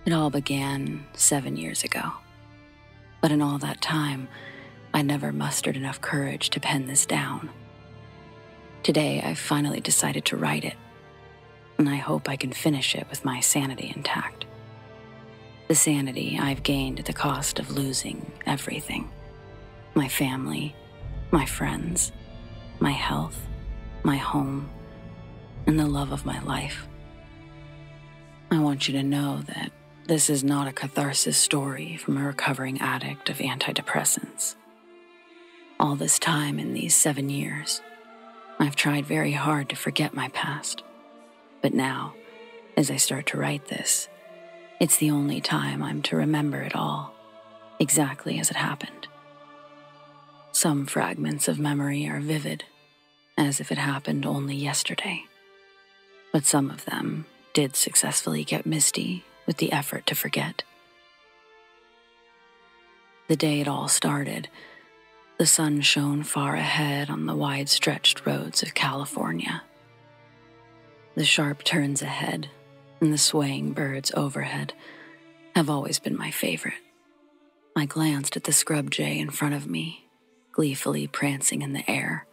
It all began 7 years ago. But in all that time, I never mustered enough courage to pen this down. Today, I finally decided to write it, and I hope I can finish it with my sanity intact. The sanity I've gained at the cost of losing everything. My family, my friends, my health, my home, and the love of my life. I want you to know that this is not a catharsis story from a recovering addict of antidepressants. All this time in these 7 years, I've tried very hard to forget my past. But now, as I start to write this, it's the only time I'm to remember it all, exactly as it happened. Some fragments of memory are vivid, as if it happened only yesterday. But some of them did successfully get misty with the effort to forget. The day it all started, the sun shone far ahead on the wide-stretched roads of California. The sharp turns ahead and the swaying birds overhead have always been my favorite. I glanced at the scrub jay in front of me, gleefully prancing in the air.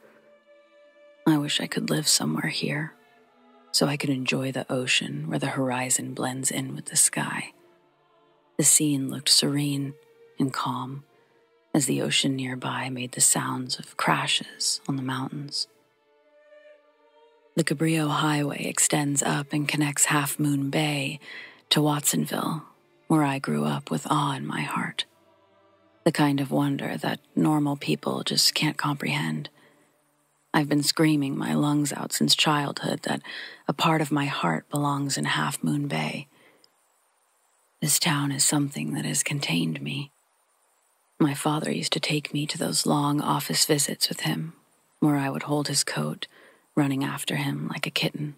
I wish I could live somewhere here, so I could enjoy the ocean where the horizon blends in with the sky. The scene looked serene and calm as the ocean nearby made the sounds of crashes on the mountains. The Cabrillo Highway extends up and connects Half Moon Bay to Watsonville, where I grew up with awe in my heart. The kind of wonder that normal people just can't comprehend. I've been screaming my lungs out since childhood that a part of my heart belongs in Half Moon Bay. This town is something that has contained me. My father used to take me to those long office visits with him, where I would hold his coat, running after him like a kitten.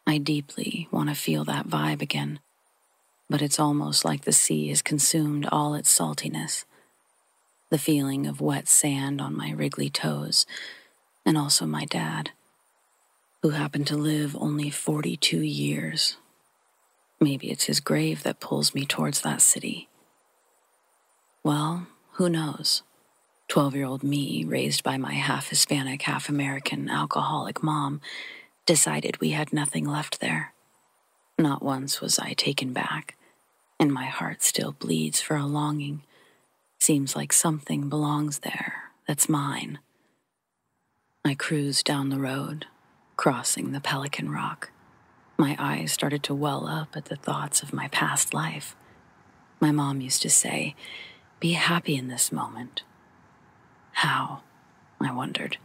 I deeply want to feel that vibe again, but it's almost like the sea has consumed all its saltiness. The feeling of wet sand on my wriggly toes, and also my dad, who happened to live only 42 years. Maybe it's his grave that pulls me towards that city. Well, who knows? 12-year-old me, raised by my half-Hispanic, half-American, alcoholic mom, decided we had nothing left there. Not once was I taken back, and my heart still bleeds for a longing. Seems like something belongs there that's mine. I cruised down the road, crossing the Pelican Rock. My eyes started to well up at the thoughts of my past life. My mom used to say, "Be happy in this moment." How? I wondered.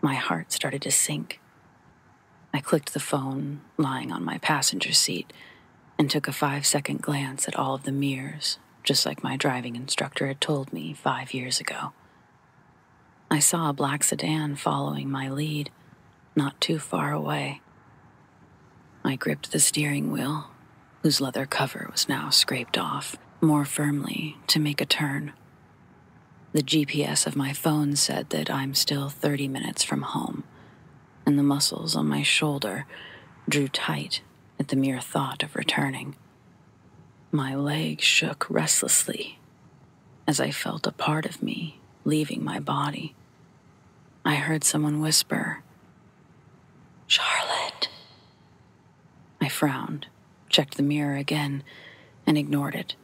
My heart started to sink. I clicked the phone lying on my passenger seat and took a 5-second glance at all of the mirrors, just like my driving instructor had told me 5 years ago. I saw a black sedan following my lead, not too far away. I gripped the steering wheel, whose leather cover was now scraped off, more firmly to make a turn. The GPS of my phone said that I'm still 30 minutes from home, and the muscles on my shoulder drew tight at the mere thought of returning. My legs shook restlessly as I felt a part of me leaving my body. I heard someone whisper, "Charlotte." I frowned, checked the mirror again, and ignored it.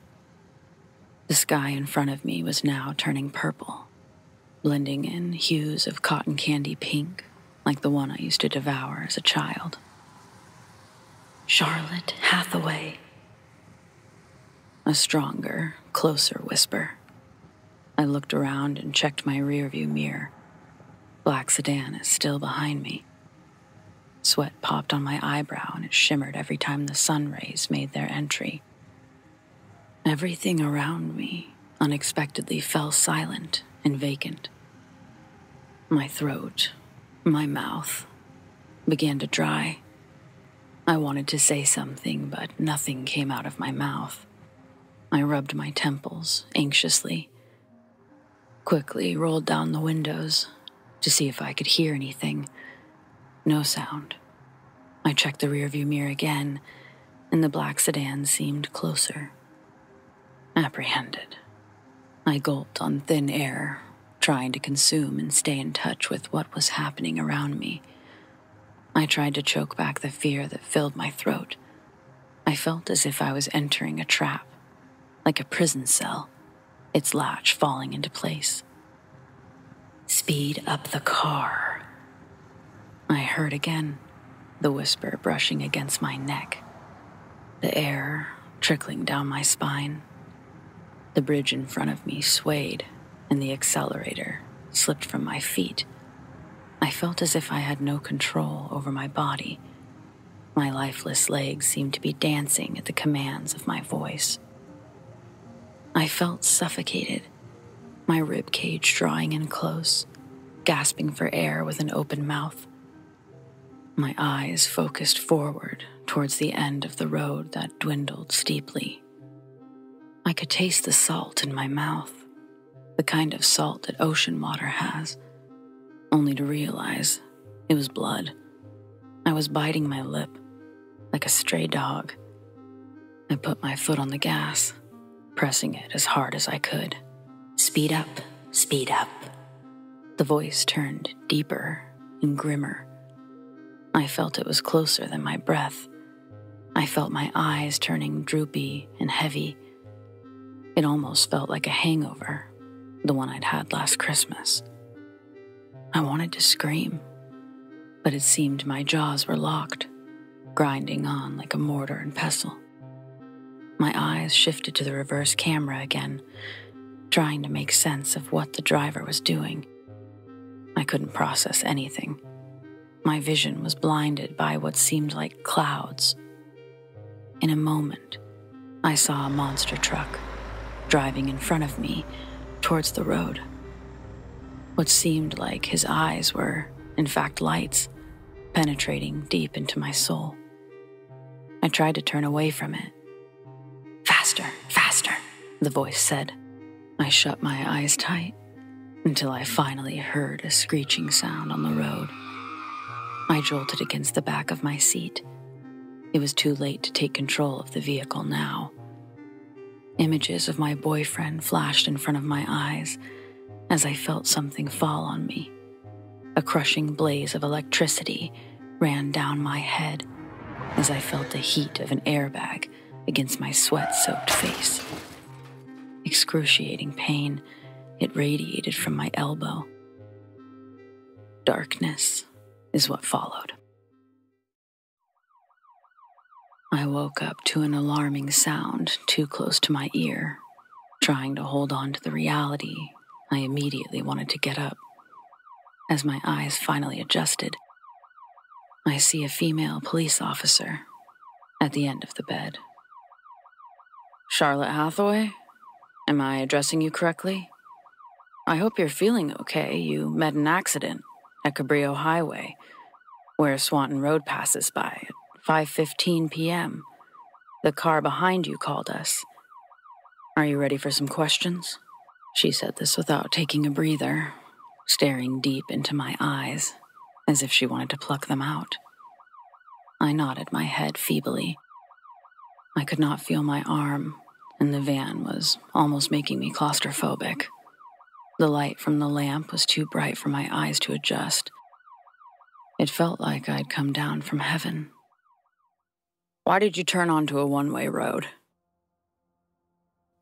The sky in front of me was now turning purple, blending in hues of cotton candy pink, like the one I used to devour as a child. "Charlotte Hathaway." A stronger, closer whisper. I looked around and checked my rearview mirror. Black sedan is still behind me. Sweat popped on my eyebrow and it shimmered every time the sun rays made their entry. Everything around me unexpectedly fell silent and vacant. My throat, my mouth, began to dry. I wanted to say something, but nothing came out of my mouth. I rubbed my temples anxiously, quickly rolled down the windows to see if I could hear anything. No sound. I checked the rearview mirror again, and the black sedan seemed closer. Apprehended, I gulped on thin air, trying to consume and stay in touch with what was happening around me. I tried to choke back the fear that filled my throat. I felt as if I was entering a trap, like a prison cell, its latch falling into place. "Speed up the car," I heard again, the whisper brushing against my neck, the air trickling down my spine. The bridge in front of me swayed, and the accelerator slipped from my feet. I felt as if I had no control over my body. My lifeless legs seemed to be dancing at the commands of my voice. I felt suffocated, my rib cage drawing in close, gasping for air with an open mouth. My eyes focused forward towards the end of the road that dwindled steeply. I could taste the salt in my mouth, the kind of salt that ocean water has, only to realize it was blood. I was biting my lip, like a stray dog. I put my foot on the gas, pressing it as hard as I could. "Speed up, speed up." The voice turned deeper and grimmer. I felt it was closer than my breath. I felt my eyes turning droopy and heavy. It almost felt like a hangover, the one I'd had last Christmas. I wanted to scream, but it seemed my jaws were locked, grinding on like a mortar and pestle. My eyes shifted to the reverse camera again, trying to make sense of what the driver was doing. I couldn't process anything. My vision was blinded by what seemed like clouds. In a moment, I saw a monster truck driving in front of me towards the road. What seemed like his eyes were, in fact, lights, penetrating deep into my soul. I tried to turn away from it. "Faster, faster," the voice said. I shut my eyes tight until I finally heard a screeching sound on the road. I jolted against the back of my seat. It was too late to take control of the vehicle now. Images of my boyfriend flashed in front of my eyes as I felt something fall on me. A crushing blaze of electricity ran down my head as I felt the heat of an airbag against my sweat-soaked face. Excruciating pain, it radiated from my elbow. Darkness is what followed. I woke up to an alarming sound too close to my ear. Trying to hold on to the reality, I immediately wanted to get up. As my eyes finally adjusted, I see a female police officer at the end of the bed. "Charlotte Hathaway? Am I addressing you correctly? I hope you're feeling okay. You met an accident at Cabrillo Highway, where Swanton Road passes by at 5:15 p.m. The car behind you called us. Are you ready for some questions?" She said this without taking a breather, staring deep into my eyes, as if she wanted to pluck them out. I nodded my head feebly. I could not feel my arm, and the van was almost making me claustrophobic. The light from the lamp was too bright for my eyes to adjust. It felt like I'd come down from heaven. "Why did you turn onto a one-way road?"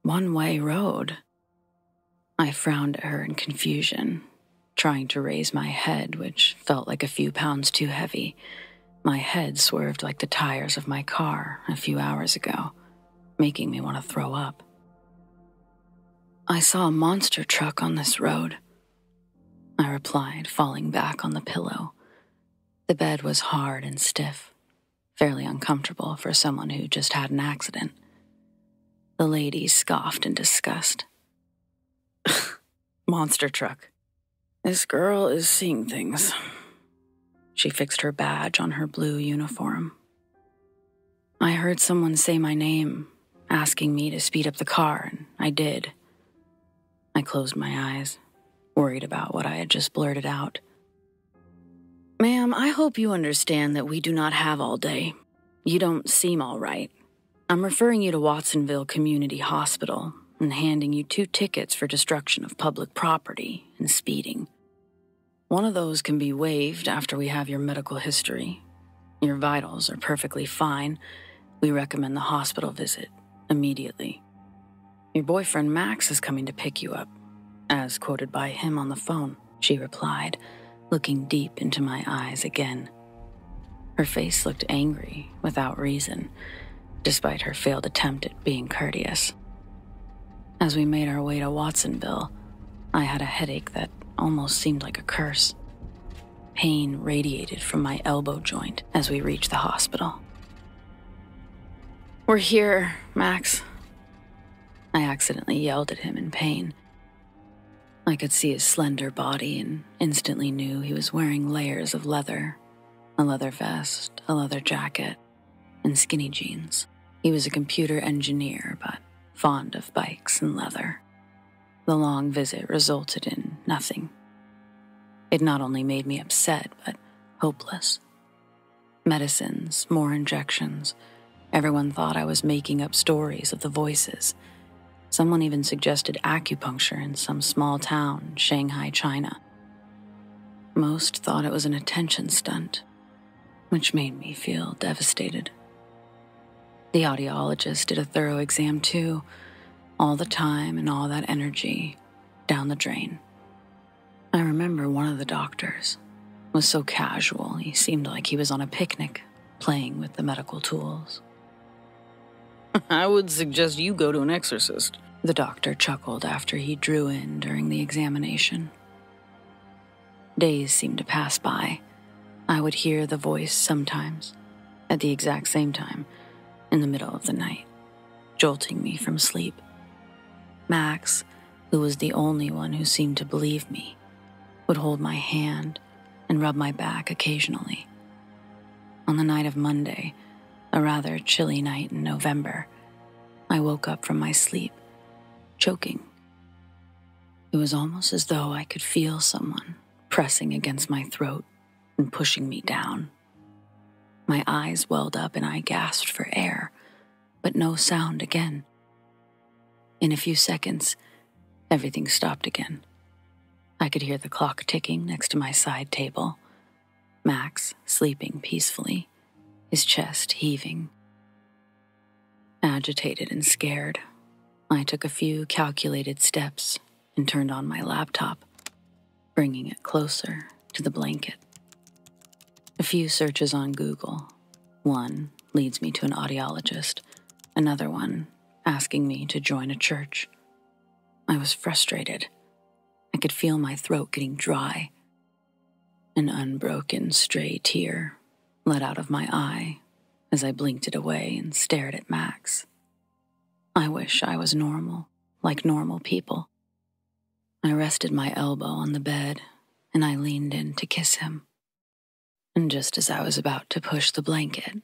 "One-way road?" I frowned at her in confusion, trying to raise my head, which felt like a few pounds too heavy. My head swerved like the tires of my car a few hours ago, making me want to throw up. "I saw a monster truck on this road," I replied, falling back on the pillow. The bed was hard and stiff, fairly uncomfortable for someone who just had an accident. The lady scoffed in disgust. "Monster truck. This girl is seeing things." She fixed her badge on her blue uniform. "I heard someone say my name, asking me to speed up the car, and I did." I closed my eyes, worried about what I had just blurted out. "Ma'am, I hope you understand that we do not have all day. You don't seem all right. I'm referring you to Watsonville Community Hospital and handing you 2 tickets for destruction of public property and speeding. One of those can be waived after we have your medical history. Your vitals are perfectly fine. We recommend the hospital visit immediately. Your boyfriend Max is coming to pick you up, as quoted by him on the phone, she replied, looking deep into my eyes again. Her face looked angry without reason, despite her failed attempt at being courteous. As we made our way to Watsonville, I had a headache that almost seemed like a curse. Pain radiated from my elbow joint as we reached the hospital. "We're here, Max." I accidentally yelled at him in pain. I could see his slender body and instantly knew he was wearing layers of leather, a leather vest, a leather jacket, and skinny jeans. He was a computer engineer, but fond of bikes and leather. The long visit resulted in nothing. It not only made me upset, but hopeless. Medicines, more injections. Everyone thought I was making up stories of the voices. Someone even suggested acupuncture in some small town in Shanghai, China. Most thought it was an attention stunt, which made me feel devastated. The audiologist did a thorough exam too, all the time and all that energy down the drain. I remember one of the doctors was so casual, he seemed like he was on a picnic, playing with the medical tools. "I would suggest you go to an exorcist," the doctor chuckled after he drew in during the examination. Days seemed to pass by. I would hear the voice sometimes, at the exact same time, in the middle of the night, jolting me from sleep. Max, who was the only one who seemed to believe me, would hold my hand and rub my back occasionally. On the night of Monday, a rather chilly night in November, I woke up from my sleep, choking. It was almost as though I could feel someone pressing against my throat and pushing me down. My eyes welled up and I gasped for air, but no sound again. In a few seconds, everything stopped again. I could hear the clock ticking next to my side table. Max sleeping peacefully, his chest heaving. Agitated and scared, I took a few calculated steps and turned on my laptop, bringing it closer to the blanket. A few searches on Google. One leads me to an audiologist, another one asking me to join a church. I was frustrated. I could feel my throat getting dry. An unbroken stray tear let out of my eye as I blinked it away and stared at Max. I wish I was normal, like normal people. I rested my elbow on the bed and I leaned in to kiss him. And just as I was about to push the blanket,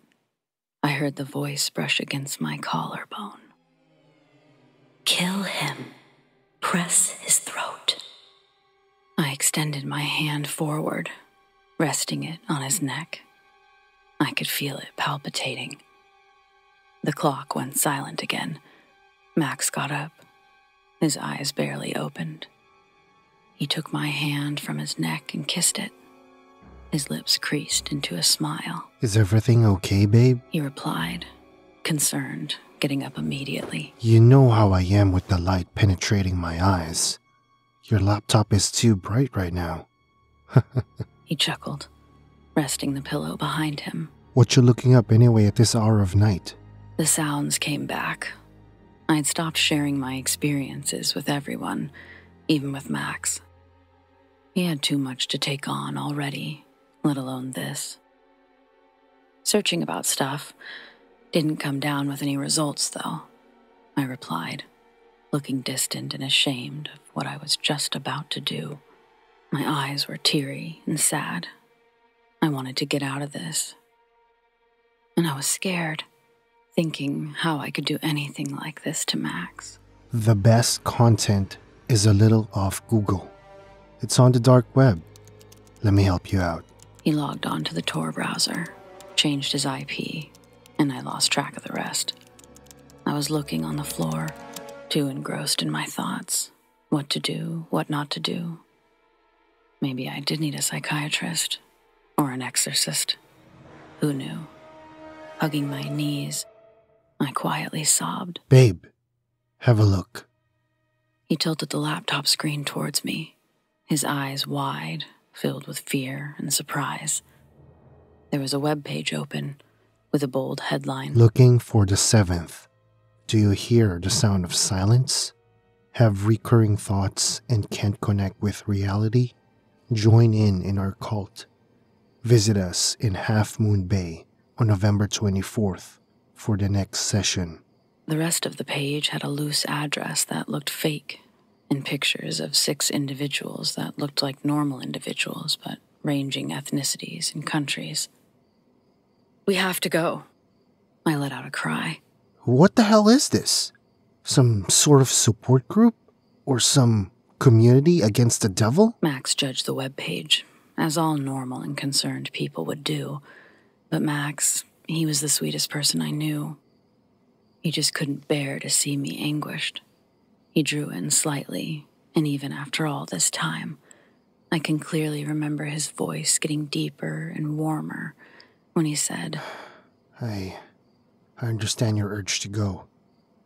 I heard the voice brush against my collarbone. "Kill him. Press his throat." I extended my hand forward, resting it on his neck. I could feel it palpitating. The clock went silent again. Max got up. His eyes barely opened. He took my hand from his neck and kissed it. His lips creased into a smile. "Is everything okay, babe?" He replied, concerned, getting up immediately. "You know how I am with the light penetrating my eyes. Your laptop is too bright right now." He chuckled, resting the pillow behind him. "What you looking up anyway at this hour of night?" The sounds came back. I'd stopped sharing my experiences with everyone, even with Max. He had too much to take on already, let alone this. Searching about stuff didn't come down with any results, though, I replied, looking distant and ashamed of what I was just about to do. My eyes were teary and sad. I wanted to get out of this. And I was scared, thinking how I could do anything like this to Max. The best content is a little off Google. It's on the dark web. Let me help you out. He logged on to the Tor browser, changed his IP, and I lost track of the rest. I was looking on the floor, too engrossed in my thoughts. What to do, what not to do. Maybe I did need a psychiatrist or an exorcist. Who knew? Hugging my knees, I quietly sobbed. Babe, have a look. He tilted the laptop screen towards me, his eyes wide, filled with fear and surprise. There was a web page open with a bold headline. Looking for the 7th. Do you hear the sound of silence? Have recurring thoughts and can't connect with reality? Join in our cult. Visit us in Half Moon Bay on November 24th for the next session. The rest of the page had a loose address that looked fake, and pictures of 6 individuals that looked like normal individuals, but ranging ethnicities and countries. We have to go. I let out a cry. What the hell is this? Some sort of support group? Or some community against the devil? Max judged the web page, as all normal and concerned people would do. But Max, he was the sweetest person I knew. He just couldn't bear to see me anguished. He drew in slightly, and even after all this time, I can clearly remember his voice getting deeper and warmer when he said, I understand your urge to go.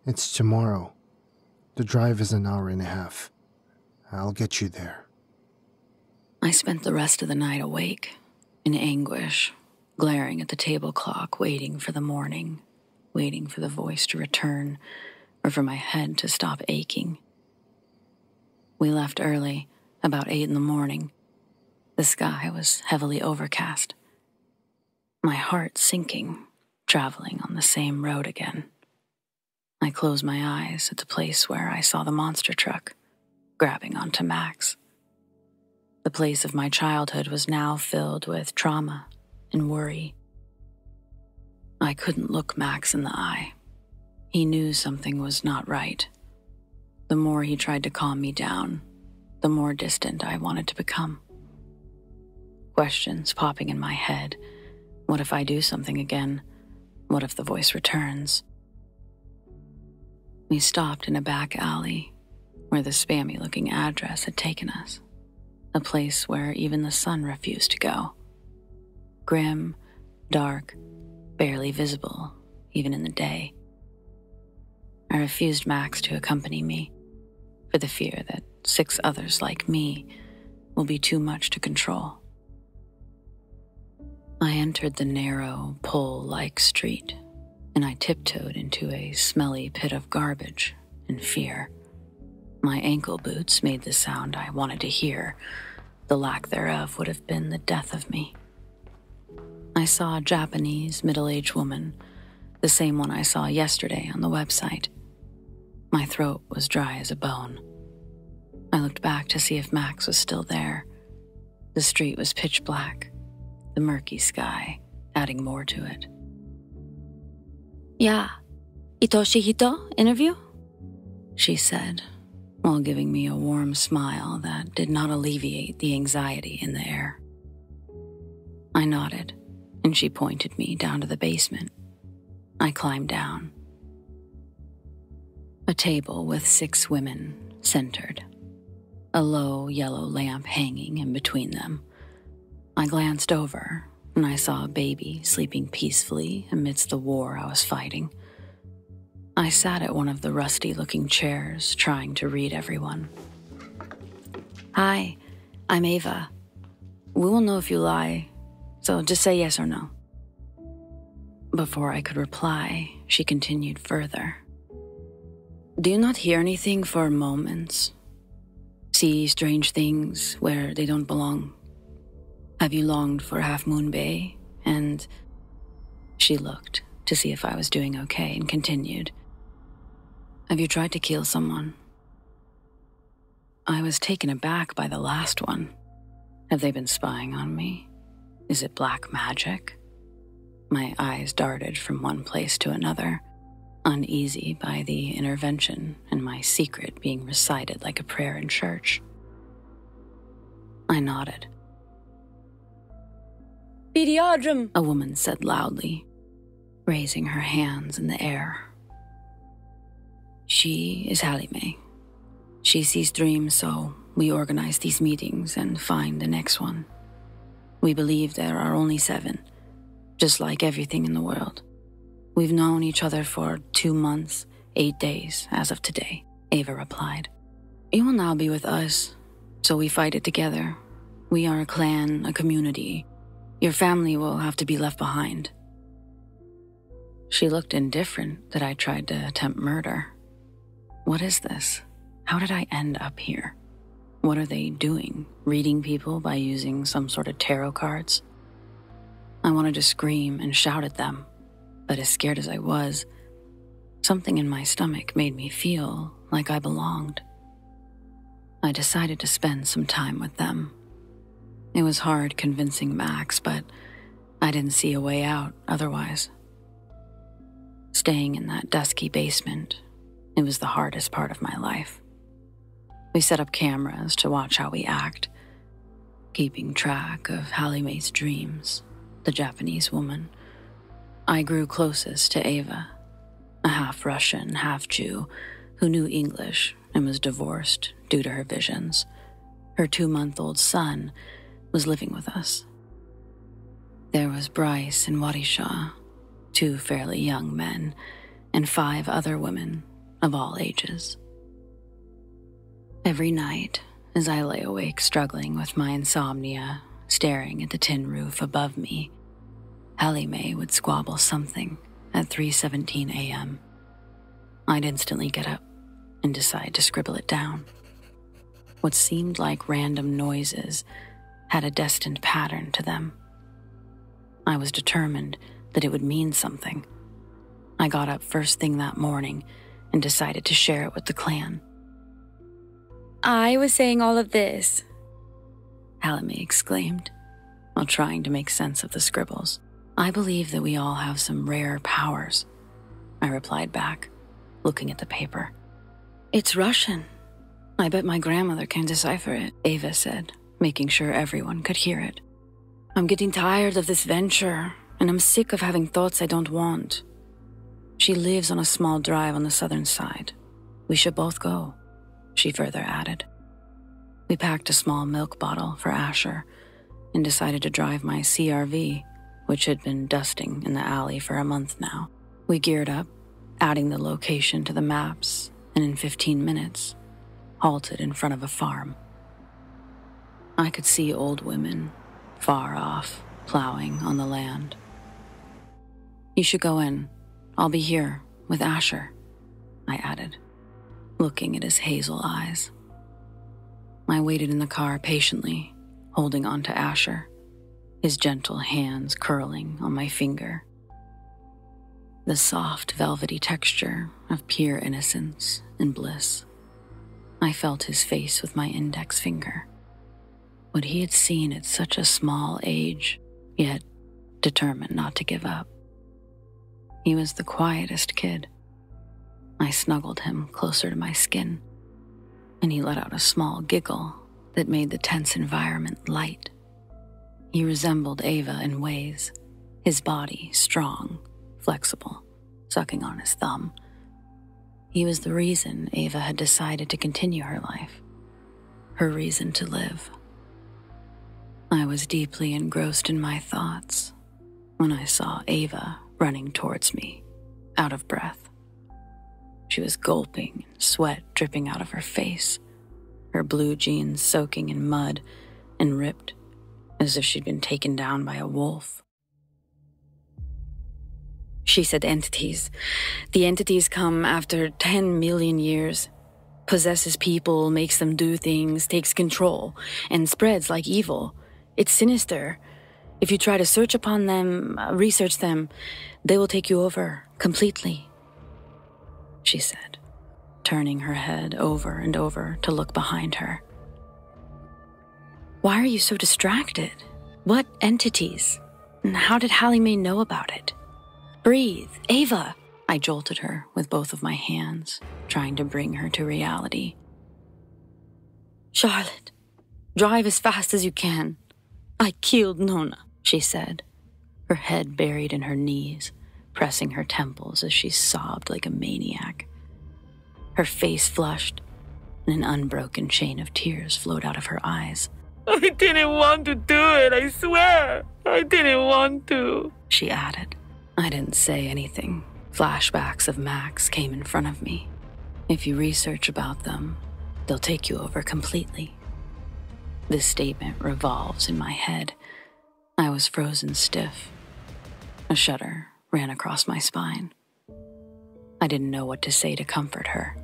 It's tomorrow. The drive is an hour and a half. I'll get you there. I spent the rest of the night awake, in anguish, glaring at the table clock, waiting for the morning, waiting for the voice to return, or for my head to stop aching. We left early, about 8 in the morning. The sky was heavily overcast. My heart sinking, traveling on the same road again. I closed my eyes at the place where I saw the monster truck, grabbing onto Max. The place of my childhood was now filled with trauma and worry. I couldn't look Max in the eye. He knew something was not right. The more he tried to calm me down, the more distant I wanted to become. Questions popping in my head. What if I do something again? What if the voice returns? We stopped in a back alley where the spammy-looking address had taken us, a place where even the sun refused to go. Grim, dark, barely visible, even in the day. I refused Max to accompany me, for the fear that 6 others like me will be too much to control. I entered the narrow, pole-like street, and I tiptoed into a smelly pit of garbage and fear. My ankle boots made the sound I wanted to hear. The lack thereof would have been the death of me. I saw a Japanese middle-aged woman, the same one I saw yesterday on the website. My throat was dry as a bone. I looked back to see if Max was still there. The street was pitch black, the murky sky adding more to it. Yeah, Itoshihito interview? She said, while giving me a warm smile that did not alleviate the anxiety in the air. I nodded, and she pointed me down to the basement. I climbed down. A table with 6 women centered. A low yellow lamp hanging in between them. I glanced over, and I saw a baby sleeping peacefully amidst the war I was fighting. I sat at one of the rusty-looking chairs, trying to read everyone. Hi, I'm Ava. We will know if you lie, so just say yes or no. Before I could reply, she continued further. Do you not hear anything for moments? See strange things where they don't belong? Have you longed for Half Moon Bay? And she looked to see if I was doing okay and continued. Have you tried to kill someone? I was taken aback by the last one. Have they been spying on me? Is it black magic? My eyes darted from one place to another, uneasy by the intervention and my secret being recited like a prayer in church. I nodded. Pediadrum, a woman said loudly, raising her hands in the air. She is Hallie. She sees dreams, so we organize these meetings and find the next one. We believe there are only 7, just like everything in the world. We've known each other for 2 months, 8 days, as of today, Ava replied. You will now be with us, so we fight it together. We are a clan, a community. Your family will have to be left behind. She looked indifferent that I tried to attempt murder. What is this? How did I end up here? What are they doing? Reading people by using some sort of tarot cards? I wanted to scream and shout at them, but as scared as I was, something in my stomach made me feel like I belonged. I decided to spend some time with them. It was hard convincing Max, but I didn't see a way out otherwise. Staying in that dusky basement, it was the hardest part of my life. We set up cameras to watch how we act, keeping track of Hallie Mae's dreams, the Japanese woman. I grew closest to Ava, a half-Russian, half-Jew who knew English and was divorced due to her visions. Her 2-month-old son was living with us. There was Bryce and Warishaw, 2 fairly young men, and 5 other women of all ages. Every night, as I lay awake struggling with my insomnia, staring at the tin roof above me, Hallie Mae would squabble something at 3:17 a.m. I'd instantly get up and decide to scribble it down. What seemed like random noises had a destined pattern to them. I was determined that it would mean something. I got up first thing that morning and decided to share it with the clan. I was saying all of this, Hallie Mae exclaimed, while trying to make sense of the scribbles. I believe that we all have some rare powers, I replied back, looking at the paper. It's Russian. I bet my grandmother can decipher it, Ava said, making sure everyone could hear it. I'm getting tired of this venture, and I'm sick of having thoughts I don't want. She lives on a small drive on the southern side. We should both go, she further added. We packed a small milk bottle for Asher and decided to drive my CRV, which had been dusting in the alley for a month now. We geared up, adding the location to the maps, and in 15 minutes, halted in front of a farm. I could see old women, far off, plowing on the land. You should go in. I'll be here with Asher, I added, looking at his hazel eyes. I waited in the car patiently, holding on to Asher, his gentle hands curling on my finger. The soft, velvety texture of pure innocence and bliss. I felt his face with my index finger. What he had seen at such a small age, yet determined not to give up. He was the quietest kid. I snuggled him closer to my skin, and he let out a small giggle that made the tense environment light. He resembled Ava in ways, his body strong, flexible, sucking on his thumb. He was the reason Ava had decided to continue her life, her reason to live. I was deeply engrossed in my thoughts when I saw Ava running towards me, out of breath. She was gulping, sweat dripping out of her face, her blue jeans soaking in mud and ripped as if she'd been taken down by a wolf. She said entities. The entities come after 10 million years, possesses people, makes them do things, takes control, and spreads like evil. It's sinister. If you try to search upon them, research them, they will take you over completely, she said, turning her head over and over to look behind her. Why are you so distracted? What entities? And how did Hallie Mae know about it? Breathe, Ava! I jolted her with both of my hands, trying to bring her to reality. Charlotte, drive as fast as you can. I killed Nona, she said, her head buried in her knees, pressing her temples as she sobbed like a maniac. Her face flushed, and an unbroken chain of tears flowed out of her eyes. I didn't want to do it, I swear. I didn't want to, she added. I didn't say anything. Flashbacks of Max came in front of me. If you research about them, they'll take you over completely. This statement revolves in my head. I was frozen stiff. A shudder ran across my spine. I didn't know what to say to comfort her.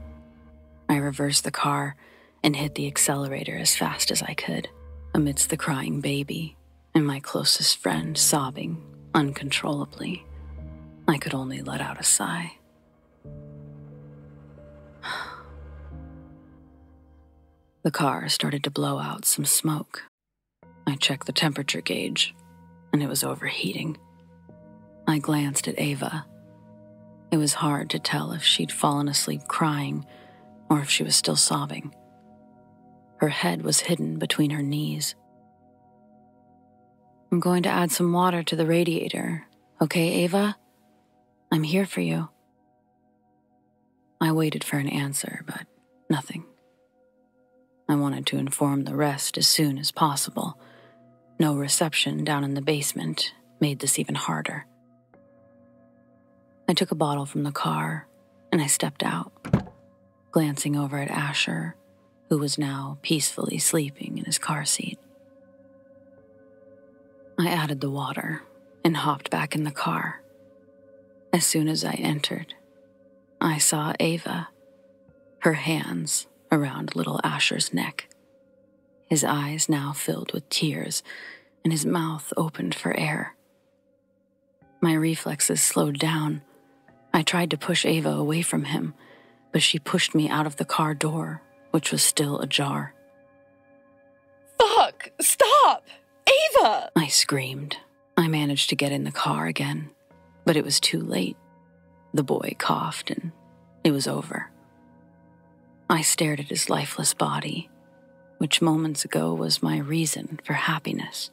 I reversed the car and hit the accelerator as fast as I could, amidst the crying baby and my closest friend sobbing uncontrollably. I could only let out a sigh. The car started to blow out some smoke. I checked the temperature gauge, and it was overheating. I glanced at Ava. It was hard to tell if she'd fallen asleep crying or if she was still sobbing. Her head was hidden between her knees. I'm going to add some water to the radiator. Okay, Ava? I'm here for you. I waited for an answer, but nothing. I wanted to inform the rest as soon as possible. No reception down in the basement made this even harder. I took a bottle from the car and I stepped out, glancing over at Asher, who was now peacefully sleeping in his car seat. I added the water and hopped back in the car. As soon as I entered, I saw Ava, her hands around little Asher's neck, his eyes now filled with tears and his mouth opened for air. My reflexes slowed down. I tried to push Ava away from him, but she pushed me out of the car door, which was still ajar. Fuck! Stop! Ava! I screamed. I managed to get in the car again, but it was too late. The boy coughed and it was over. I stared at his lifeless body, which moments ago was my reason for happiness.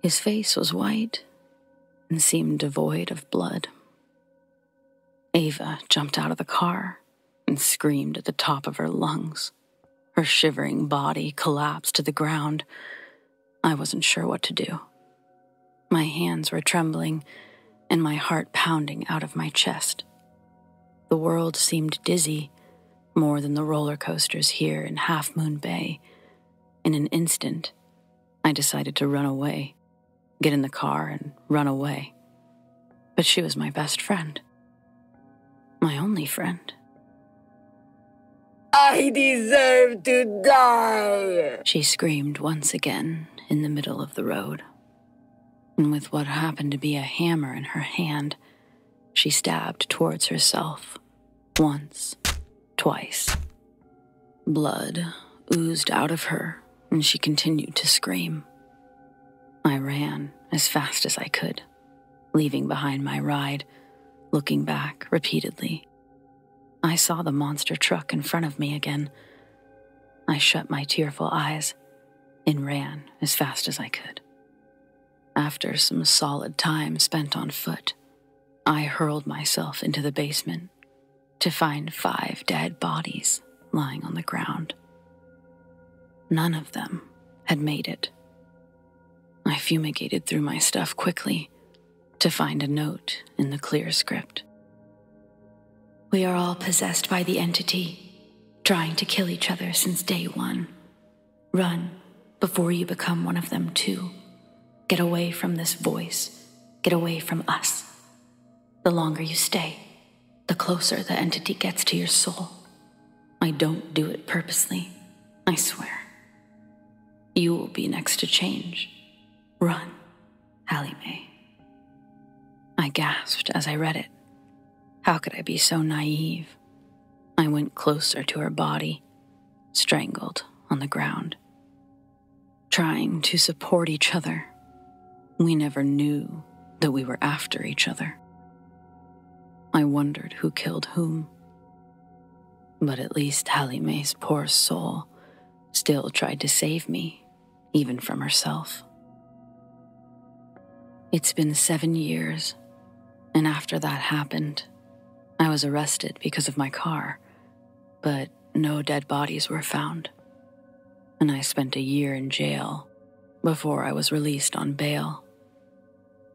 His face was white and seemed devoid of blood. Ava jumped out of the car and screamed at the top of her lungs. Her shivering body collapsed to the ground. I wasn't sure what to do. My hands were trembling and my heart pounding out of my chest. The world seemed dizzy, more than the roller coasters here in Half Moon Bay. In an instant, I decided to run away, get in the car and run away. But she was my best friend. My only friend. I deserve to die! She screamed once again in the middle of the road. And with what happened to be a hammer in her hand, she stabbed towards herself. Once, twice. Blood oozed out of her, and she continued to scream. I ran as fast as I could, leaving behind my ride, looking back repeatedly. I saw the monster truck in front of me again. I shut my tearful eyes and ran as fast as I could. After some solid time spent on foot, I hurled myself into the basement to find 5 dead bodies lying on the ground. None of them had made it. I fumigated through my stuff quickly to find a note in the clear script. We are all possessed by the entity, trying to kill each other since day one. Run before you become one of them too. Get away from this voice. Get away from us. The longer you stay, the closer the entity gets to your soul. I don't do it purposely, I swear. You will be next to change. Run, Hallie Mae. I gasped as I read it. How could I be so naive? I went closer to her body, strangled on the ground. Trying to support each other. We never knew that we were after each other. I wondered who killed whom. But at least Hallie Mae's poor soul still tried to save me, even from herself. It's been 7 years, and after that happened, I was arrested because of my car, but no dead bodies were found, and I spent a year in jail before I was released on bail.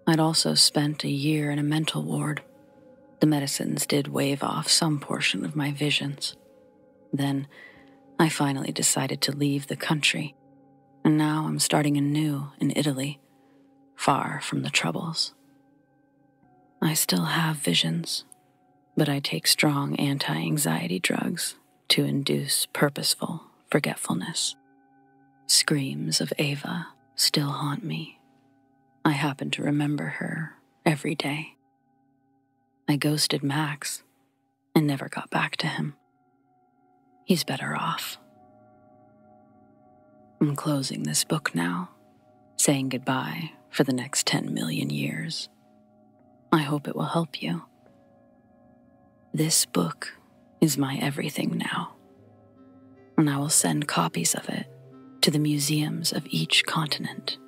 I'd also spent a year in a mental ward. The medicines did wave off some portion of my visions. Then, I finally decided to leave the country, and now I'm starting anew in Italy, far from the troubles. I still have visions, but I take strong anti-anxiety drugs to induce purposeful forgetfulness. Screams of Ava still haunt me. I happen to remember her every day. I ghosted Max and never got back to him. He's better off. I'm closing this book now, saying goodbye for the next 10 million years. I hope it will help you. This book is my everything now, and I will send copies of it to the museums of each continent.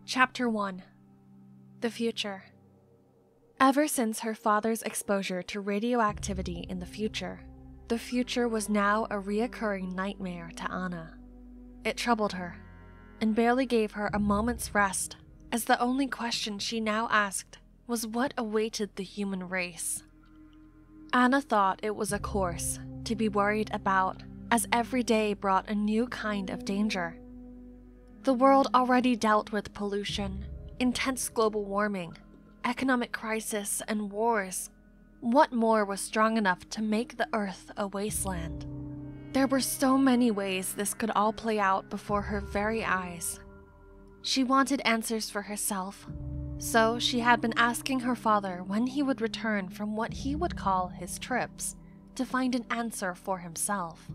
Chapter 1. The Future. Ever since her father's exposure to radioactivity in the future was now a reoccurring nightmare to Anna. It troubled her, and barely gave her a moment's rest, as the only question she now asked was what awaited the human race. Anna thought it was a course to be worried about, as every day brought a new kind of danger. The world already dealt with pollution, intense global warming, economic crisis, and wars. What more was strong enough to make the Earth a wasteland? There were so many ways this could all play out before her very eyes. She wanted answers for herself, so she had been asking her father when he would return from what he would call his trips to find an answer for himself.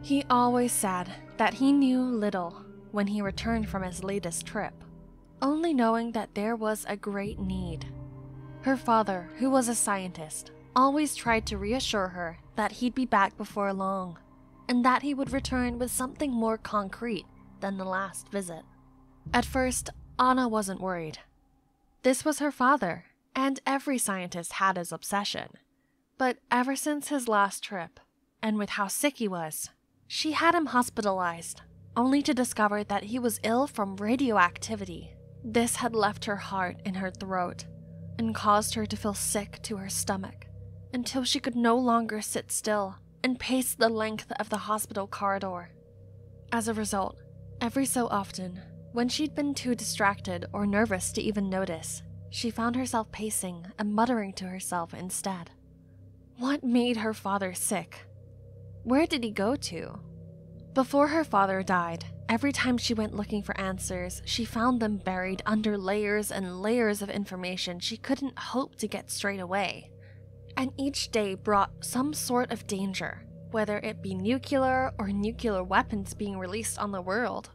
He always said that he knew little when he returned from his latest trip, only knowing that there was a great need. Her father, who was a scientist, always tried to reassure her that he'd be back before long, and that he would return with something more concrete than the last visit. At first, Anna wasn't worried. This was her father, and every scientist had his obsession. But ever since his last trip, and with how sick he was, she had him hospitalized, only to discover that he was ill from radioactivity. This had left her heart in her throat, and caused her to feel sick to her stomach, until she could no longer sit still and pace the length of the hospital corridor. As a result, every so often, when she'd been too distracted or nervous to even notice, she found herself pacing and muttering to herself instead. What made her father sick? Where did he go to? Before her father died, every time she went looking for answers, she found them buried under layers and layers of information she couldn't hope to get straight away. And each day brought some sort of danger, whether it be nuclear or nuclear weapons being released on the world.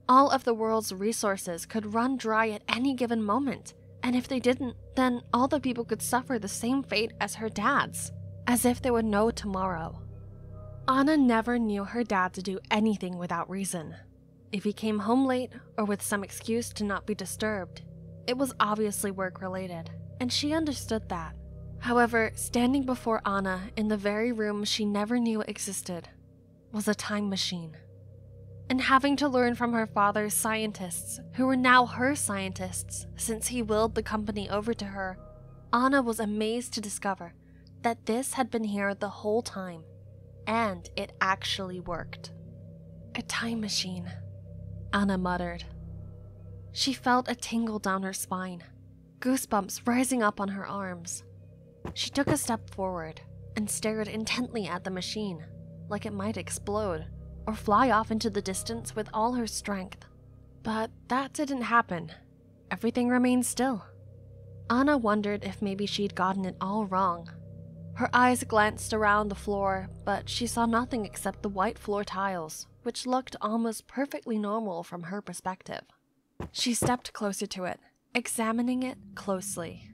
All of the world's resources could run dry at any given moment, and if they didn't, then all the people could suffer the same fate as her dad's, as if there were no tomorrow. Anna never knew her dad to do anything without reason. If he came home late or with some excuse to not be disturbed, it was obviously work-related, and she understood that. However, standing before Anna in the very room she never knew existed was a time machine. And having to learn from her father's scientists, who were now her scientists since he willed the company over to her, Anna was amazed to discover that this had been here the whole time, and it actually worked. A time machine, Anna muttered. She felt a tingle down her spine, goosebumps rising up on her arms. She took a step forward and stared intently at the machine, like it might explode or fly off into the distance with all her strength. But that didn't happen. Everything remained still. Anna wondered if maybe she'd gotten it all wrong. Her eyes glanced around the floor, but she saw nothing except the white floor tiles, which looked almost perfectly normal from her perspective. She stepped closer to it, examining it closely.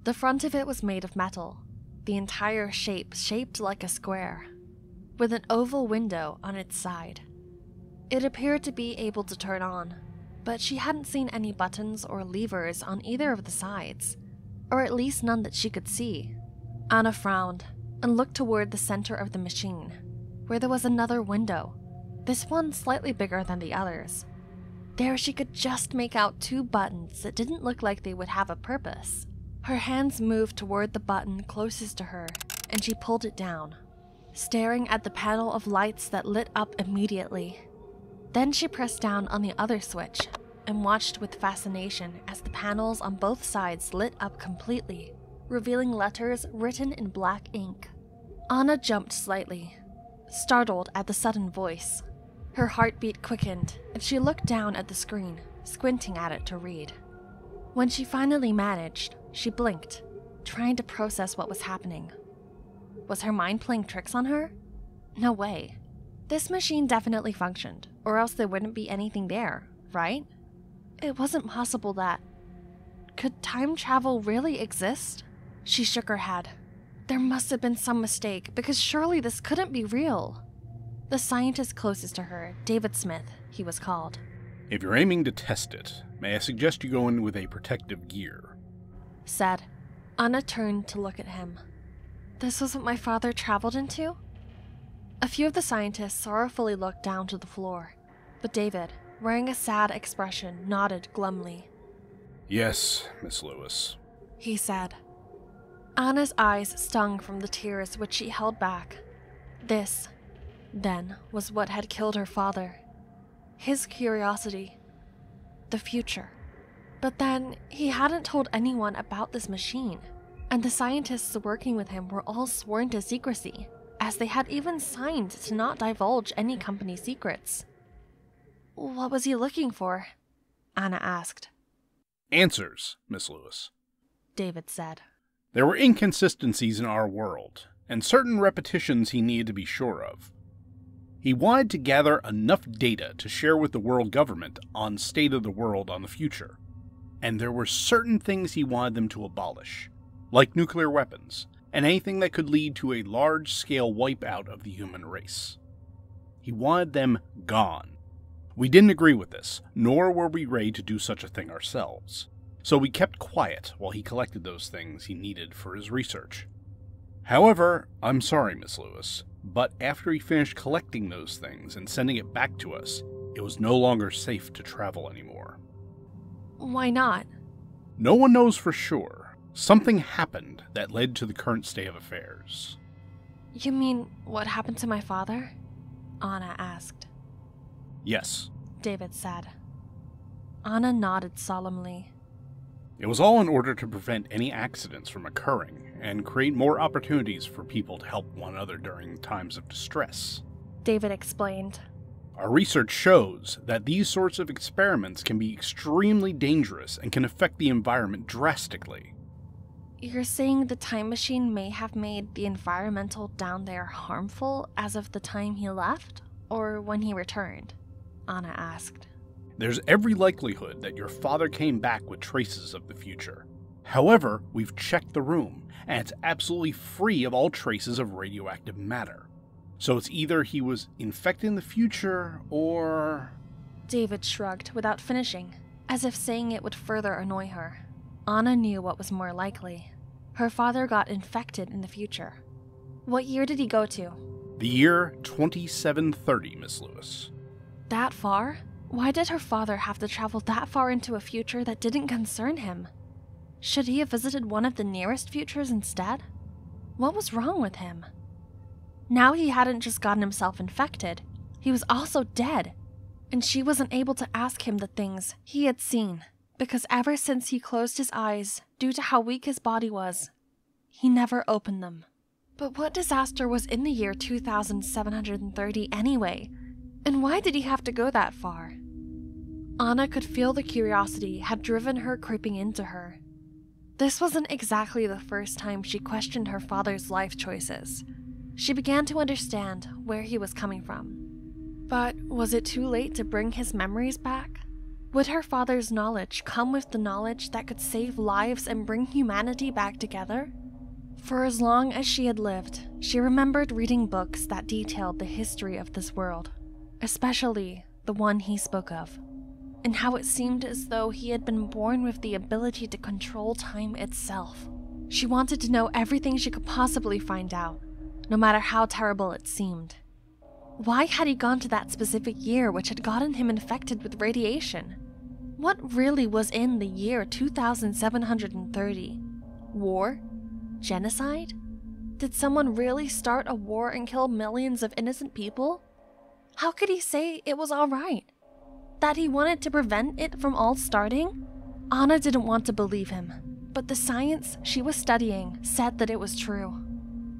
The front of it was made of metal, the entire shape shaped like a square, with an oval window on its side. It appeared to be able to turn on, but she hadn't seen any buttons or levers on either of the sides. or at least none that she could see. Anna frowned and looked toward the center of the machine, where there was another window, this one slightly bigger than the others. There she could just make out 2 buttons that didn't look like they would have a purpose. Her hands moved toward the button closest to her, and she pulled it down, staring at the panel of lights that lit up immediately. Then she pressed down on the other switch and watched with fascination as the panels on both sides lit up completely, revealing letters written in black ink. Anna jumped slightly, startled at the sudden voice. Her heartbeat quickened, and she looked down at the screen, squinting at it to read. When she finally managed, she blinked, trying to process what was happening. Was her mind playing tricks on her? No way. This machine definitely functioned, or else there wouldn't be anything there, right? It wasn't possible that... Could time travel really exist? She shook her head. There must have been some mistake, because surely this couldn't be real. The scientist closest to her, David Smith, he was called. If you're aiming to test it, may I suggest you go in with a protective gear? Said. Anna turned to look at him. This was what my father traveled into? A few of the scientists sorrowfully looked down to the floor, but David, wearing a sad expression, nodded glumly. Yes, Miss Lewis, he said. Anna's eyes stung from the tears which she held back. This, then, was what had killed her father. His curiosity. The future. But then, he hadn't told anyone about this machine, and the scientists working with him were all sworn to secrecy, as they had even signed to not divulge any company secrets. What was he looking for? Anna asked. Answers, Miss Lewis, David said. There were inconsistencies in our world, and certain repetitions he needed to be sure of. He wanted to gather enough data to share with the world government on state of the world on the future, and there were certain things he wanted them to abolish, like nuclear weapons, and anything that could lead to a large-scale wipeout of the human race. He wanted them gone. We didn't agree with this, nor were we ready to do such a thing ourselves, so we kept quiet while he collected those things he needed for his research. However, I'm sorry, Miss Lewis, but after he finished collecting those things and sending it back to us, it was no longer safe to travel anymore. Why not? No one knows for sure. Something happened that led to the current state of affairs. You mean what happened to my father? Anna asked. Yes, David said. Anna nodded solemnly. It was all in order to prevent any accidents from occurring and create more opportunities for people to help one another during times of distress. David explained. Our research shows that these sorts of experiments can be extremely dangerous and can affect the environment drastically. You're saying the time machine may have made the environmental down there harmful as of the time he left, or when he returned? Anna asked. There's every likelihood that your father came back with traces of the future. However, we've checked the room, and it's absolutely free of all traces of radioactive matter. So it's either he was infected in the future, or... David shrugged without finishing, as if saying it would further annoy her. Anna knew what was more likely. Her father got infected in the future. What year did he go to? The year 2730, Miss Lewis. That far? Why did her father have to travel that far into a future that didn't concern him? Should he have visited one of the nearest futures instead? What was wrong with him? Now he hadn't just gotten himself infected, he was also dead, and she wasn't able to ask him the things he had seen, because ever since he closed his eyes, due to how weak his body was, he never opened them. But what disaster was in the year 2730 anyway? And why did he have to go that far? Anna could feel the curiosity had driven her creeping into her. This wasn't exactly the first time she questioned her father's life choices. She began to understand where he was coming from. But was it too late to bring his memories back? Would her father's knowledge come with the knowledge that could save lives and bring humanity back together? For as long as she had lived, she remembered reading books that detailed the history of this world, especially the one he spoke of. and how it seemed as though he had been born with the ability to control time itself. She wanted to know everything she could possibly find out, no matter how terrible it seemed. Why had he gone to that specific year which had gotten him infected with radiation? What really was in the year 2730? War? Genocide? Did someone really start a war and kill millions of innocent people? How could he say it was alright? That he wanted to prevent it from all starting? Anna didn't want to believe him, but the science she was studying said that it was true.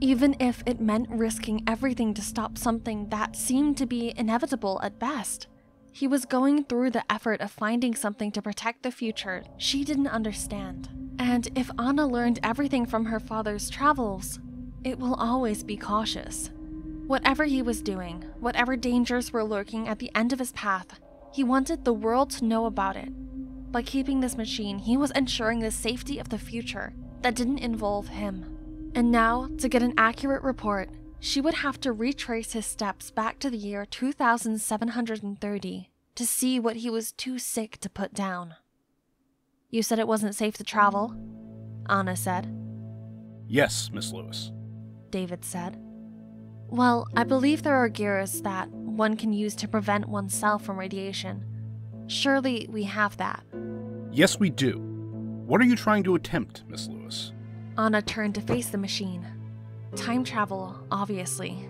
Even if it meant risking everything to stop something that seemed to be inevitable at best. He was going through the effort of finding something to protect the future she didn't understand. And if Anna learned everything from her father's travels, it will always be cautious. Whatever he was doing, whatever dangers were lurking at the end of his path, he wanted the world to know about it. By keeping this machine, he was ensuring the safety of the future that didn't involve him. And now, to get an accurate report, she would have to retrace his steps back to the year 2730 to see what he was too sick to put down. "You said it wasn't safe to travel?" Anna said. "Yes, Miss Lewis," David said. "Well, I believe there are gears that one can use to prevent oneself from radiation. Surely we have that." "Yes, we do. What are you trying to attempt, Miss Lewis?" Anna turned to face the machine. "Time travel, obviously.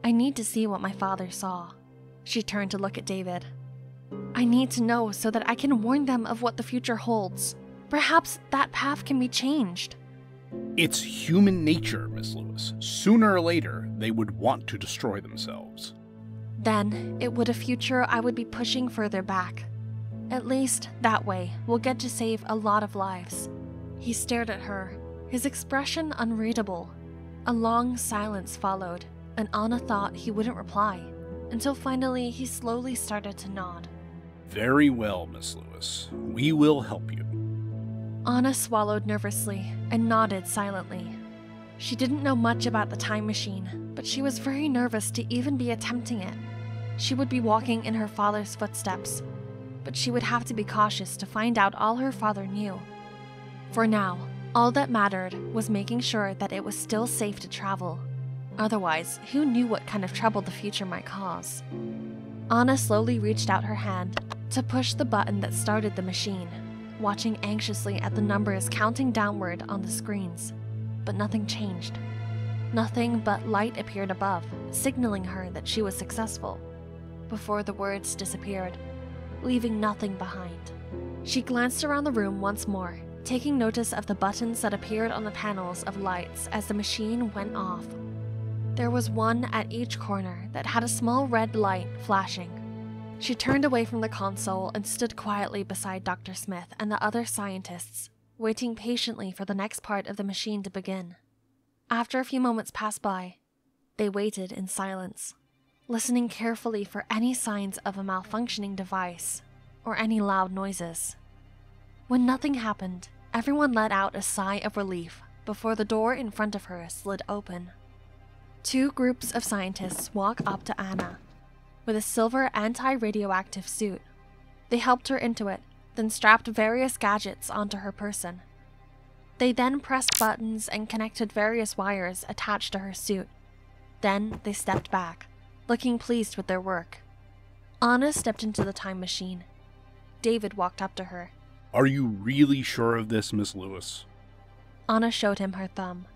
I need to see what my father saw." She turned to look at David. "I need to know so that I can warn them of what the future holds. Perhaps that path can be changed." "It's human nature, Miss Lewis. Sooner or later, they would want to destroy themselves." "Then it would a future I would be pushing further back. At least, that way, we'll get to save a lot of lives." He stared at her, his expression unreadable. A long silence followed, and Anna thought he wouldn't reply, until finally he slowly started to nod. "Very well, Miss Lewis. We will help you." Anna swallowed nervously and nodded silently. She didn't know much about the time machine, but she was very nervous to even be attempting it. She would be walking in her father's footsteps, but she would have to be cautious to find out all her father knew. For now, all that mattered was making sure that it was still safe to travel. Otherwise, who knew what kind of trouble the future might cause? Anna slowly reached out her hand to push the button that started the machine, watching anxiously at the numbers counting downward on the screens. But nothing changed. Nothing but light appeared above, signaling her that she was successful, before the words disappeared, leaving nothing behind. She glanced around the room once more, taking notice of the buttons that appeared on the panels of lights as the machine went off. There was one at each corner that had a small red light flashing. She turned away from the console and stood quietly beside Dr. Smith and the other scientists, waiting patiently for the next part of the machine to begin. After a few moments passed by, they waited in silence, listening carefully for any signs of a malfunctioning device or any loud noises. When nothing happened, everyone let out a sigh of relief before the door in front of her slid open. Two groups of scientists walk up to Anna with a silver anti-radioactive suit. They helped her into it, then strapped various gadgets onto her person. They then pressed buttons and connected various wires attached to her suit. Then they stepped back, looking pleased with their work. Anna stepped into the time machine. David walked up to her. "Are you really sure of this, Miss Lewis?" Anna showed him her thumb.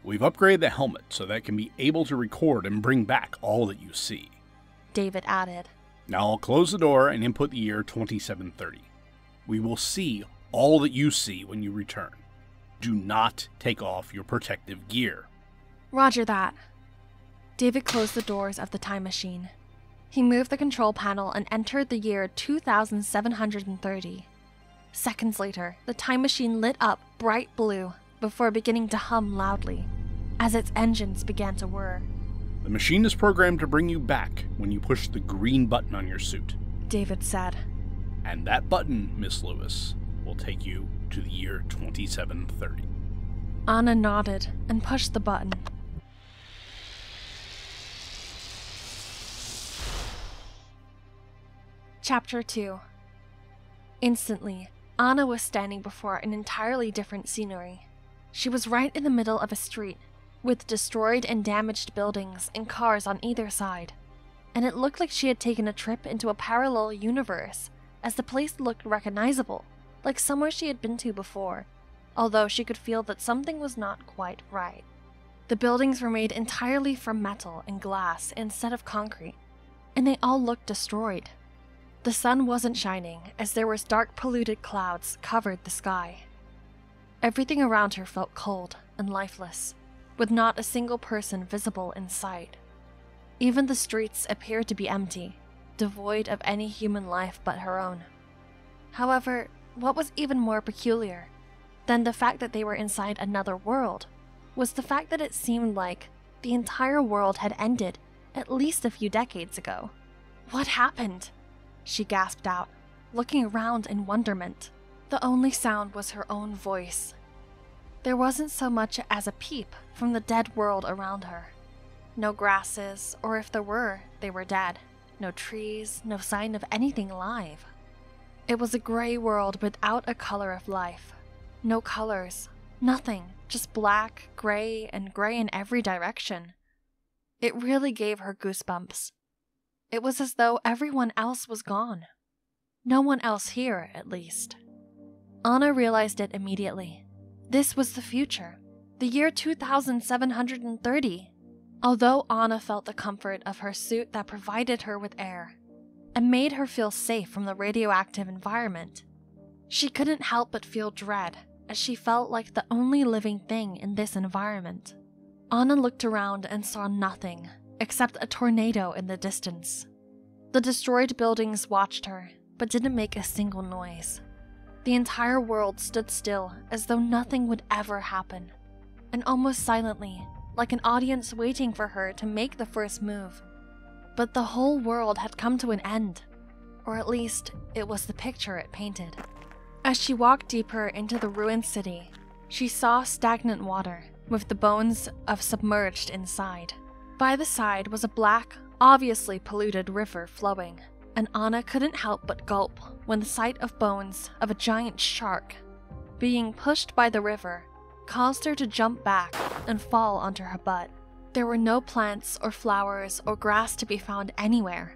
"We've upgraded the helmet so that it can be able to record and bring back all that you see." David added. "Now I'll close the door and input the year 2730. We will see all that you see when you return. Do not take off your protective gear." Roger that. David closed the doors of the time machine. He moved the control panel and entered the year 2730. Seconds later, the time machine lit up bright blue before beginning to hum loudly as its engines began to whir. "The machine is programmed to bring you back when you push the green button on your suit," David said. "And that button, Miss Lewis, will take you to the year 2730. Anna nodded and pushed the button. Chapter 2. Instantly, Anna was standing before an entirely different scenery. She was right in the middle of a street, with destroyed and damaged buildings and cars on either side, and it looked like she had taken a trip into a parallel universe, as the place looked recognizable, like somewhere she had been to before, although she could feel that something was not quite right. The buildings were made entirely from metal and glass instead of concrete, and they all looked destroyed. The sun wasn't shining, as there was dark polluted clouds covered the sky. Everything around her felt cold and lifeless, with not a single person visible in sight. Even the streets appeared to be empty, devoid of any human life but her own. However, what was even more peculiar than the fact that they were inside another world was the fact that it seemed like the entire world had ended at least a few decades ago. What happened? She gasped out, looking around in wonderment. The only sound was her own voice. There wasn't so much as a peep from the dead world around her. No grasses, or if there were, they were dead. No trees, no sign of anything alive. It was a gray world without a color of life. No colors, nothing, just black, gray, and gray in every direction. It really gave her goosebumps. It was as though everyone else was gone. No one else here, at least. Anna realized it immediately. This was the future, the year 2730. Although Anna felt the comfort of her suit that provided her with air and made her feel safe from the radioactive environment, she couldn't help but feel dread as she felt like the only living thing in this environment. Anna looked around and saw nothing except a tornado in the distance. The destroyed buildings watched her, but didn't make a single noise. The entire world stood still as though nothing would ever happen, and almost silently, like an audience waiting for her to make the first move. But the whole world had come to an end, or at least it was the picture it painted. As she walked deeper into the ruined city, she saw stagnant water with the bones of submerged inside. By the side was a black, obviously polluted river flowing, and Anna couldn't help but gulp when the sight of bones of a giant shark being pushed by the river caused her to jump back and fall onto her butt. There were no plants or flowers or grass to be found anywhere.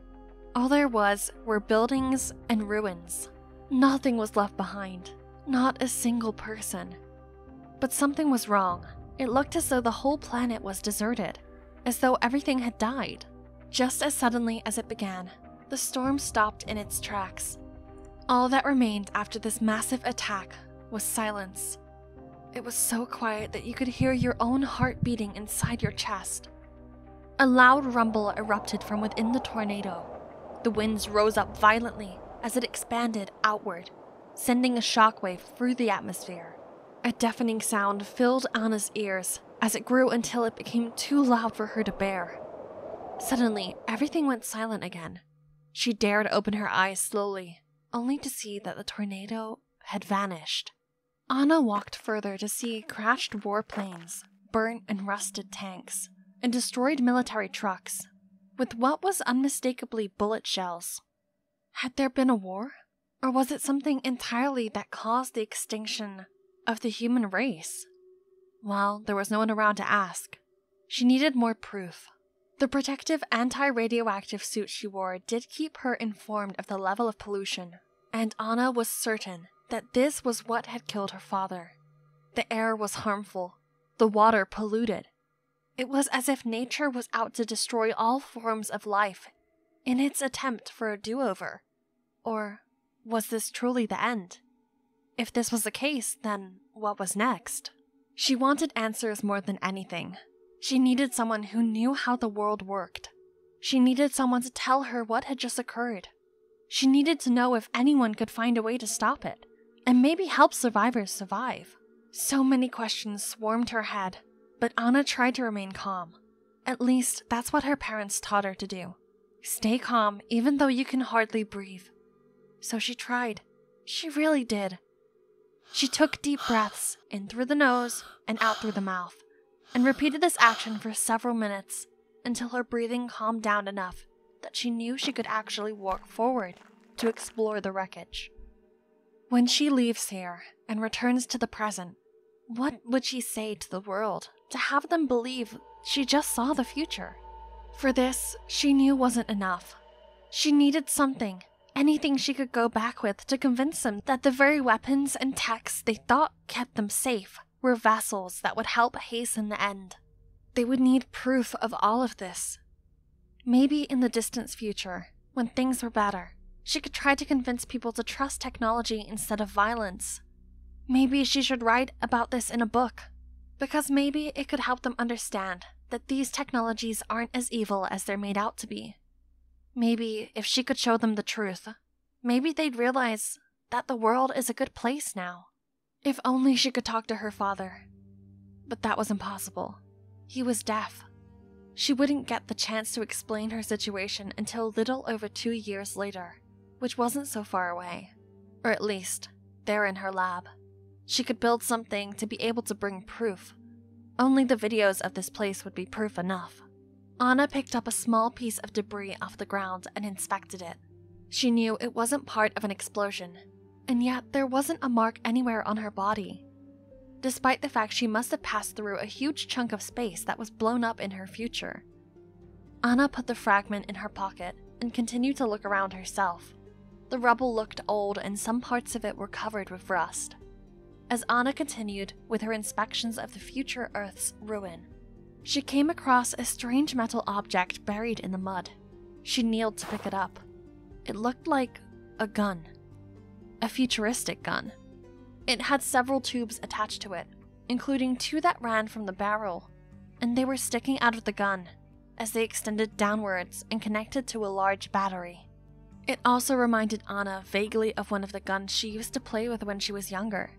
All there was were buildings and ruins. Nothing was left behind, not a single person. But something was wrong. It looked as though the whole planet was deserted, as though everything had died. Just as suddenly as it began, the storm stopped in its tracks. All that remained after this massive attack was silence. It was so quiet that you could hear your own heart beating inside your chest. A loud rumble erupted from within the tornado. The winds rose up violently as it expanded outward, sending a shockwave through the atmosphere. A deafening sound filled Anna's ears as it grew until it became too loud for her to bear. Suddenly, everything went silent again. She dared open her eyes slowly, only to see that the tornado had vanished. Anna walked further to see crashed warplanes, burnt and rusted tanks, and destroyed military trucks, with what was unmistakably bullet shells. Had there been a war? Or was it something entirely that caused the extinction of the human race? Well, there was no one around to ask. She needed more proof. The protective anti-radioactive suit she wore did keep her informed of the level of pollution, and Anna was certain that this was what had killed her father. The air was harmful, the water polluted. It was as if nature was out to destroy all forms of life in its attempt for a do-over. Or was this truly the end? If this was the case, then what was next? She wanted answers more than anything. She needed someone who knew how the world worked. She needed someone to tell her what had just occurred. She needed to know if anyone could find a way to stop it, and maybe help survivors survive. So many questions swarmed her head, but Anna tried to remain calm. At least, that's what her parents taught her to do. Stay calm, even though you can hardly breathe. So she tried. She really did. She took deep breaths, in through the nose and out through the mouth, and repeated this action for several minutes until her breathing calmed down enough that she knew she could actually walk forward to explore the wreckage. When she leaves here and returns to the present, what would she say to the world to have them believe she just saw the future? For this, she knew wasn't enough. She needed something, anything she could go back with to convince them that the very weapons and techs they thought kept them safe were vessels that would help hasten the end. They would need proof of all of this. Maybe in the distant future, when things were better, she could try to convince people to trust technology instead of violence. Maybe she should write about this in a book, because maybe it could help them understand that these technologies aren't as evil as they're made out to be. Maybe if she could show them the truth, maybe they'd realize that the world is a good place now. If only she could talk to her father. But that was impossible. He was deaf. She wouldn't get the chance to explain her situation until a little over 2 years later, which wasn't so far away. Or at least, there in her lab. She could build something to be able to bring proof. Only the videos of this place would be proof enough. Anna picked up a small piece of debris off the ground and inspected it. She knew it wasn't part of an explosion, and yet there wasn't a mark anywhere on her body. Despite the fact she must have passed through a huge chunk of space that was blown up in her future. Anna put the fragment in her pocket and continued to look around herself. The rubble looked old and some parts of it were covered with rust. As Anna continued with her inspections of the future Earth's ruin, she came across a strange metal object buried in the mud. She kneeled to pick it up. It looked like a gun. A futuristic gun. It had several tubes attached to it, including 2 that ran from the barrel, and they were sticking out of the gun as they extended downwards and connected to a large battery. It also reminded Anna vaguely of one of the guns she used to play with when she was younger.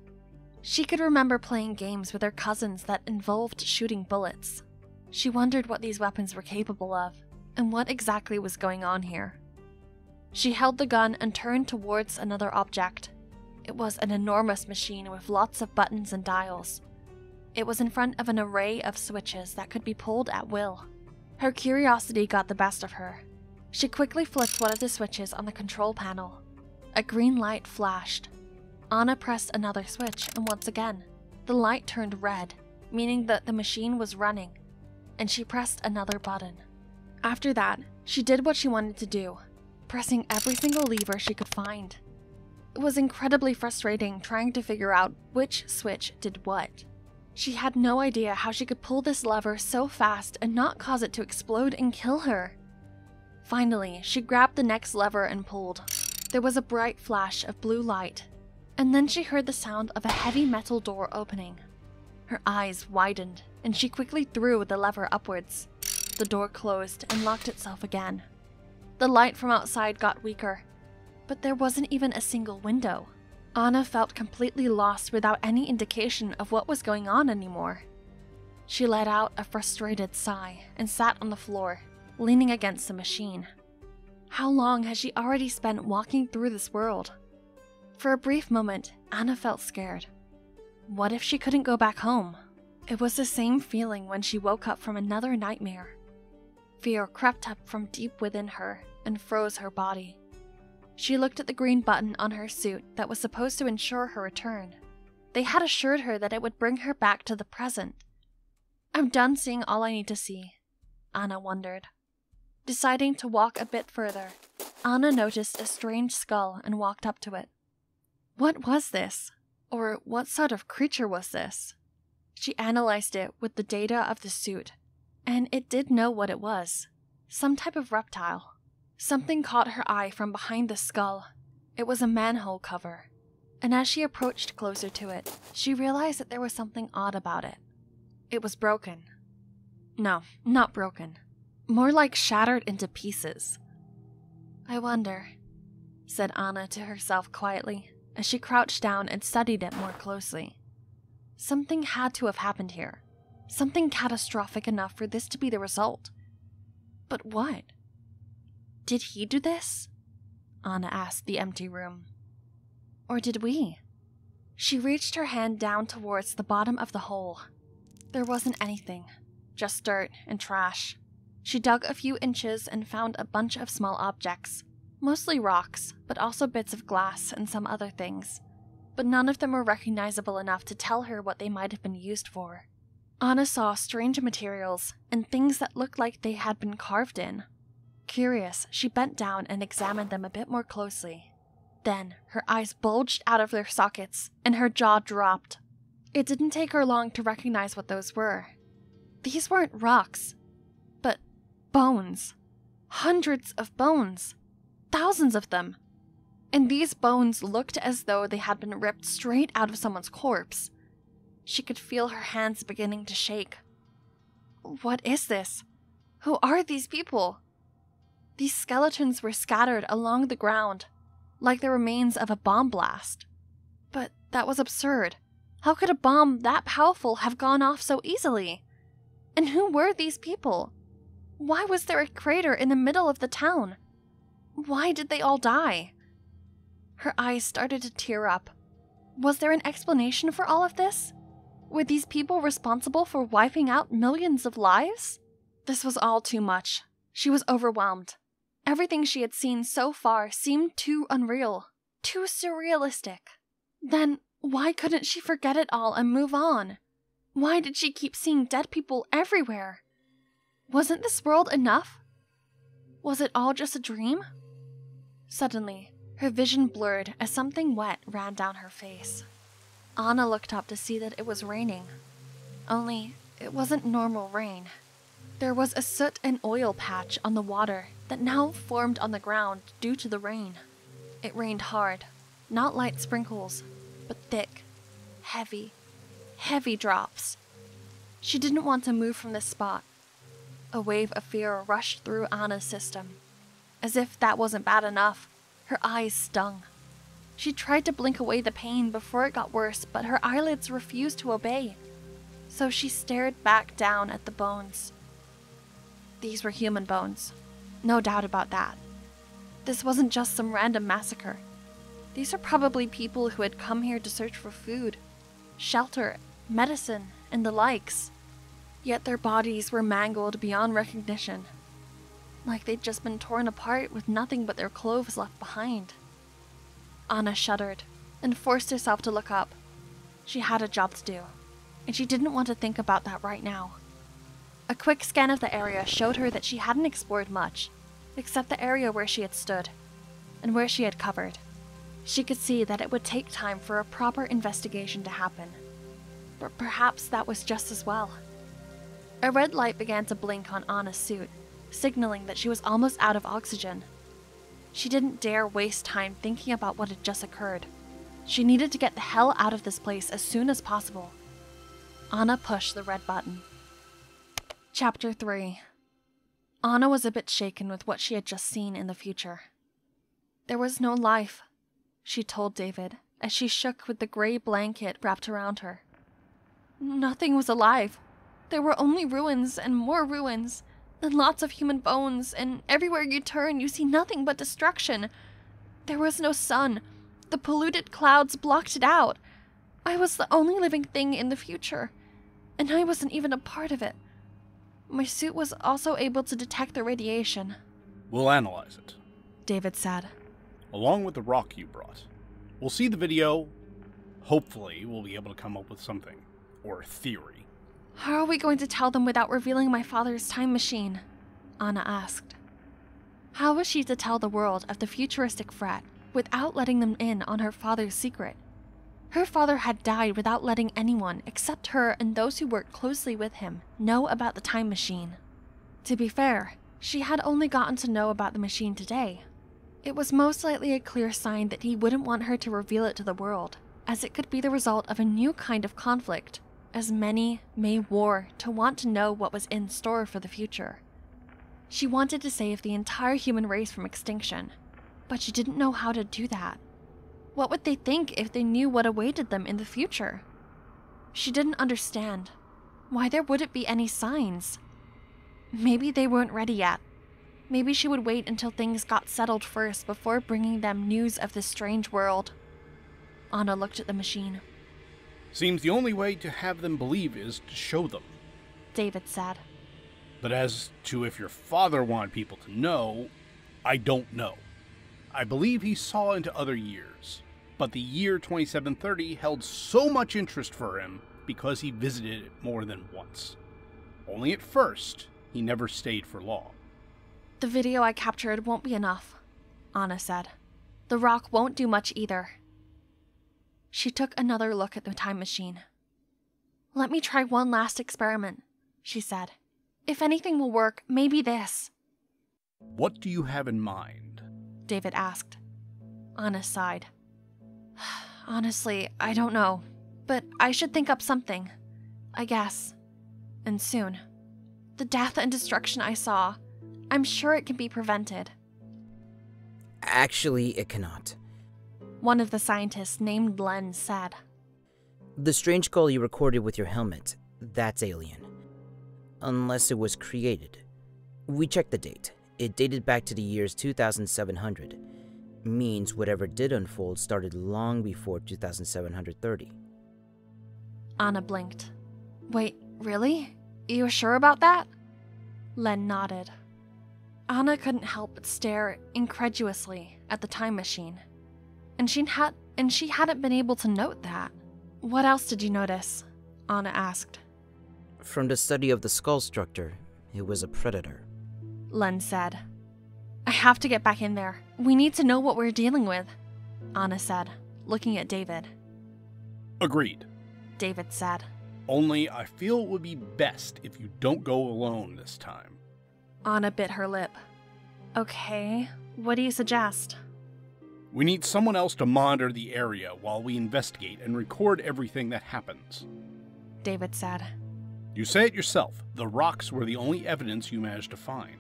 She could remember playing games with her cousins that involved shooting bullets. She wondered what these weapons were capable of, and what exactly was going on here. She held the gun and turned towards another object. It was an enormous machine with lots of buttons and dials. It was in front of an array of switches that could be pulled at will. Her curiosity got the best of her. She quickly flipped one of the switches on the control panel. A green light flashed. Anna pressed another switch, and once again, the light turned red, meaning that the machine was running, and she pressed another button. After that, she did what she wanted to do, pressing every single lever she could find. It was incredibly frustrating trying to figure out which switch did what. She had no idea how she could pull this lever so fast and not cause it to explode and kill her. Finally, she grabbed the next lever and pulled. There was a bright flash of blue light, and then she heard the sound of a heavy metal door opening. Her eyes widened, and she quickly threw the lever upwards. The door closed and locked itself again. The light from outside got weaker, but there wasn't even a single window. Anna felt completely lost without any indication of what was going on anymore. She let out a frustrated sigh and sat on the floor, leaning against the machine. How long had she already spent walking through this world? For a brief moment, Anna felt scared. What if she couldn't go back home? It was the same feeling when she woke up from another nightmare. Fear crept up from deep within her and froze her body. She looked at the green button on her suit that was supposed to ensure her return. They had assured her that it would bring her back to the present. I'm done seeing all I need to see, Anna wondered. Deciding to walk a bit further, Anna noticed a strange skull and walked up to it. What was this? Or what sort of creature was this? She analyzed it with the data of the suit, and it did know what it was. Some type of reptile. Something caught her eye from behind the skull. It was a manhole cover, and as she approached closer to it, she realized that there was something odd about it. It was broken. No, not broken. More like shattered into pieces. I wonder, said Anna to herself quietly, as she crouched down and studied it more closely. Something had to have happened here. Something catastrophic enough for this to be the result. But what? Did he do this? Anna asked the empty room. Or did we? She reached her hand down towards the bottom of the hole. There wasn't anything, just dirt and trash. She dug a few inches and found a bunch of small objects, mostly rocks, but also bits of glass and some other things. but none of them were recognizable enough to tell her what they might have been used for. Anna saw strange materials and things that looked like they had been carved in. Curious, she bent down and examined them a bit more closely. Then, her eyes bulged out of their sockets, and her jaw dropped. It didn't take her long to recognize what those were. These weren't rocks, but bones. Hundreds of bones. Thousands of them. And these bones looked as though they had been ripped straight out of someone's corpse. She could feel her hands beginning to shake. What is this? Who are these people? These skeletons were scattered along the ground, like the remains of a bomb blast. But that was absurd. How could a bomb that powerful have gone off so easily? And who were these people? Why was there a crater in the middle of the town? Why did they all die? Her eyes started to tear up. Was there an explanation for all of this? Were these people responsible for wiping out millions of lives? This was all too much. She was overwhelmed. Everything she had seen so far seemed too unreal, too surrealistic. Then, why couldn't she forget it all and move on? Why did she keep seeing dead people everywhere? Wasn't this world enough? Was it all just a dream? Suddenly, her vision blurred as something wet ran down her face. Anna looked up to see that it was raining. Only, it wasn't normal rain. There was a soot and oil patch on the water that now formed on the ground due to the rain. It rained hard, not light sprinkles, but thick, heavy drops. She didn't want to move from this spot. A wave of fear rushed through Anna's system. As if that wasn't bad enough, her eyes stung. She tried to blink away the pain before it got worse, but her eyelids refused to obey. So she stared back down at the bones. These were human bones. No doubt about that. This wasn't just some random massacre. These are probably people who had come here to search for food, shelter, medicine, and the likes. Yet their bodies were mangled beyond recognition. Like they'd just been torn apart with nothing but their clothes left behind. Anna shuddered and forced herself to look up. She had a job to do, and she didn't want to think about that right now. A quick scan of the area showed her that she hadn't explored much, except the area where she had stood, and where she had covered. She could see that it would take time for a proper investigation to happen, but perhaps that was just as well. A red light began to blink on Anna's suit, signaling that she was almost out of oxygen. She didn't dare waste time thinking about what had just occurred. She needed to get the hell out of this place as soon as possible. Anna pushed the red button. Chapter 3. Anna was a bit shaken with what she had just seen in the future. There was no life, she told David, as she shook with the gray blanket wrapped around her. Nothing was alive. There were only ruins and more ruins, and lots of human bones, and everywhere you turn you see nothing but destruction. There was no sun. The polluted clouds blocked it out. I was the only living thing in the future, and I wasn't even a part of it. My suit was also able to detect the radiation. We'll analyze it, David said. Along with the rock you brought. We'll see the video. Hopefully, we'll be able to come up with something. Or a theory. How are we going to tell them without revealing my father's time machine? Anna asked. How was she to tell the world of the futuristic threat without letting them in on her father's secret? Her father had died without letting anyone except her and those who worked closely with him know about the time machine. To be fair, she had only gotten to know about the machine today. It was most likely a clear sign that he wouldn't want her to reveal it to the world, as it could be the result of a new kind of conflict, as many may war to want to know what was in store for the future. She wanted to save the entire human race from extinction, but she didn't know how to do that. What would they think if they knew what awaited them in the future? She didn't understand. Why there wouldn't be any signs? Maybe they weren't ready yet. Maybe she would wait until things got settled first before bringing them news of this strange world. Anna looked at the machine. Seems the only way to have them believe is to show them, David said. But as to if your father wanted people to know, I don't know. I believe he saw into other years, but the year 2730 held so much interest for him because he visited it more than once. Only at first, he never stayed for long. The video I captured won't be enough, Anna said. The rock won't do much either. She took another look at the time machine. Let me try one last experiment, she said. If anything will work, maybe this. What do you have in mind? David asked. Anna sighed. Honestly, I don't know, but I should think up something, I guess. And soon. The death and destruction I saw, I'm sure it can be prevented. Actually, it cannot. One of the scientists named Len said. The strange call you recorded with your helmet, that's alien. Unless it was created. We checked the date. It dated back to the years 2700. Means whatever did unfold started long before 2730. Anna blinked. Wait, really? You sure about that? Len nodded. Anna couldn't help but stare incredulously at the time machine. And she hadn't been able to note that. What else did you notice? Anna asked. From the study of the skull structure, it was a predator. Len said. I have to get back in there. We need to know what we're dealing with, Anna said, looking at David. Agreed. David said. Only I feel it would be best if you don't go alone this time. Anna bit her lip. Okay, what do you suggest? We need someone else to monitor the area while we investigate and record everything that happens. David said. You say it yourself, the rocks were the only evidence you managed to find.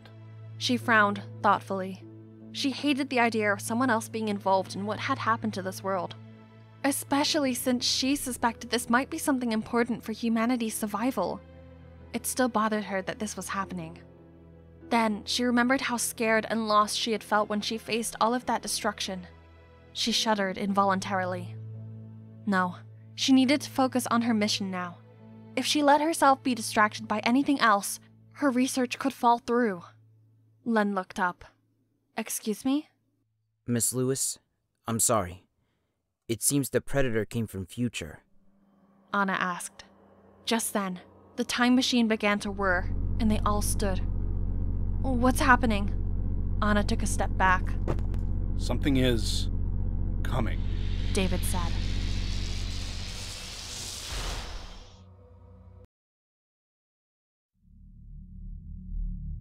She frowned thoughtfully. She hated the idea of someone else being involved in what had happened to this world. Especially since she suspected this might be something important for humanity's survival. It still bothered her that this was happening. Then, she remembered how scared and lost she had felt when she faced all of that destruction. She shuddered involuntarily. No, she needed to focus on her mission now. If she let herself be distracted by anything else, her research could fall through. Len looked up. Excuse me? Miss Lewis, I'm sorry. It seems the predator came from future. Anna asked. Just then, the time machine began to whir, and they all stood. What's happening? Anna took a step back. Something is coming, David said.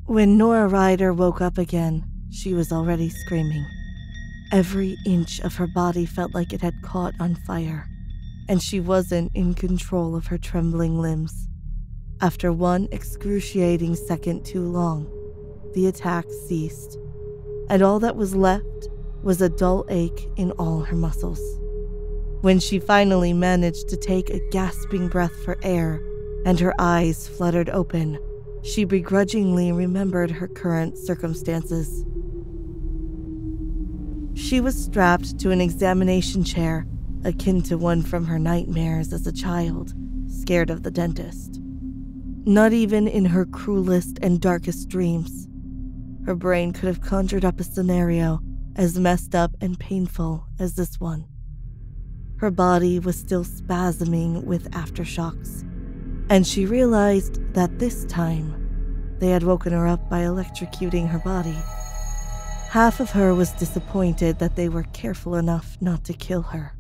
When Nora Ryder woke up again, she was already screaming. Every inch of her body felt like it had caught on fire, and she wasn't in control of her trembling limbs. After one excruciating second too long, the attack ceased, and all that was left was a dull ache in all her muscles. When she finally managed to take a gasping breath for air and her eyes fluttered open, she begrudgingly remembered her current circumstances. She was strapped to an examination chair, akin to one from her nightmares as a child, scared of the dentist. Not even in her cruelest and darkest dreams, her brain could have conjured up a scenario as messed up and painful as this one. Her body was still spasming with aftershocks, and she realized that this time, they had woken her up by electrocuting her body. Half of her was disappointed that they were careful enough not to kill her.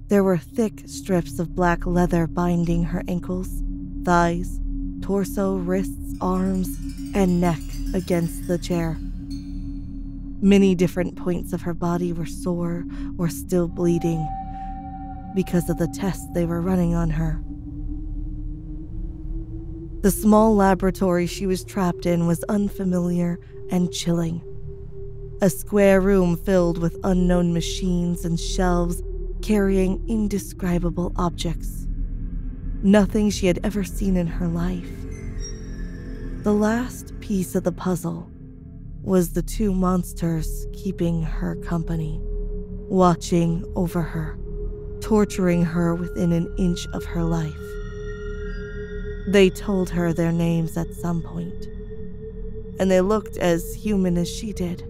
There were thick strips of black leather binding her ankles, thighs, torso, wrists, arms, and neck against the chair. Many different points of her body were sore or still bleeding because of the tests they were running on her. The small laboratory she was trapped in was unfamiliar and chilling. A square room filled with unknown machines and shelves carrying indescribable objects. Nothing she had ever seen in her life. The last piece of the puzzle was the two monsters keeping her company, watching over her, torturing her within an inch of her life. They told her their names at some point, and they looked as human as she did.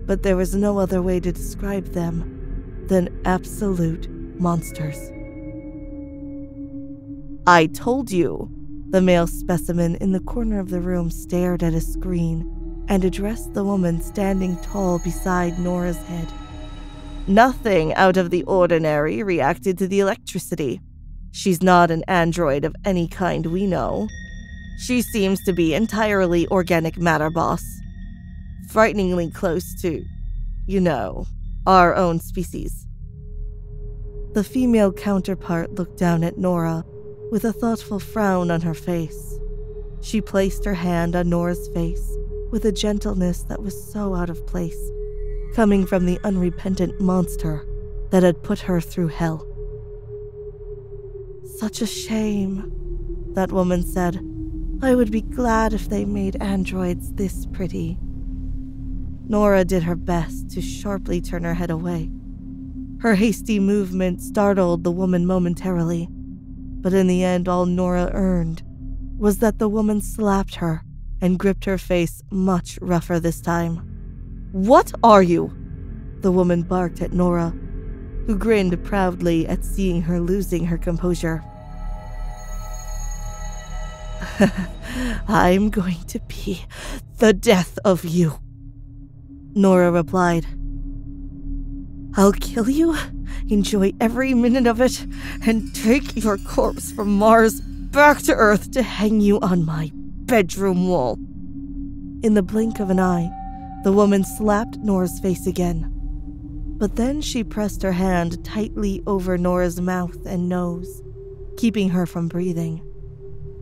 But there was no other way to describe them than absolute monsters. "I told you." The male specimen in the corner of the room stared at a screen and addressed the woman standing tall beside Nora's head. "Nothing out of the ordinary reacted to the electricity. She's not an android of any kind we know. She seems to be entirely organic matter, boss. Frighteningly close to, our own species." The female counterpart looked down at Nora with a thoughtful frown on her face. She placed her hand on Nora's face with a gentleness that was so out of place, coming from the unrepentant monster that had put her through hell. "Such a shame," that woman said. "I would be glad if they made androids this pretty." Nora did her best to sharply turn her head away. Her hasty movement startled the woman momentarily, but in the end all Nora earned was that the woman slapped her and gripped her face much rougher this time. "What are you?" the woman barked at Nora, who grinned proudly at seeing her losing her composure. "I'm going to be the death of you," Nora replied. "I'll kill you, enjoy every minute of it, and take your corpse from Mars back to Earth to hang you on my bedroom wall." In the blink of an eye, the woman slapped Nora's face again. But then she pressed her hand tightly over Nora's mouth and nose, keeping her from breathing.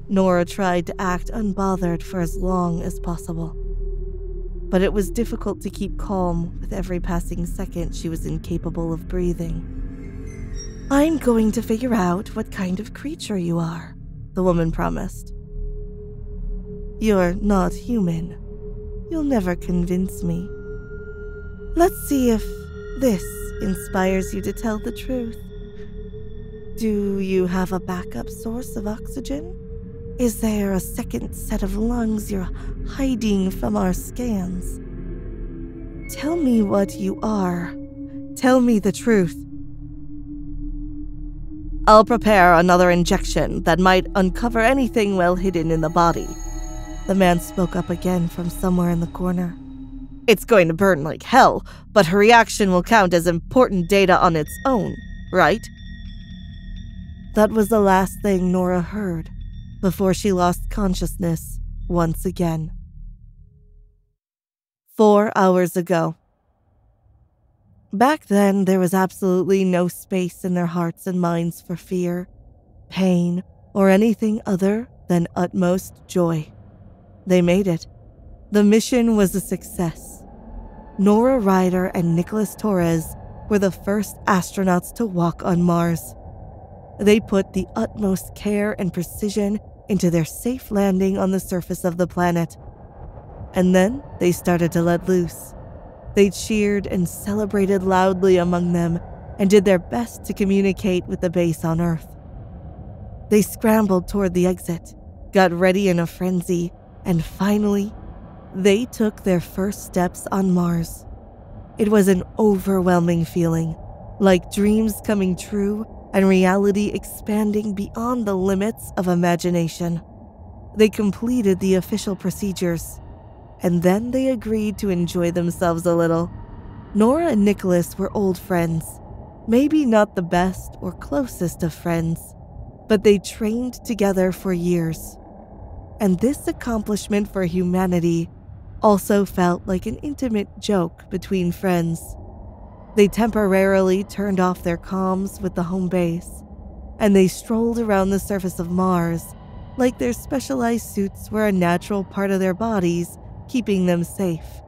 Nora tried to act unbothered for as long as possible, but it was difficult to keep calm with every passing second she was incapable of breathing. "I'm going to figure out what kind of creature you are," the woman promised. "You're not human. You'll never convince me. Let's see if this inspires you to tell the truth. Do you have a backup source of oxygen? Is there a second set of lungs you're hiding from our scans? Tell me what you are. Tell me the truth." "I'll prepare another injection that might uncover anything well hidden in the body," the man spoke up again from somewhere in the corner. "It's going to burn like hell, but her reaction will count as important data on its own, right?" That was the last thing Nora heard before she lost consciousness once again. 4 hours ago. Back then, there was absolutely no space in their hearts and minds for fear, pain, or anything other than utmost joy. They made it. The mission was a success. Nora Ryder and Nicholas Torres were the first astronauts to walk on Mars. They put the utmost care and precision into their safe landing on the surface of the planet. And then they started to let loose. They cheered and celebrated loudly among them and did their best to communicate with the base on Earth. They scrambled toward the exit, got ready in a frenzy, and finally, they took their first steps on Mars. It was an overwhelming feeling, like dreams coming true and reality expanding beyond the limits of imagination. They completed the official procedures, and then they agreed to enjoy themselves a little. Nora and Nicholas were old friends, maybe not the best or closest of friends, but they trained together for years. And this accomplishment for humanity also felt like an intimate joke between friends. They temporarily turned off their comms with the home base, and they strolled around the surface of Mars like their specialized suits were a natural part of their bodies, keeping them safe,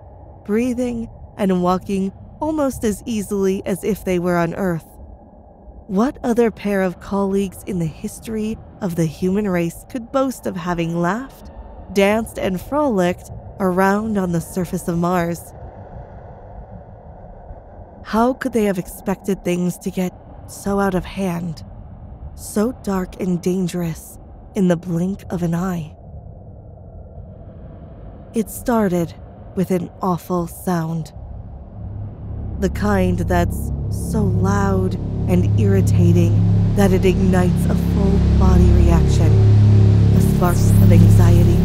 breathing and walking almost as easily as if they were on Earth. What other pair of colleagues in the history of the human race could boast of having laughed, danced, and frolicked around on the surface of Mars? How could they have expected things to get so out of hand, so dark and dangerous in the blink of an eye? It started with an awful sound. The kind that's so loud and irritating that it ignites a full body reaction, a spark of anxiety,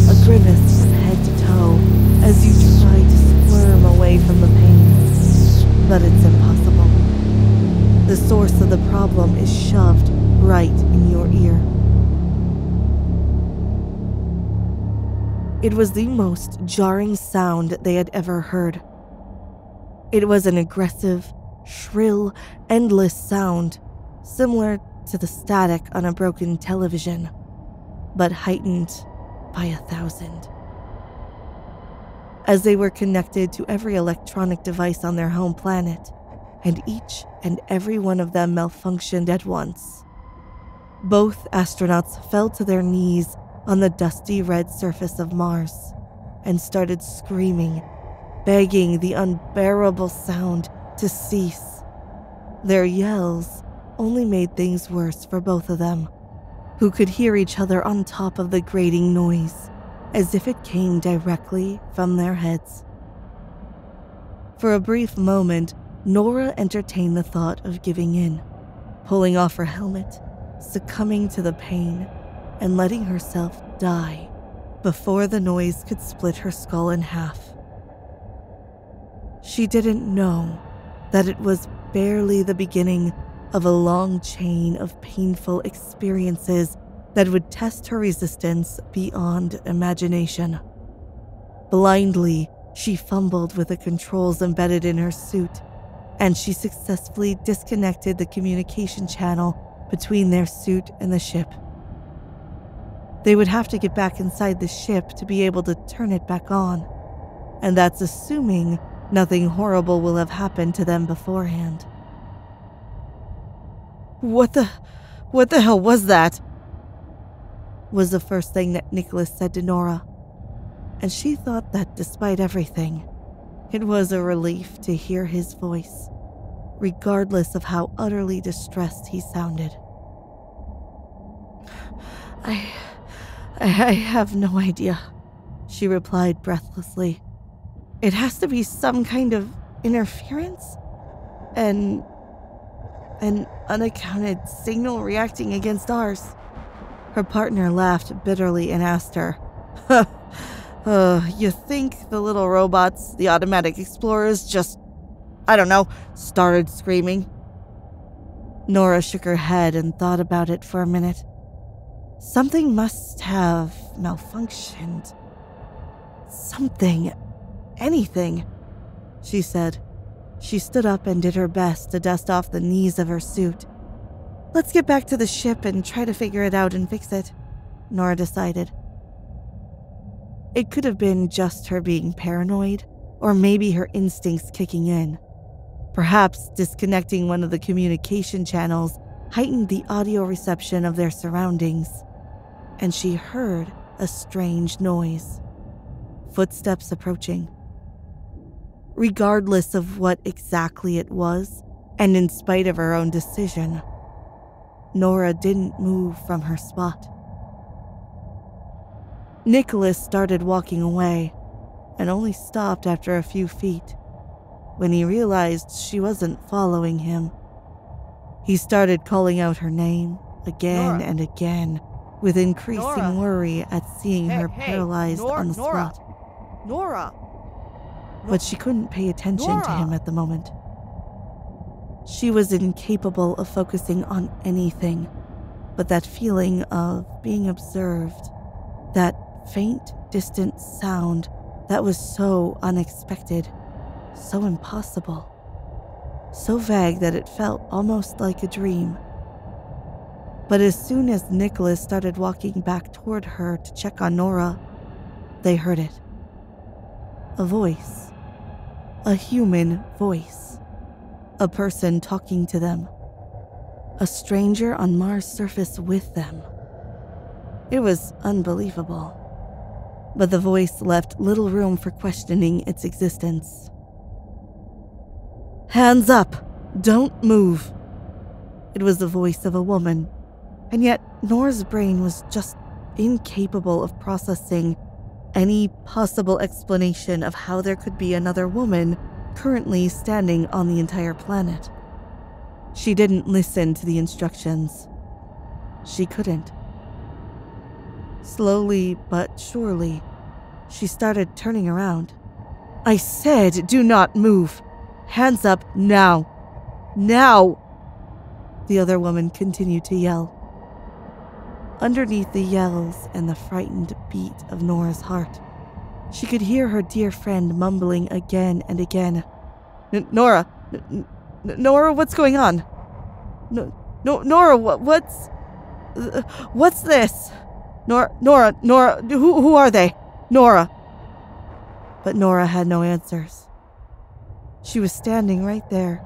a grimace from head to toe as you try to squirm away from the pain. But it's impossible. The source of the problem is shoved right in your ear. It was the most jarring sound they had ever heard. It was an aggressive, shrill, endless sound, similar to the static on a broken television, but heightened by 1,000. As they were connected to every electronic device on their home planet, and each and every one of them malfunctioned at once. Both astronauts fell to their knees on the dusty red surface of Mars and started screaming, begging the unbearable sound to cease. Their yells only made things worse for both of them, who could hear each other on top of the grating noise, as if it came directly from their heads. For a brief moment, Nora entertained the thought of giving in, pulling off her helmet, succumbing to the pain, and letting herself die before the noise could split her skull in half. She didn't know that it was barely the beginning of a long chain of painful experiences that would test her resistance beyond imagination. Blindly, she fumbled with the controls embedded in her suit, and she successfully disconnected the communication channel between their suit and the ship. They would have to get back inside the ship to be able to turn it back on, and that's assuming nothing horrible will have happened to them beforehand. What the hell was that? Was the first thing that Nicholas said to Nora, and she thought that despite everything, it was a relief to hear his voice, regardless of how utterly distressed he sounded. I have no idea, she replied breathlessly. It has to be some kind of interference? An unaccounted signal reacting against ours. Her partner laughed bitterly and asked her, you think the little robots, the automatic explorers, just, I don't know, started screaming? Nora shook her head and thought about it for a minute. Something must have malfunctioned. Something. Anything, she said. She stood up and did her best to dust off the knees of her suit. Let's get back to the ship and try to figure it out and fix it, Nora decided. It could have been just her being paranoid, or maybe her instincts kicking in. Perhaps disconnecting one of the communication channels heightened the audio reception of their surroundings, and she heard a strange noise. Footsteps approaching. Regardless of what exactly it was, and in spite of her own decision, Nora didn't move from her spot. Nicholas started walking away, and only stopped after a few feet, when he realized she wasn't following him. He started calling out her name again Nora. and again, with increasing Nora. worry at seeing her paralyzed on the Nora. spot. Nora! But she couldn't pay attention to Nora. him at the moment. She was incapable of focusing on anything but that feeling of being observed, that faint, distant sound that was so unexpected, so impossible, so vague that it felt almost like a dream. But as soon as Nicholas started walking back toward her to check on Nora, they heard it. A voice. A human voice. A person talking to them. A stranger on Mars' surface with them. It was unbelievable. But the voice left little room for questioning its existence. Hands up! Don't move! It was the voice of a woman, and yet Nora's brain was just incapable of processing any possible explanation of how there could be another woman currently standing on the entire planet. She didn't listen to the instructions. She couldn't. Slowly but surely, she started turning around. "I said do not move! Hands up now! Now!" The other woman continued to yell. Underneath the yells and the frightened beat of Nora's heart, she could hear her dear friend mumbling again and again. Nora, what's going on? Nora, what's this? Nora, who are they? Nora." But Nora had no answers. She was standing right there,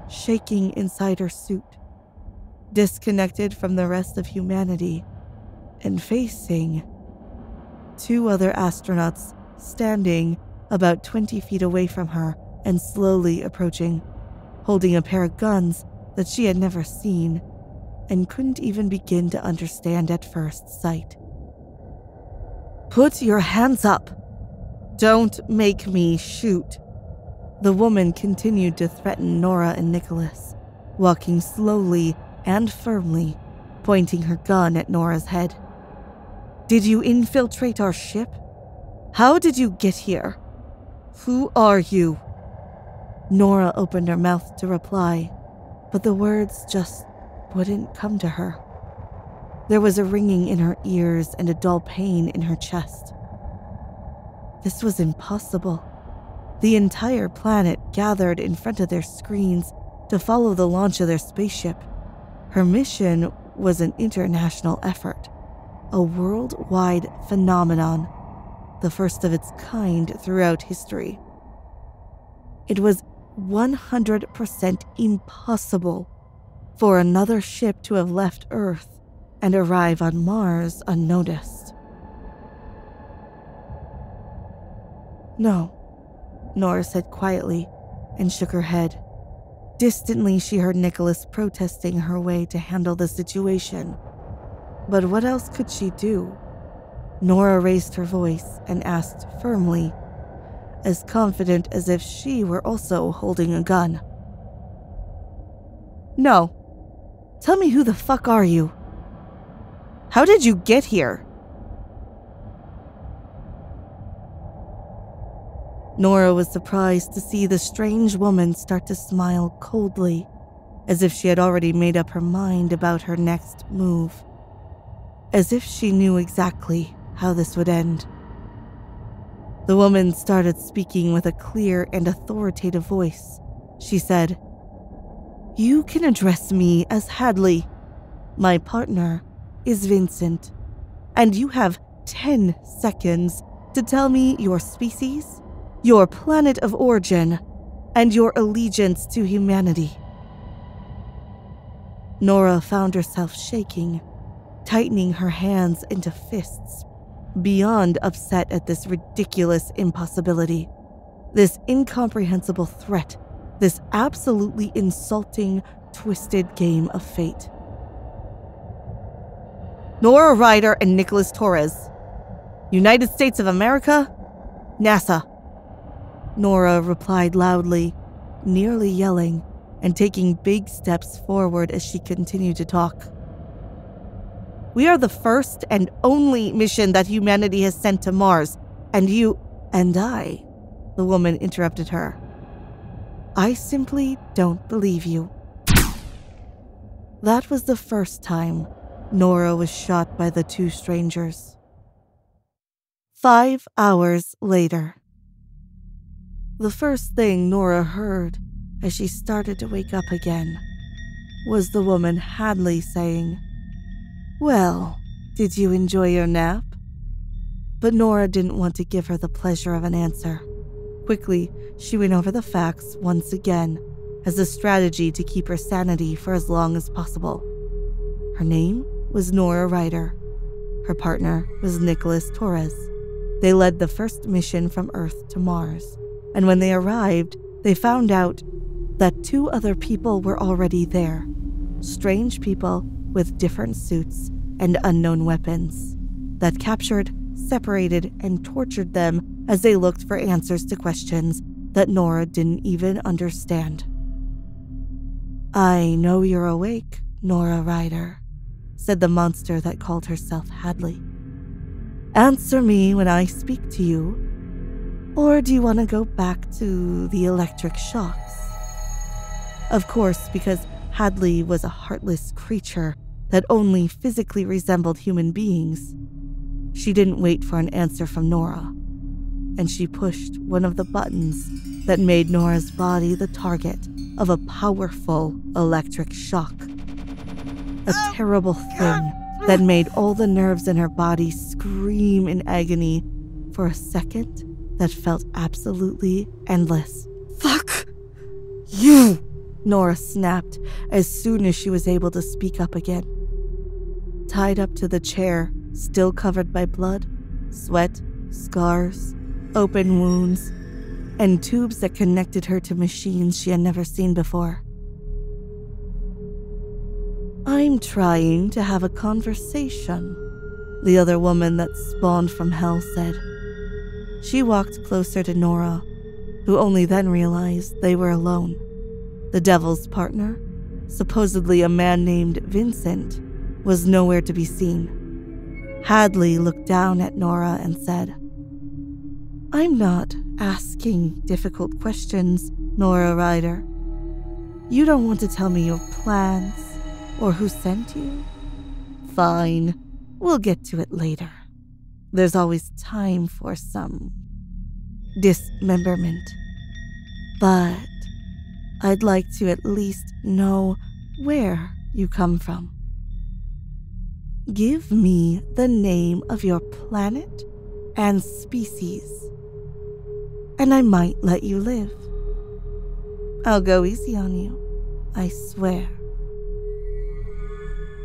shaking inside her suit, disconnected from the rest of humanity, and facing 2 other astronauts standing about 20 feet away from her and slowly approaching, holding a pair of guns that she had never seen and couldn't even begin to understand at first sight. "Put your hands up! Don't make me shoot!" The woman continued to threaten Nora and Nicholas, walking slowly and firmly, pointing her gun at Nora's head. "Did you infiltrate our ship? How did you get here? Who are you?" Nora opened her mouth to reply, but the words just wouldn't come to her. There was a ringing in her ears and a dull pain in her chest. This was impossible. The entire planet gathered in front of their screens to follow the launch of their spaceship. Her mission was an international effort, a worldwide phenomenon, the first of its kind throughout history. It was 100% impossible for another ship to have left Earth and arrive on Mars unnoticed. "No," Nora said quietly and shook her head. Distantly, she heard Nicholas protesting her way to handle the situation. But what else could she do? Nora raised her voice and asked firmly, as confident as if she were also holding a gun. "No. Tell me, who the fuck are you? How did you get here?" Nora was surprised to see the strange woman start to smile coldly, as if she had already made up her mind about her next move, as if she knew exactly how this would end. The woman started speaking with a clear and authoritative voice. She said, "You can address me as Hadley. My partner is Vincent, and you have 10 seconds to tell me your species, your planet of origin, and your allegiance to humanity." Nora found herself shaking, tightening her hands into fists, beyond upset at this ridiculous impossibility, this incomprehensible threat, this absolutely insulting, twisted game of fate. "Nora Ryder and Nicholas Torres. United States of America, NASA." Nora replied loudly, nearly yelling, and taking big steps forward as she continued to talk. "We are the first and only mission that humanity has sent to Mars, and you—" "And I," the woman interrupted her. "I simply don't believe you." That was the first time Nora was shot by the 2 strangers. 5 hours later. The first thing Nora heard as she started to wake up again was the woman Hadley saying, "Well, did you enjoy your nap?" But Nora didn't want to give her the pleasure of an answer. Quickly, she went over the facts once again as a strategy to keep her sanity for as long as possible. Her name was Nora Ryder. Her partner was Nicholas Torres. They led the first mission from Earth to Mars, and when they arrived, they found out that 2 other people were already there. Strange people with different suits and unknown weapons that captured, separated, and tortured them as they looked for answers to questions that Nora didn't even understand. "I know you're awake, Nora Ryder," said the monster that called herself Hadley. "Answer me when I speak to you, or do you want to go back to the electric shocks?" Of course, because Hadley was a heartless creature that only physically resembled human beings, she didn't wait for an answer from Nora, and she pushed one of the buttons that made Nora's body the target of a powerful electric shock. A terrible thing that made all the nerves in her body scream in agony for a second that felt absolutely endless. "Fuck you!" Nora snapped as soon as she was able to speak up again. Tied up to the chair, still covered by blood, sweat, scars, open wounds, and tubes that connected her to machines she had never seen before. "I'm trying to have a conversation," the other woman that spawned from hell said. She walked closer to Nora, who only then realized they were alone. The devil's partner, supposedly a man named Vincent, was nowhere to be seen. Hadley looked down at Nora and said, "I'm not asking difficult questions, Nora Ryder. You don't want to tell me your plans or who sent you? Fine, we'll get to it later. There's always time for some dismemberment. But I'd like to at least know where you come from. Give me the name of your planet and species, and I might let you live. I'll go easy on you, I swear.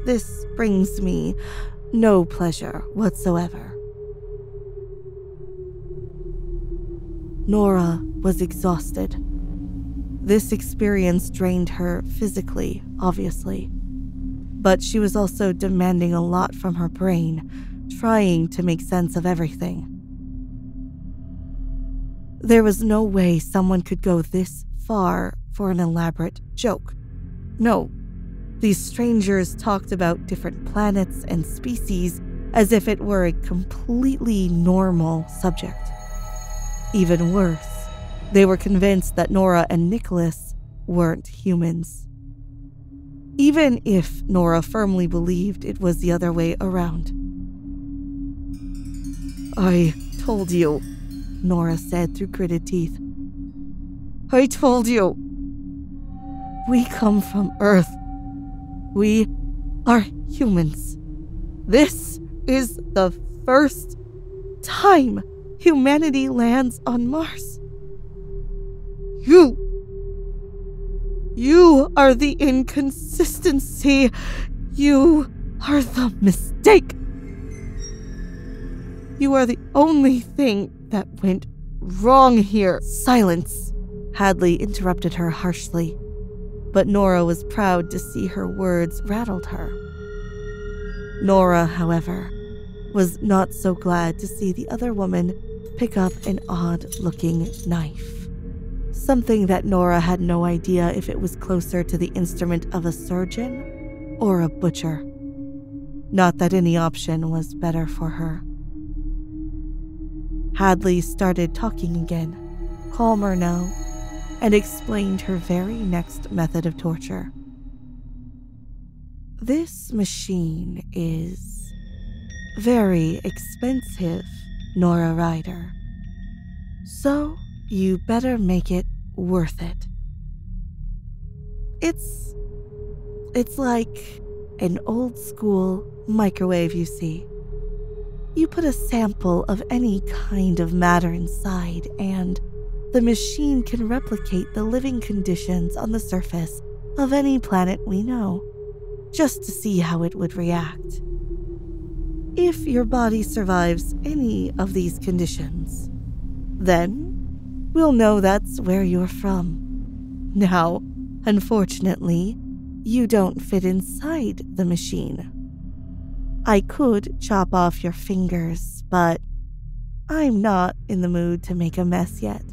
This brings me no pleasure whatsoever." Nora was exhausted. This experience drained her physically, obviously, but she was also demanding a lot from her brain, trying to make sense of everything. There was no way someone could go this far for an elaborate joke. No, these strangers talked about different planets and species as if it were a completely normal subject. Even worse, they were convinced that Nora and Nicholas weren't humans. Even if Nora firmly believed it was the other way around. "I told you," Nora said through gritted teeth. "I told you. We come from Earth. We are humans. This is the first time humanity lands on Mars. You are the inconsistency. You are the mistake. You are the only thing that went wrong here." "Silence," Hadley interrupted her harshly, but Nora was proud to see her words rattled her. Nora, however, was not so glad to see the other woman pick up an odd-looking knife. Something that Nora had no idea if it was closer to the instrument of a surgeon or a butcher. Not that any option was better for her. Hadley started talking again, calmer now, and explained her very next method of torture. "This machine is very expensive, Nora Ryder. So you better make it worth it. It's like an old-school microwave, you see. You put a sample of any kind of matter inside, and the machine can replicate the living conditions on the surface of any planet we know, just to see how it would react. If your body survives any of these conditions, then we'll know that's where you're from. Now, unfortunately, you don't fit inside the machine. I could chop off your fingers, but I'm not in the mood to make a mess yet.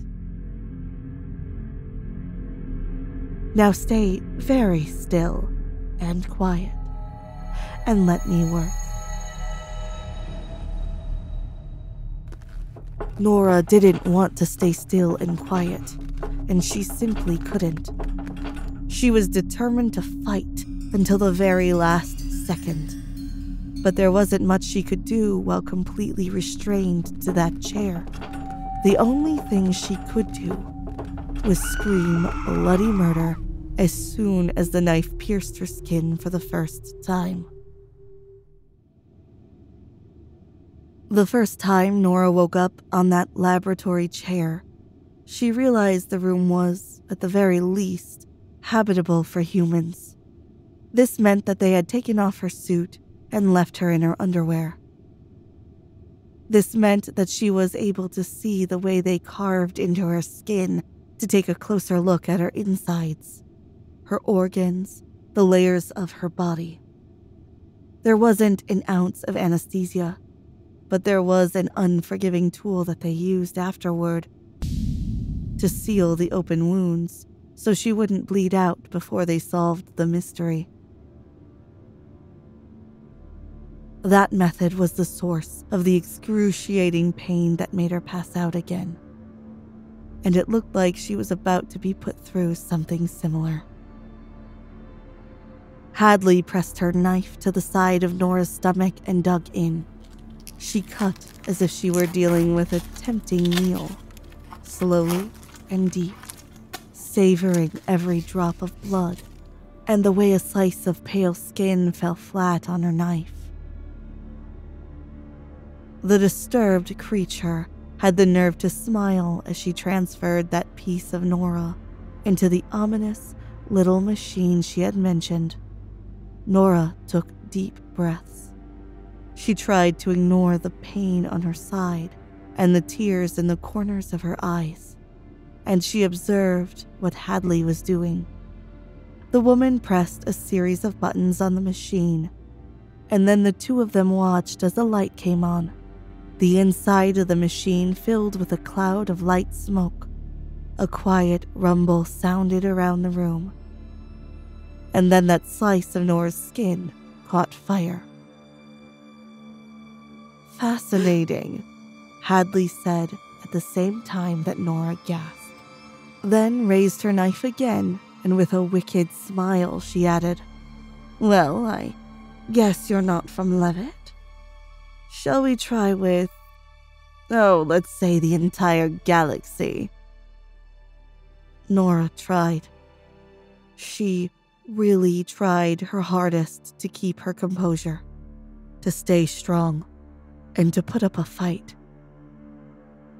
Now stay very still and quiet, and let me work. Nora didn't want to stay still and quiet, and she simply couldn't. She was determined to fight until the very last second. But there wasn't much she could do while completely restrained to that chair. The only thing she could do was scream bloody murder as soon as the knife pierced her skin for the first time. The first time Nora woke up on that laboratory chair, she realized the room was, at the very least, habitable for humans. This meant that they had taken off her suit and left her in her underwear. This meant that she was able to see the way they carved into her skin to take a closer look at her insides, her organs, the layers of her body. There wasn't an ounce of anesthesia, but there was an unforgiving tool that they used afterward to seal the open wounds so she wouldn't bleed out before they solved the mystery. That method was the source of the excruciating pain that made her pass out again, and it looked like she was about to be put through something similar. Hadley pressed her knife to the side of Nora's stomach and dug in. She cut as if she were dealing with a tempting meal, slowly and deep, savoring every drop of blood and the way a slice of pale skin fell flat on her knife. The disturbed creature had the nerve to smile as she transferred that piece of Nora into the ominous little machine she had mentioned. Nora took deep breaths. She tried to ignore the pain on her side and the tears in the corners of her eyes, and she observed what Hadley was doing. The woman pressed a series of buttons on the machine, and then the two of them watched as the light came on. The inside of the machine filled with a cloud of light smoke. A quiet rumble sounded around the room. And then that slice of Nora's skin caught fire. "Fascinating," Hadley said at the same time that Nora gasped. Then raised her knife again, and with a wicked smile she added, "Well, I guess you're not from Levitt. Shall we try with, let's say the entire galaxy?" Nora tried. She really tried her hardest to keep her composure, to stay strong, and to put up a fight.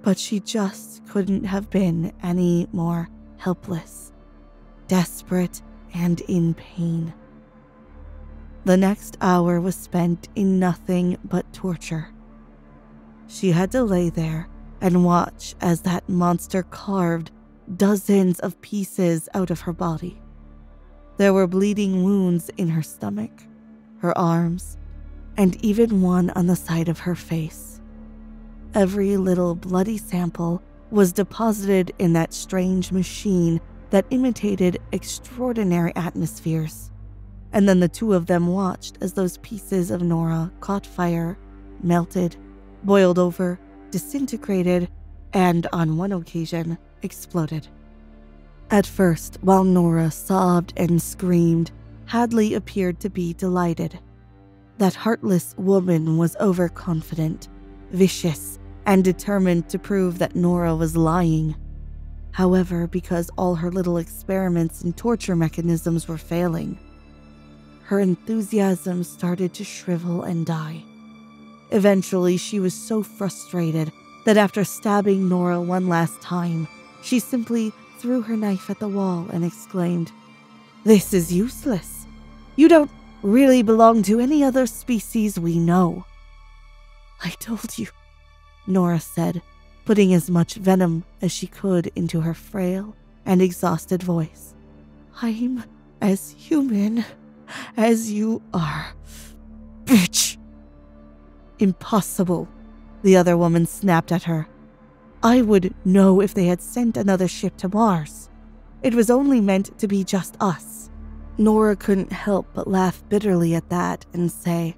But she just couldn't have been any more helpless, desperate, and in pain. The next hour was spent in nothing but torture. She had to lay there and watch as that monster carved dozens of pieces out of her body. There were bleeding wounds in her stomach, her arms, and even one on the side of her face. Every little bloody sample was deposited in that strange machine that imitated extraordinary atmospheres. And then the two of them watched as those pieces of Nora caught fire, melted, boiled over, disintegrated, and on one occasion, exploded. At first, while Nora sobbed and screamed, Hadley appeared to be delighted. That heartless woman was overconfident, vicious, and determined to prove that Nora was lying. However, because all her little experiments and torture mechanisms were failing, her enthusiasm started to shrivel and die. Eventually, she was so frustrated that after stabbing Nora one last time, she simply threw her knife at the wall and exclaimed, "This is useless. You don't really belong to any other species we know." "I told you," Nora said, putting as much venom as she could into her frail and exhausted voice. "I'm as human as you are, bitch." "Impossible," the other woman snapped at her. "I would know if they had sent another ship to Mars." It was only meant to be just us. Nora couldn't help but laugh bitterly at that and say,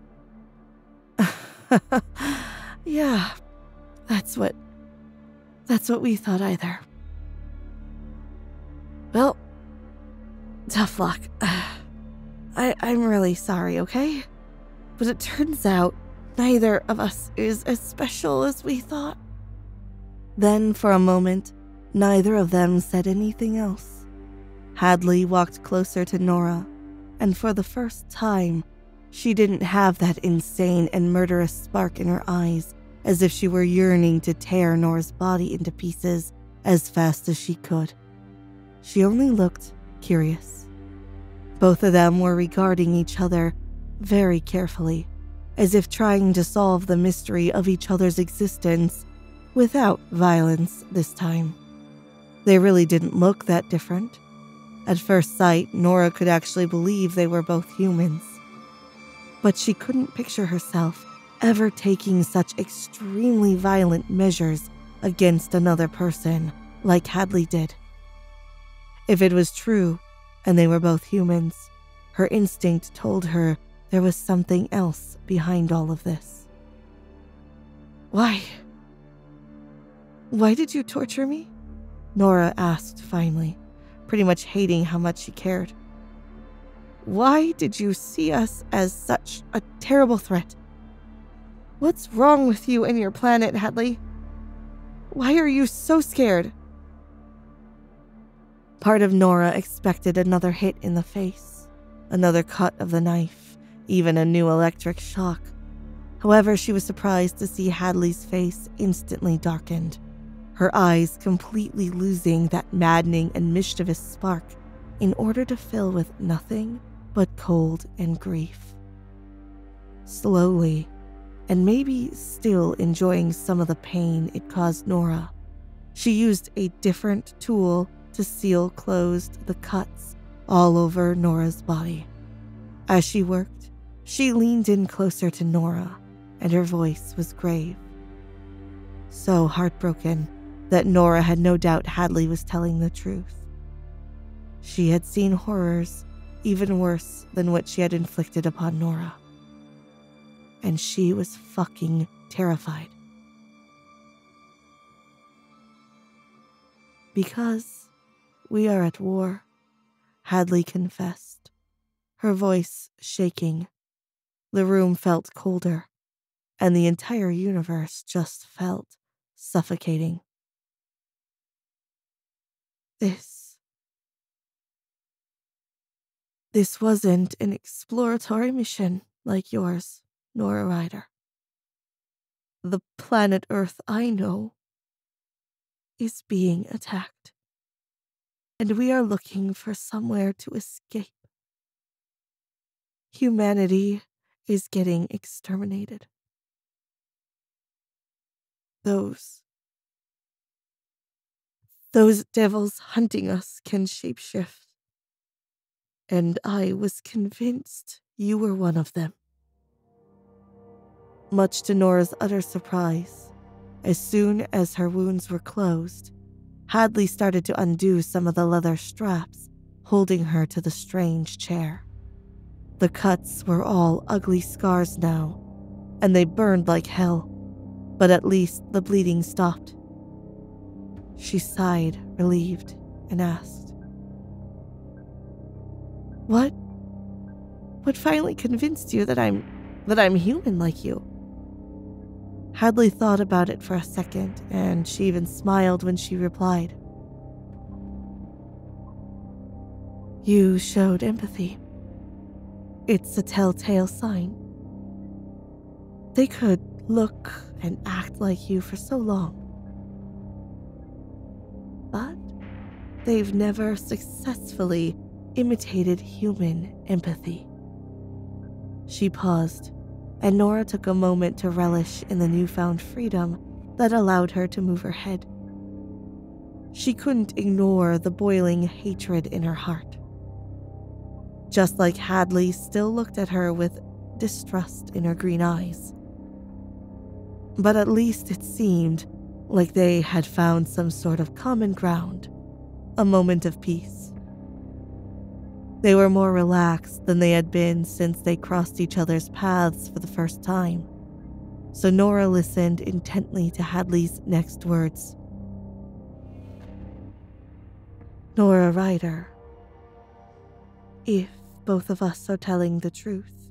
yeah, that's what we thought either. Well, tough luck. I'm really sorry, okay? But it turns out neither of us is as special as we thought. Then, for a moment, neither of them said anything else. Hadley walked closer to Nora, and for the first time, she didn't have that insane and murderous spark in her eyes, as if she were yearning to tear Nora's body into pieces as fast as she could. She only looked curious. Both of them were regarding each other very carefully, as if trying to solve the mystery of each other's existence without violence this time. They really didn't look that different. At first sight, Nora could actually believe they were both humans. But she couldn't picture herself ever taking such extremely violent measures against another person like Hadley did. If it was true, and they were both humans, her instinct told her there was something else behind all of this. Why did you torture me? Nora asked finally, pretty much hating how much she cared. Why did you see us as such a terrible threat? What's wrong with you and your planet, Hadley? Why are you so scared? Part of Nora expected another hit in the face, another cut of the knife, even a new electric shock. However, she was surprised to see Hadley's face instantly darkened, her eyes completely losing that maddening and mischievous spark in order to fill with nothing but cold and grief. Slowly, and maybe still enjoying some of the pain it caused Nora, she used a different tool to seal closed the cuts all over Nora's body. As she worked, she leaned in closer to Nora, and her voice was grave. So heartbroken that Nora had no doubt Hadley was telling the truth. She had seen horrors even worse than what she had inflicted upon Nora. And she was fucking terrified. Because we are at war, Hadley confessed, her voice shaking. The room felt colder, and the entire universe just felt suffocating. This wasn't an exploratory mission like yours, Nora Ryder. The planet Earth I know is being attacked, and we are looking for somewhere to escape. Humanity is getting exterminated. Those devils hunting us can shapeshift, and I was convinced you were one of them. Much to Nora's utter surprise, as soon as her wounds were closed, Hadley started to undo some of the leather straps holding her to the strange chair. The cuts were all ugly scars now, and they burned like hell, but at least the bleeding stopped. She sighed, relieved, and asked, What finally convinced you that I'm human like you? Hadley thought about it for a second, and she even smiled when she replied. You showed empathy. It's a telltale sign. They could look and act like you for so long, but they've never successfully imitated human empathy. She paused, and Nora took a moment to relish in the newfound freedom that allowed her to move her head. She couldn't ignore the boiling hatred in her heart. Just like Hadley still looked at her with distrust in her green eyes. But at least it seemed like they had found some sort of common ground, a moment of peace. They were more relaxed than they had been since they crossed each other's paths for the first time, so Nora listened intently to Hadley's next words. Nora Ryder, if both of us are telling the truth,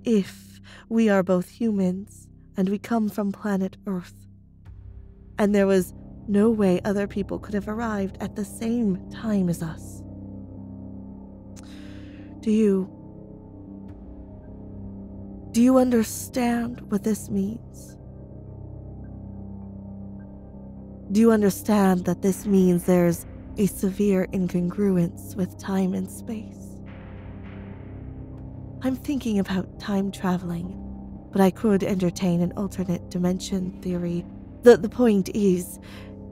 if we are both humans and we come from planet Earth, and there was no way other people could have arrived at the same time as us, do you understand what this means? Do you understand that this means there's a severe incongruence with time and space? I'm thinking about time traveling, but I could entertain an alternate dimension theory. The point is,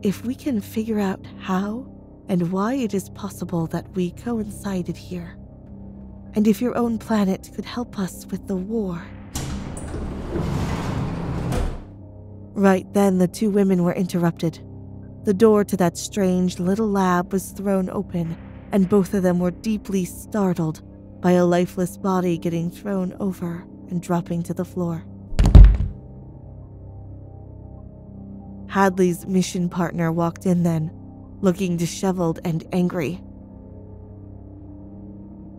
if we can figure out how and why it is possible that we coincided here, and if your own planet could help us with the war. Right then, the two women were interrupted. The door to that strange little lab was thrown open, and both of them were deeply startled by a lifeless body getting thrown over and dropping to the floor. Hadley's mission partner walked in then, looking disheveled and angry.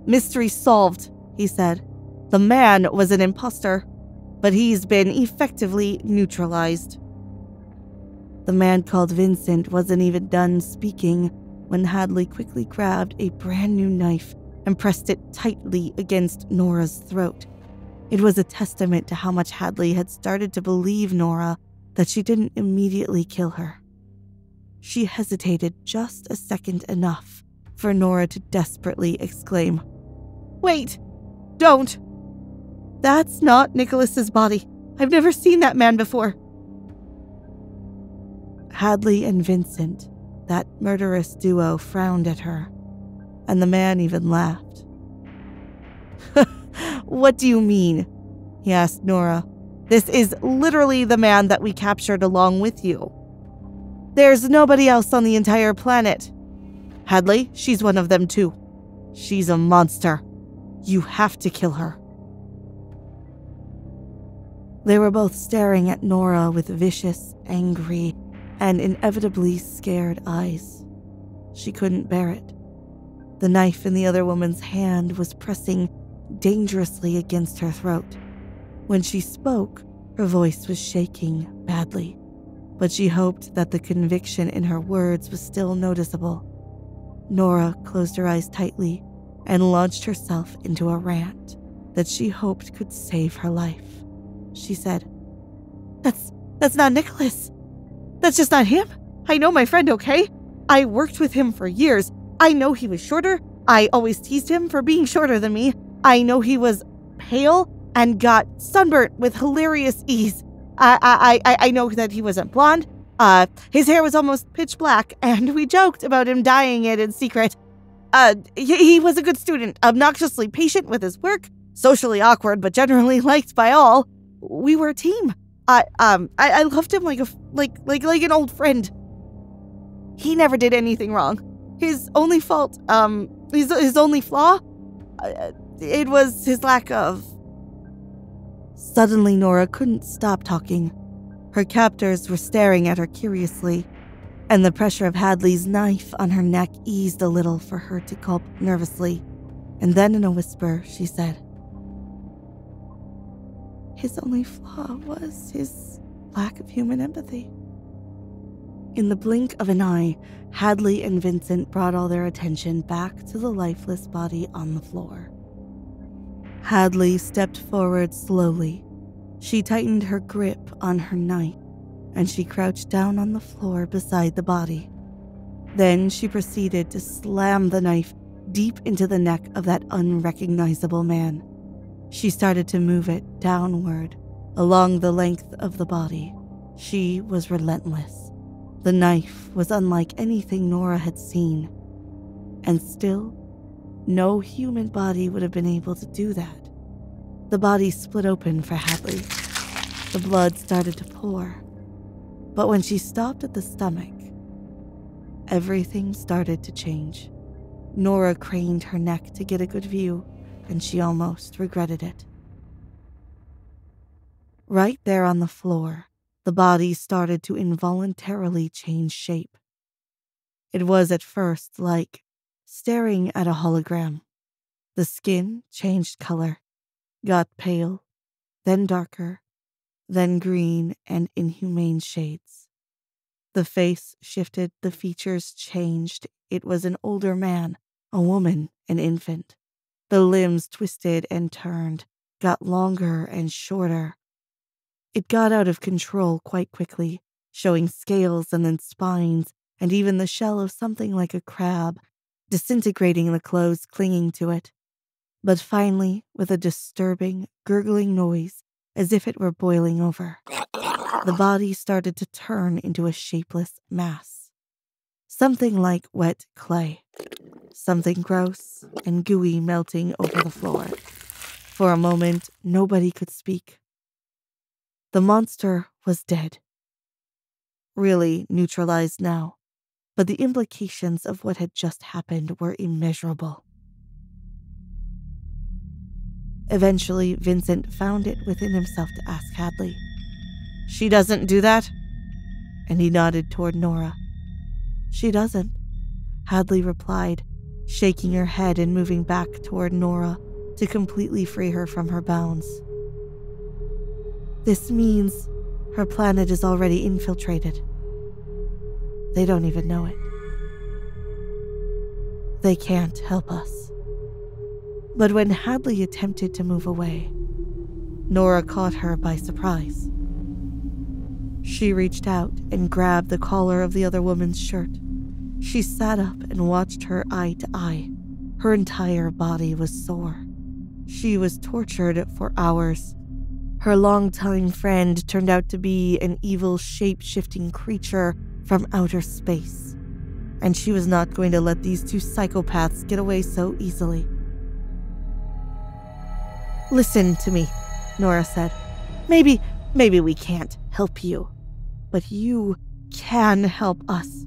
"Mystery solved," he said. "The man was an imposter, but he's been effectively neutralized." The man called Vincent wasn't even done speaking when Hadley quickly grabbed a brand new knife and pressed it tightly against Nora's throat. It was a testament to how much Hadley had started to believe Nora that she didn't immediately kill her. She hesitated just a second, enough for Nora to desperately exclaim, "Wait! Don't! That's not Nicholas's body. I've never seen that man before." Hadley and Vincent, that murderous duo, frowned at her, and the man even laughed. "What do you mean?" he asked Nora. "This is literally the man that we captured along with you. There's nobody else on the entire planet. Hadley, she's one of them too. She's a monster. You have to kill her." They were both staring at Nora with vicious, angry, and inevitably scared eyes. She couldn't bear it. The knife in the other woman's hand was pressing dangerously against her throat. When she spoke, her voice was shaking badly, but she hoped that the conviction in her words was still noticeable. Nora closed her eyes tightly and launched herself into a rant that she hoped could save her life. She said, That's not Nicholas. That's just not him. I know my friend, okay? I worked with him for years. I know he was shorter. I always teased him for being shorter than me. I know he was pale and got sunburnt with hilarious ease. I know that he wasn't blonde. His hair was almost pitch black, and we joked about him dyeing it in secret. He was a good student, obnoxiously patient with his work, socially awkward but generally liked by all. We were a team. I loved him like an old friend. He never did anything wrong. His only fault, his only flaw, it was his lack of... Suddenly, Nora couldn't stop talking. Her captors were staring at her curiously, and the pressure of Hadley's knife on her neck eased a little for her to gulp nervously. And then in a whisper, she said, "His only flaw was his lack of human empathy." In the blink of an eye, Hadley and Vincent brought all their attention back to the lifeless body on the floor. Hadley stepped forward slowly. She tightened her grip on her knife, and she crouched down on the floor beside the body. Then she proceeded to slam the knife deep into the neck of that unrecognizable man. She started to move it downward, along the length of the body. She was relentless. The knife was unlike anything Nora had seen. And still, no human body would have been able to do that. The body split open for Hadley. The blood started to pour. But when she stopped at the stomach everything started to change. Nora craned her neck to get a good view, and she almost regretted it. Right there on the floor, the body started to involuntarily change shape. It was at first like staring at a hologram. The skin changed color, got pale, then darker, then green and inhumane shades. The face shifted, the features changed. It was an older man, a woman, an infant. The limbs twisted and turned, got longer and shorter. It got out of control quite quickly, showing scales and then spines, and even the shell of something like a crab, disintegrating the clothes clinging to it. But finally, with a disturbing, gurgling noise, as if it were boiling over, the body started to turn into a shapeless mass. Something like wet clay. Something gross and gooey melting over the floor. For a moment, nobody could speak. The monster was dead. Really neutralized now, but the implications of what had just happened were immeasurable. Eventually, Vincent found it within himself to ask Hadley, "She doesn't do that?" And he nodded toward Nora. "She doesn't," Hadley replied, shaking her head and moving back toward Nora to completely free her from her bounds. "This means her planet is already infiltrated. They don't even know it. They can't help us." But when Hadley attempted to move away, Nora caught her by surprise. She reached out and grabbed the collar of the other woman's shirt. She sat up and watched her eye to eye. Her entire body was sore. She was tortured for hours. Her longtime friend turned out to be an evil shape-shifting creature from outer space, and she was not going to let these two psychopaths get away so easily. "Listen to me," Nora said. Maybe we can't help you, but you can help us.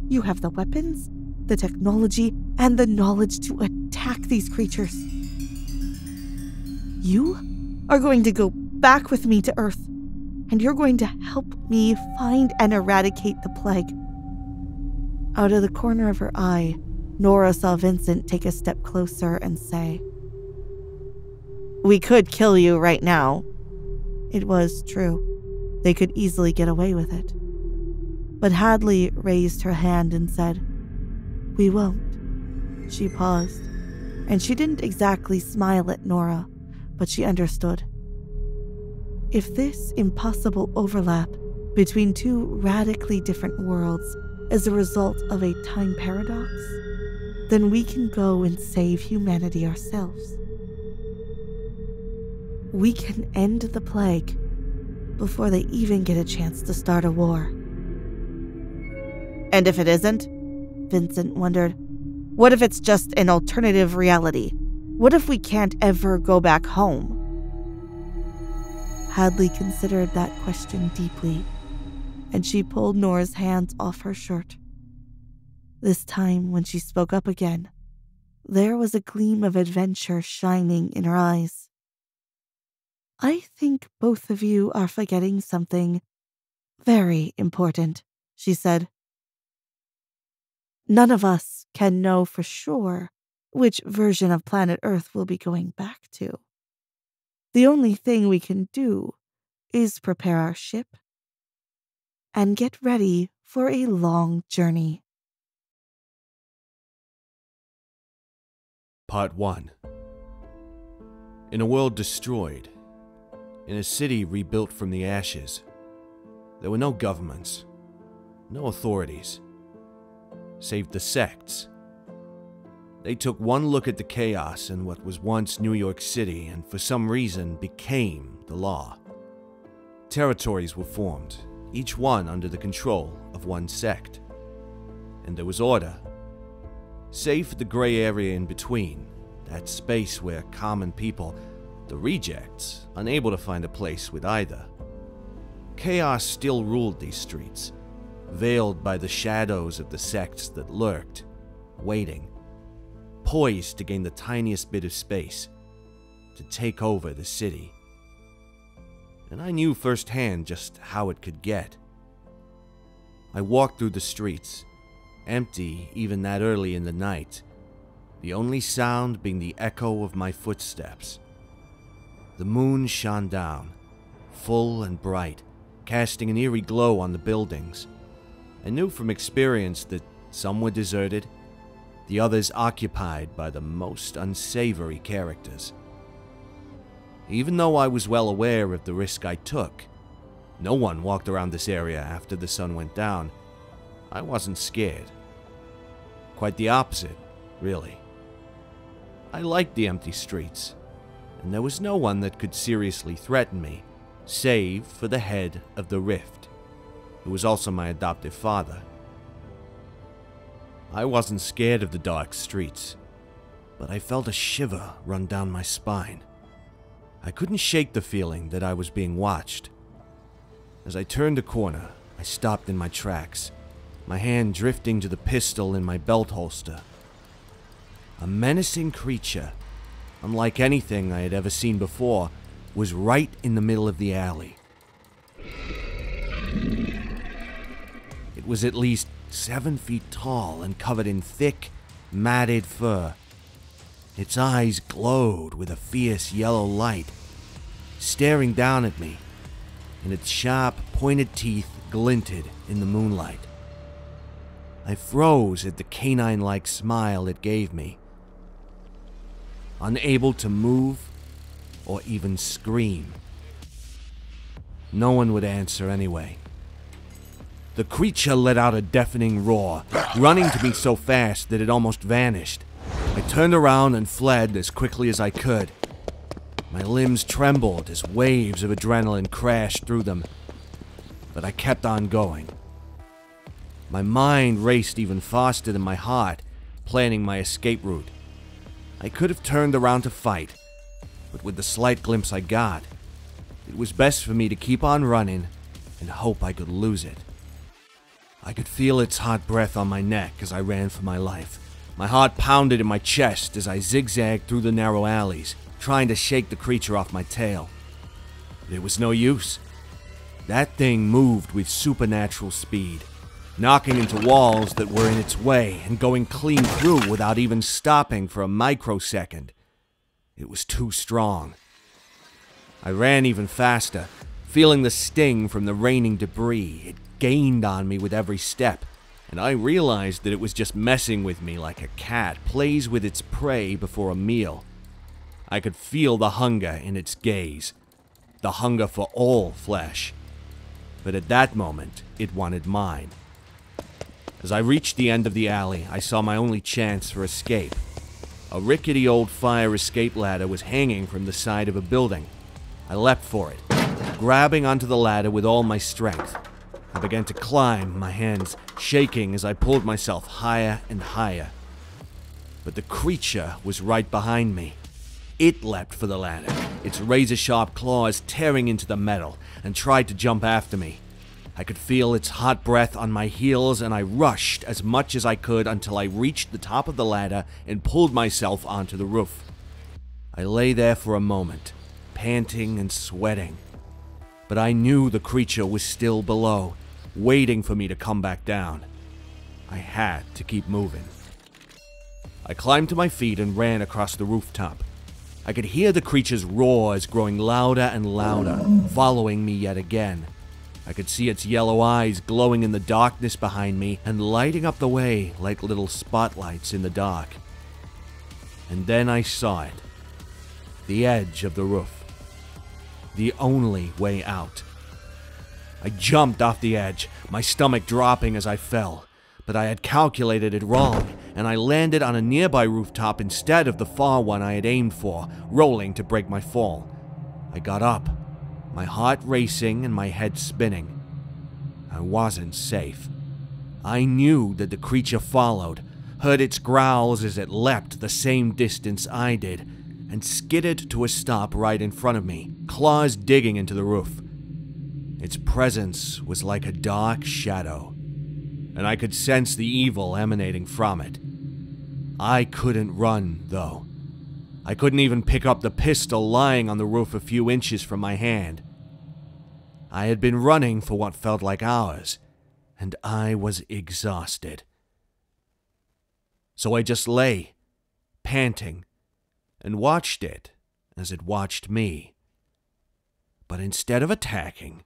You have the weapons, the technology, and the knowledge to attack these creatures. You are going to go back with me to Earth, and you're going to help me find and eradicate the plague. Out of the corner of her eye, Nora saw Vincent take a step closer and say, "We could kill you right now." It was true. They could easily get away with it. But Hadley raised her hand and said, "We won't." She paused, and she didn't exactly smile at Nora, but she understood. If this impossible overlap between two radically different worlds is a result of a time paradox, then we can go and save humanity ourselves. We can end the plague before they even get a chance to start a war. And if it isn't? Vincent wondered. What if it's just an alternative reality? What if we can't ever go back home? Hadley considered that question deeply, and she pulled Nora's hands off her shirt. This time, when she spoke up again, there was a gleam of adventure shining in her eyes. "I think both of you are forgetting something very important," she said. "None of us can know for sure which version of planet Earth we'll be going back to. The only thing we can do is prepare our ship and get ready for a long journey." Part 1. In a world destroyed, in a city rebuilt from the ashes, there were no governments, no authorities, save the sects. They took one look at the chaos in what was once New York City and for some reason became the law. Territories were formed, each one under the control of one sect. And there was order, save for the gray area in between, that space where common people, the rejects, unable to find a place with either. Chaos still ruled these streets, veiled by the shadows of the sects that lurked, waiting, poised to gain the tiniest bit of space, to take over the city. And I knew firsthand just how it could get. I walked through the streets, empty even that early in the night, the only sound being the echo of my footsteps. The moon shone down, full and bright, casting an eerie glow on the buildings. I knew from experience that some were deserted, the others occupied by the most unsavory characters. Even though I was well aware of the risk I took, no one walked around this area after the sun went down, I wasn't scared. Quite the opposite, really. I liked the empty streets, and there was no one that could seriously threaten me, save for the head of the Rift, who was also my adoptive father. I wasn't scared of the dark streets, but I felt a shiver run down my spine. I couldn't shake the feeling that I was being watched. As I turned a corner, I stopped in my tracks, my hand drifting to the pistol in my belt holster. A menacing creature, unlike anything I had ever seen before, was right in the middle of the alley. It was at least 7 feet tall and covered in thick, matted fur. Its eyes glowed with a fierce yellow light, staring down at me, and its sharp, pointed teeth glinted in the moonlight. I froze at the canine-like smile it gave me, unable to move or even scream. No one would answer anyway. The creature let out a deafening roar, running to me so fast that it almost vanished. I turned around and fled as quickly as I could. My limbs trembled as waves of adrenaline crashed through them, but I kept on going. My mind raced even faster than my heart, planning my escape route. I could have turned around to fight, but with the slight glimpse I got, it was best for me to keep on running and hope I could lose it. I could feel its hot breath on my neck as I ran for my life. My heart pounded in my chest as I zigzagged through the narrow alleys, trying to shake the creature off my tail. But it was no use. That thing moved with supernatural speed, knocking into walls that were in its way and going clean through without even stopping for a microsecond. It was too strong. I ran even faster, feeling the sting from the raining debris. It gained on me with every step, and I realized that it was just messing with me like a cat plays with its prey before a meal. I could feel the hunger in its gaze, the hunger for all flesh. But at that moment, it wanted mine. As I reached the end of the alley, I saw my only chance for escape. A rickety old fire escape ladder was hanging from the side of a building. I leapt for it, grabbing onto the ladder with all my strength. I began to climb, my hands shaking as I pulled myself higher and higher. But the creature was right behind me. It leapt for the ladder, its razor-sharp claws tearing into the metal, and tried to jump after me. I could feel its hot breath on my heels, and I rushed as much as I could until I reached the top of the ladder and pulled myself onto the roof. I lay there for a moment, panting and sweating. But I knew the creature was still below, waiting for me to come back down. I had to keep moving. I climbed to my feet and ran across the rooftop. I could hear the creature's roars growing louder and louder, following me yet again. I could see its yellow eyes glowing in the darkness behind me and lighting up the way like little spotlights in the dark. And then I saw it. The edge of the roof. The only way out. I jumped off the edge, my stomach dropping as I fell. But I had calculated it wrong, and I landed on a nearby rooftop instead of the far one I had aimed for, rolling to break my fall. I got up, my heart racing and my head spinning. I wasn't safe. I knew that the creature followed, heard its growls as it leapt the same distance I did, and skidded to a stop right in front of me, claws digging into the roof. Its presence was like a dark shadow, and I could sense the evil emanating from it. I couldn't run, though. I couldn't even pick up the pistol lying on the roof a few inches from my hand. I had been running for what felt like hours, and I was exhausted. So I just lay, panting, and watched it as it watched me. But instead of attacking,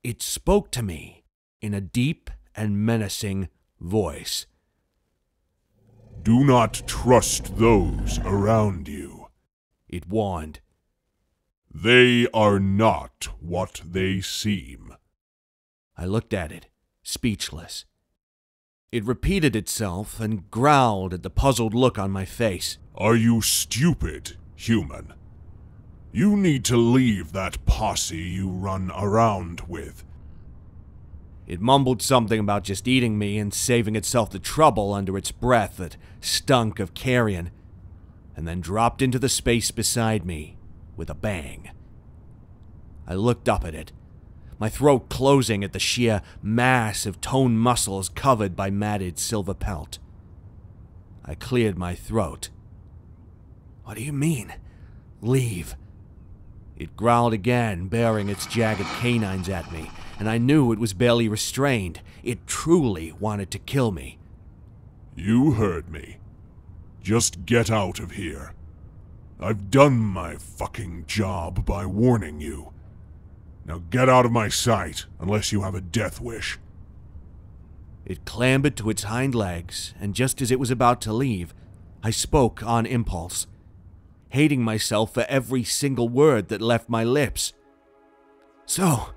it spoke to me in a deep and menacing voice. "Do not trust those around you," it warned. "They are not what they seem." I looked at it, speechless. It repeated itself and growled at the puzzled look on my face. "Are you stupid, human? You need to leave that posse you run around with." It mumbled something about just eating me and saving itself the trouble under its breath that stunk of carrion, and then dropped into the space beside me with a bang. I looked up at it, my throat closing at the sheer mass of toned muscles covered by matted silver pelt. I cleared my throat. "What do you mean, leave?" It growled again, baring its jagged canines at me, and I knew it was barely restrained. It truly wanted to kill me. "You heard me. Just get out of here. I've done my fucking job by warning you. Now get out of my sight, unless you have a death wish." It clambered to its hind legs, and just as it was about to leave, I spoke on impulse, hating myself for every single word that left my lips. "So,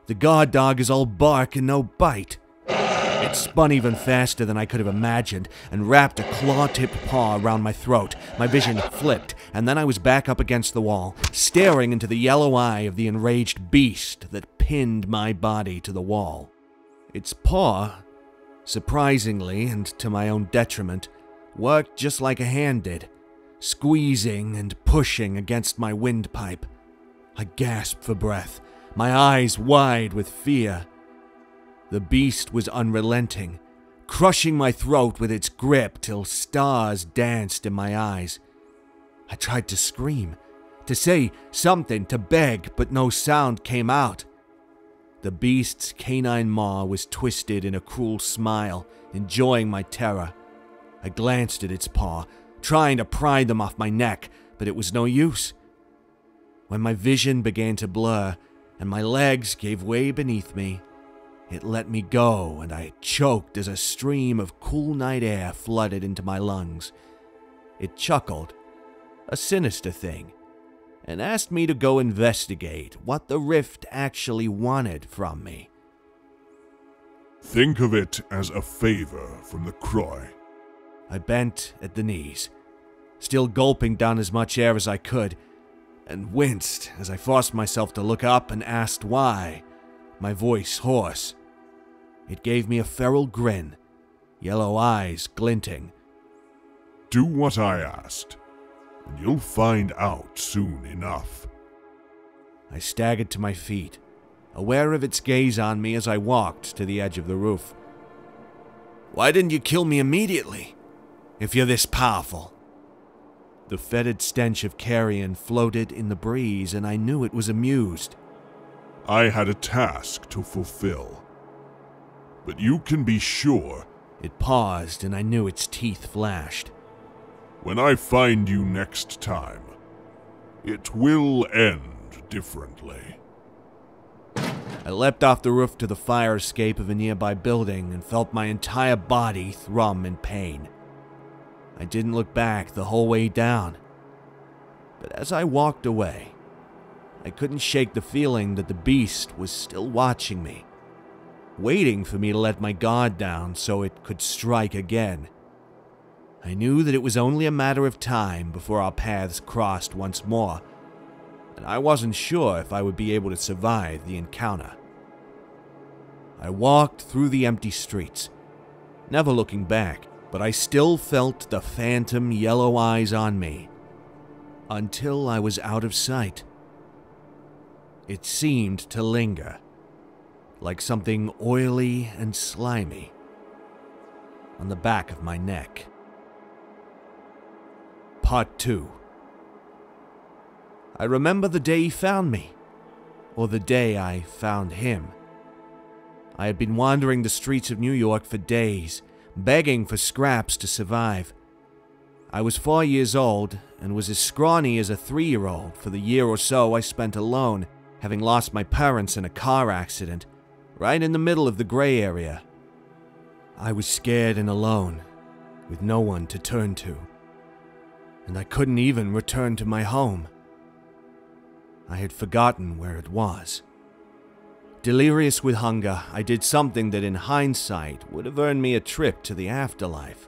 the guard dog is all bark and no bite." It spun even faster than I could have imagined and wrapped a claw-tipped paw around my throat. My vision flipped, and then I was back up against the wall, staring into the yellow eye of the enraged beast that pinned my body to the wall. Its paw, surprisingly and to my own detriment, worked just like a hand did, squeezing and pushing against my windpipe. I gasped for breath, my eyes wide with fear. The beast was unrelenting, crushing my throat with its grip till stars danced in my eyes. I tried to scream, to say something, to beg, but no sound came out. The beast's canine maw was twisted in a cruel smile, enjoying my terror. I glanced at its paw, trying to pry them off my neck, but it was no use. When my vision began to blur and my legs gave way beneath me, it let me go, and I choked as a stream of cool night air flooded into my lungs. It chuckled, a sinister thing, and asked me to go investigate what the rift actually wanted from me. "Think of it as a favor from the Croy." I bent at the knees, still gulping down as much air as I could, and winced as I forced myself to look up and asked why, my voice hoarse. It gave me a feral grin, yellow eyes glinting. "Do what I asked, and you'll find out soon enough." I staggered to my feet, aware of its gaze on me as I walked to the edge of the roof. "Why didn't you kill me immediately, if you're this powerful?" The fetid stench of carrion floated in the breeze, and I knew it was amused. "I had a task to fulfill. But you can be sure..." It paused, and I knew its teeth flashed. "When I find you next time, it will end differently." I leapt off the roof to the fire escape of a nearby building and felt my entire body thrum in pain. I didn't look back the whole way down. But as I walked away, I couldn't shake the feeling that the beast was still watching me, waiting for me to let my guard down so it could strike again. I knew that it was only a matter of time before our paths crossed once more, and I wasn't sure if I would be able to survive the encounter. I walked through the empty streets, never looking back, but I still felt the phantom yellow eyes on me, until I was out of sight. It seemed to linger, like something oily and slimy, on the back of my neck. Part 2. I remember the day he found me, or the day I found him. I had been wandering the streets of New York for days, begging for scraps to survive. I was 4 years old and was as scrawny as a 3-year-old for the year or so I spent alone, having lost my parents in a car accident, right in the middle of the gray area. I was scared and alone, with no one to turn to, and I couldn't even return to my home. I had forgotten where it was. Delirious with hunger, I did something that in hindsight would have earned me a trip to the afterlife.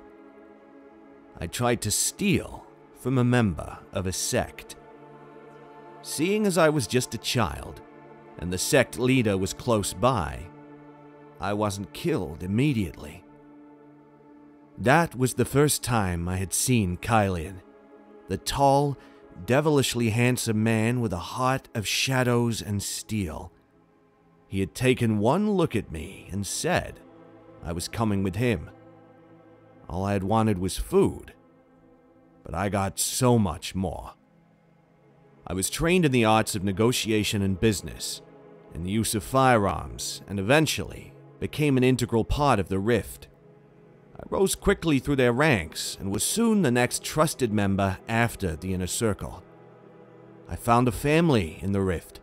I tried to steal from a member of a sect. Seeing as I was just a child, and the sect leader was close by, I wasn't killed immediately. That was the first time I had seen Kylian, the tall, devilishly handsome man with a heart of shadows and steel. He had taken one look at me and said I was coming with him. All I had wanted was food, but I got so much more. I was trained in the arts of negotiation and business, in the use of firearms, and eventually became an integral part of the Rift. I rose quickly through their ranks and was soon the next trusted member after the Inner Circle. I found a family in the Rift,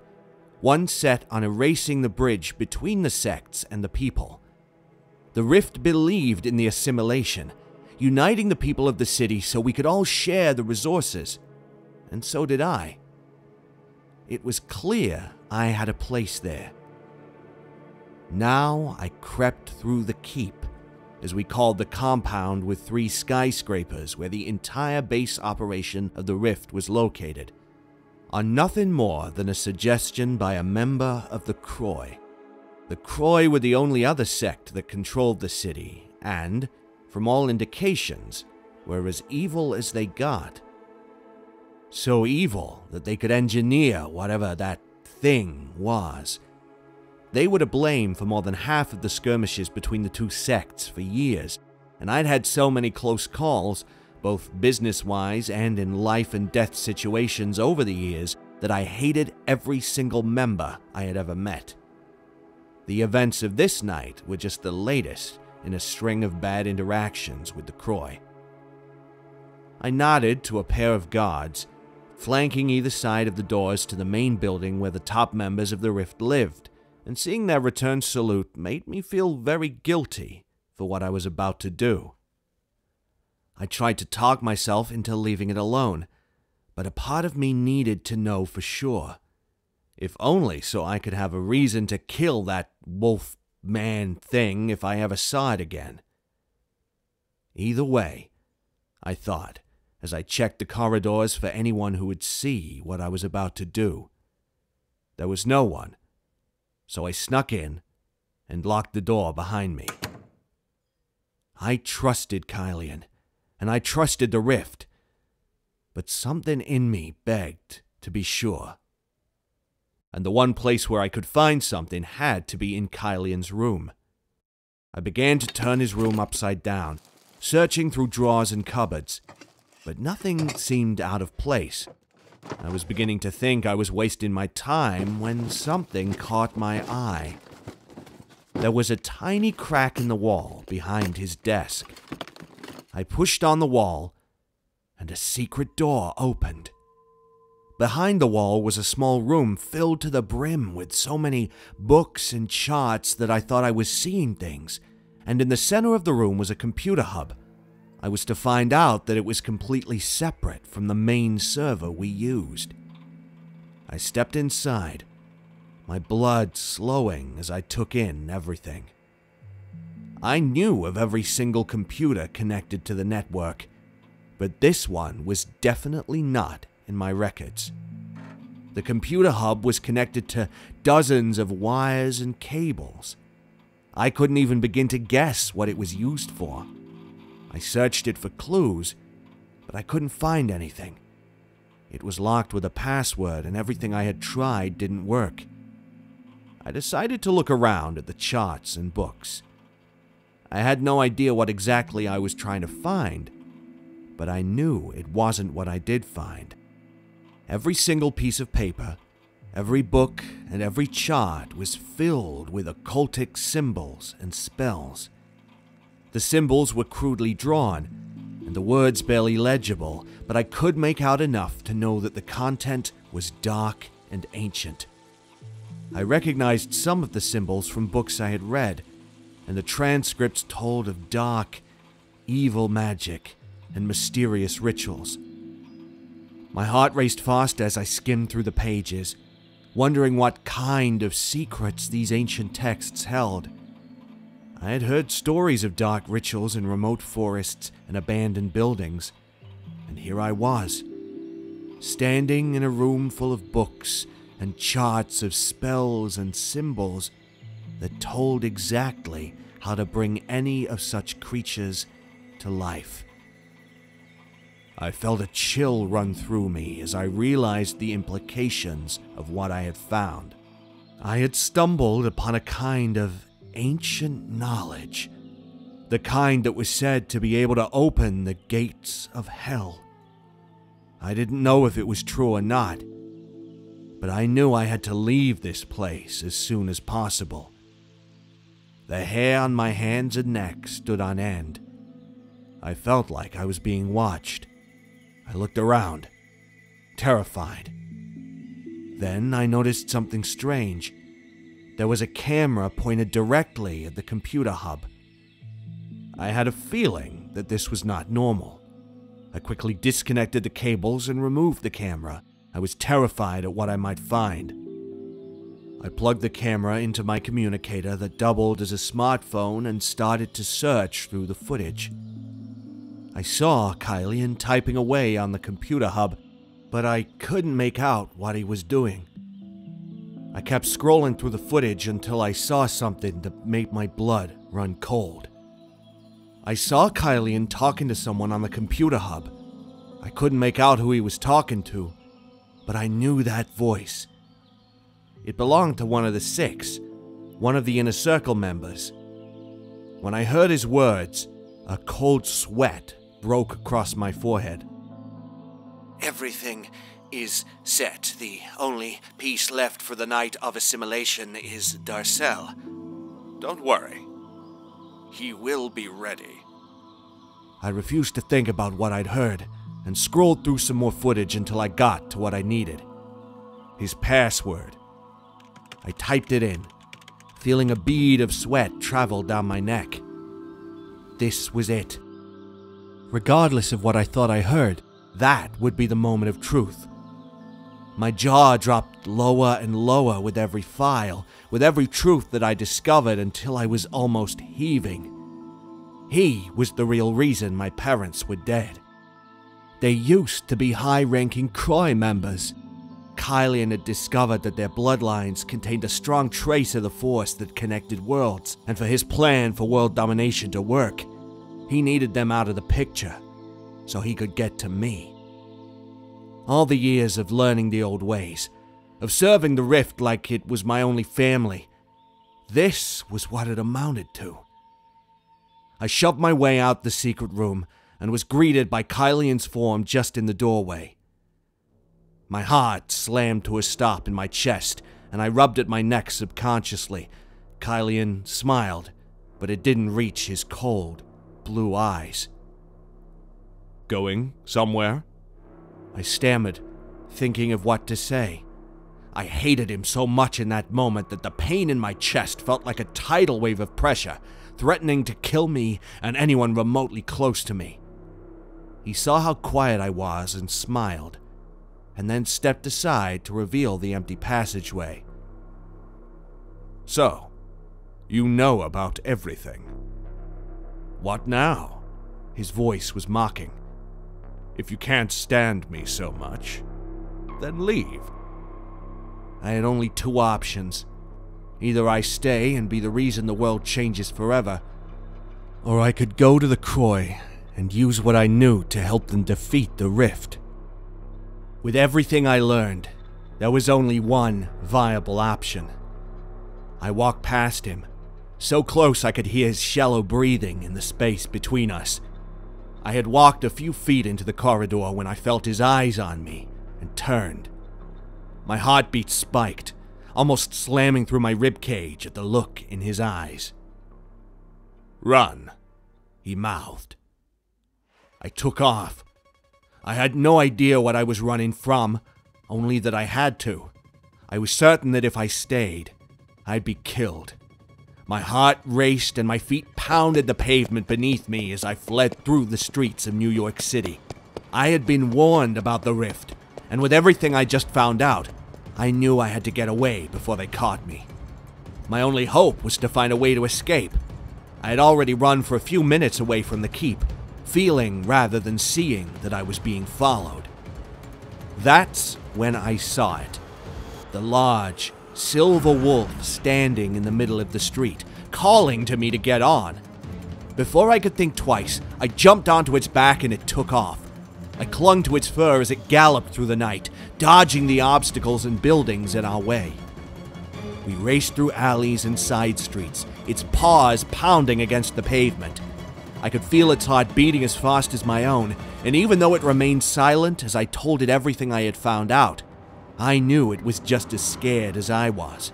one set on erasing the bridge between the sects and the people. The Rift believed in the assimilation, uniting the people of the city so we could all share the resources, and so did I. It was clear I had a place there. Now I crept through the keep, as we called the compound with 3 skyscrapers where the entire base operation of the Rift was located, on nothing more than a suggestion by a member of the Croy. The Croy were the only other sect that controlled the city, and, from all indications, were as evil as they got. So evil that they could engineer whatever that thing was. They were to blame for more than half of the skirmishes between the 2 sects for years, and I'd had so many close calls, both business-wise and in life-and-death situations over the years, that I hated every single member I had ever met. The events of this night were just the latest in a string of bad interactions with the Croy. I nodded to a pair of guards, flanking either side of the doors to the main building where the top members of the Rift lived, and seeing their return salute made me feel very guilty for what I was about to do. I tried to talk myself into leaving it alone, but a part of me needed to know for sure, if only so I could have a reason to kill that wolf man thing if I ever saw it again. Either way, I thought, as I checked the corridors for anyone who would see what I was about to do. There was no one, so I snuck in and locked the door behind me. I trusted Kylian, and I trusted the Rift, but something in me begged to be sure. And the one place where I could find something had to be in Kylian's room. I began to turn his room upside down, searching through drawers and cupboards, but nothing seemed out of place. I was beginning to think I was wasting my time when something caught my eye. There was a tiny crack in the wall behind his desk. I pushed on the wall, and a secret door opened. Behind the wall was a small room filled to the brim with so many books and charts that I thought I was seeing things, and in the center of the room was a computer hub. I was to find out that it was completely separate from the main server we used. I stepped inside, my blood slowing as I took in everything. I knew of every single computer connected to the network, but this one was definitely not in my records. The computer hub was connected to dozens of wires and cables. I couldn't even begin to guess what it was used for. I searched it for clues, but I couldn't find anything. It was locked with a password, and everything I had tried didn't work. I decided to look around at the charts and books. I had no idea what exactly I was trying to find, but I knew it wasn't what I did find. Every single piece of paper, every book, and every chart was filled with occultic symbols and spells. The symbols were crudely drawn, and the words barely legible, but I could make out enough to know that the content was dark and ancient. I recognized some of the symbols from books I had read, and the transcripts told of dark, evil magic and mysterious rituals. My heart raced fast as I skimmed through the pages, wondering what kind of secrets these ancient texts held. I had heard stories of dark rituals in remote forests and abandoned buildings, and here I was, standing in a room full of books and charts of spells and symbols that told exactly how to bring any of such creatures to life. I felt a chill run through me as I realized the implications of what I had found. I had stumbled upon a kind of ancient knowledge, the kind that was said to be able to open the gates of hell. I didn't know if it was true or not, but I knew I had to leave this place as soon as possible. The hair on my hands and neck stood on end. I felt like I was being watched. I looked around, terrified. Then I noticed something strange. There was a camera pointed directly at the computer hub. I had a feeling that this was not normal. I quickly disconnected the cables and removed the camera. I was terrified at what I might find. I plugged the camera into my communicator that doubled as a smartphone and started to search through the footage. I saw Kylian typing away on the computer hub, but I couldn't make out what he was doing. I kept scrolling through the footage until I saw something that made my blood run cold. I saw Kylian talking to someone on the computer hub. I couldn't make out who he was talking to, but I knew that voice. It belonged to one of the six, one of the Inner Circle members. When I heard his words, a cold sweat broke across my forehead. Everything is set. The only piece left for the Night of Assimilation is Darcel. Don't worry. He will be ready. I refused to think about what I'd heard and scrolled through some more footage until I got to what I needed. His password. I typed it in, feeling a bead of sweat travel down my neck. This was it. Regardless of what I thought I heard, that would be the moment of truth. My jaw dropped lower and lower with every file, with every truth that I discovered until I was almost heaving. He was the real reason my parents were dead. They used to be high-ranking Croy members. Kylian had discovered that their bloodlines contained a strong trace of the force that connected worlds, and for his plan for world domination to work, he needed them out of the picture so he could get to me. All the years of learning the old ways, of serving the Rift like it was my only family, this was what it amounted to. I shoved my way out the secret room and was greeted by Kylian's form just in the doorway. My heart slammed to a stop in my chest, and I rubbed at my neck subconsciously. Kylian smiled, but it didn't reach his cold, blue eyes. Going somewhere? I stammered, thinking of what to say. I hated him so much in that moment that the pain in my chest felt like a tidal wave of pressure, threatening to kill me and anyone remotely close to me. He saw how quiet I was and smiled, and then stepped aside to reveal the empty passageway. So, you know about everything. What now? His voice was mocking. If you can't stand me so much, then leave. I had only two options. Either I stay and be the reason the world changes forever, or I could go to the Croy and use what I knew to help them defeat the Rift. With everything I learned, there was only one viable option. I walked past him, so close I could hear his shallow breathing in the space between us. I had walked a few feet into the corridor when I felt his eyes on me and turned. My heartbeat spiked, almost slamming through my ribcage at the look in his eyes. "Run," he mouthed. I took off. I had no idea what I was running from, only that I had to. I was certain that if I stayed, I'd be killed. My heart raced and my feet pounded the pavement beneath me as I fled through the streets of New York City. I had been warned about the rift, and with everything I just found out, I knew I had to get away before they caught me. My only hope was to find a way to escape. I had already run for a few minutes away from the keep, feeling rather than seeing that I was being followed. That's when I saw it. The large, silver wolf standing in the middle of the street, calling to me to get on. Before I could think twice, I jumped onto its back and it took off. I clung to its fur as it galloped through the night, dodging the obstacles and buildings in our way. We raced through alleys and side streets, its paws pounding against the pavement. I could feel its heart beating as fast as my own, and even though it remained silent as I told it everything I had found out, I knew it was just as scared as I was.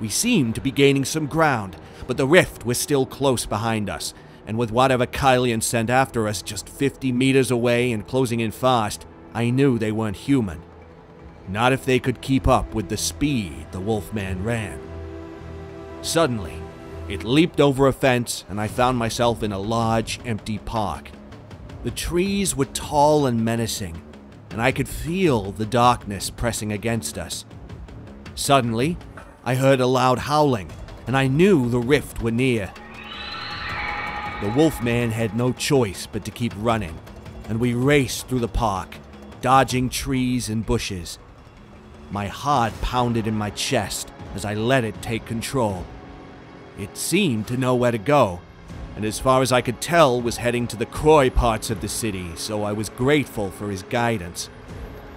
We seemed to be gaining some ground, but the rift was still close behind us, and with whatever Kylian sent after us just 50 meters away and closing in fast, I knew they weren't human. Not if they could keep up with the speed the Wolfman ran. Suddenly, it leaped over a fence, and I found myself in a large, empty park. The trees were tall and menacing, and I could feel the darkness pressing against us. Suddenly, I heard a loud howling, and I knew the rift were near. The Wolfman had no choice but to keep running, and we raced through the park, dodging trees and bushes. My heart pounded in my chest as I let it take control. It seemed to know where to go, and as far as I could tell was heading to the Croy parts of the city, so I was grateful for his guidance.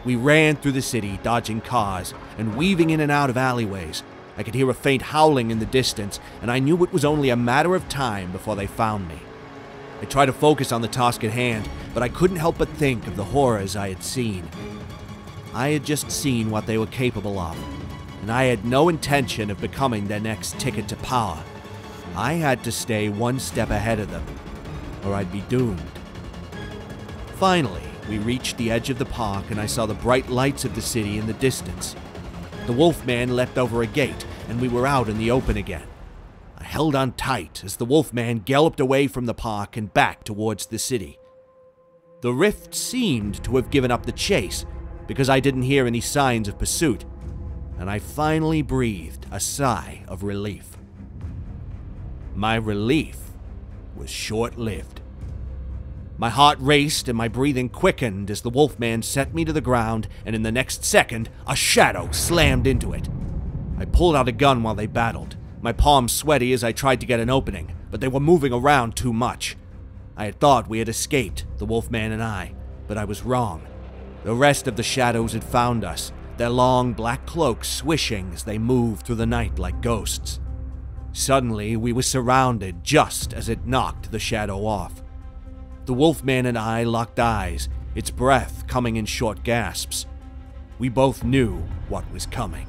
We ran through the city, dodging cars, and weaving in and out of alleyways. I could hear a faint howling in the distance, and I knew it was only a matter of time before they found me. I tried to focus on the task at hand, but I couldn't help but think of the horrors I had seen. I had just seen what they were capable of, and I had no intention of becoming their next ticket to power. I had to stay one step ahead of them, or I'd be doomed. Finally, we reached the edge of the park, and I saw the bright lights of the city in the distance. The Wolfman leapt over a gate, and we were out in the open again. I held on tight as the Wolfman galloped away from the park and back towards the city. The rift seemed to have given up the chase, because I didn't hear any signs of pursuit, and I finally breathed a sigh of relief. My relief was short-lived. My heart raced and my breathing quickened as the Wolfman set me to the ground, and in the next second, a shadow slammed into it. I pulled out a gun while they battled, my palms sweaty as I tried to get an opening, but they were moving around too much. I had thought we had escaped, the Wolfman and I, but I was wrong. The rest of the shadows had found us, their long black cloaks swishing as they moved through the night like ghosts. Suddenly, we were surrounded just as it knocked the shadow off. The Wolfman and I locked eyes, its breath coming in short gasps. We both knew what was coming.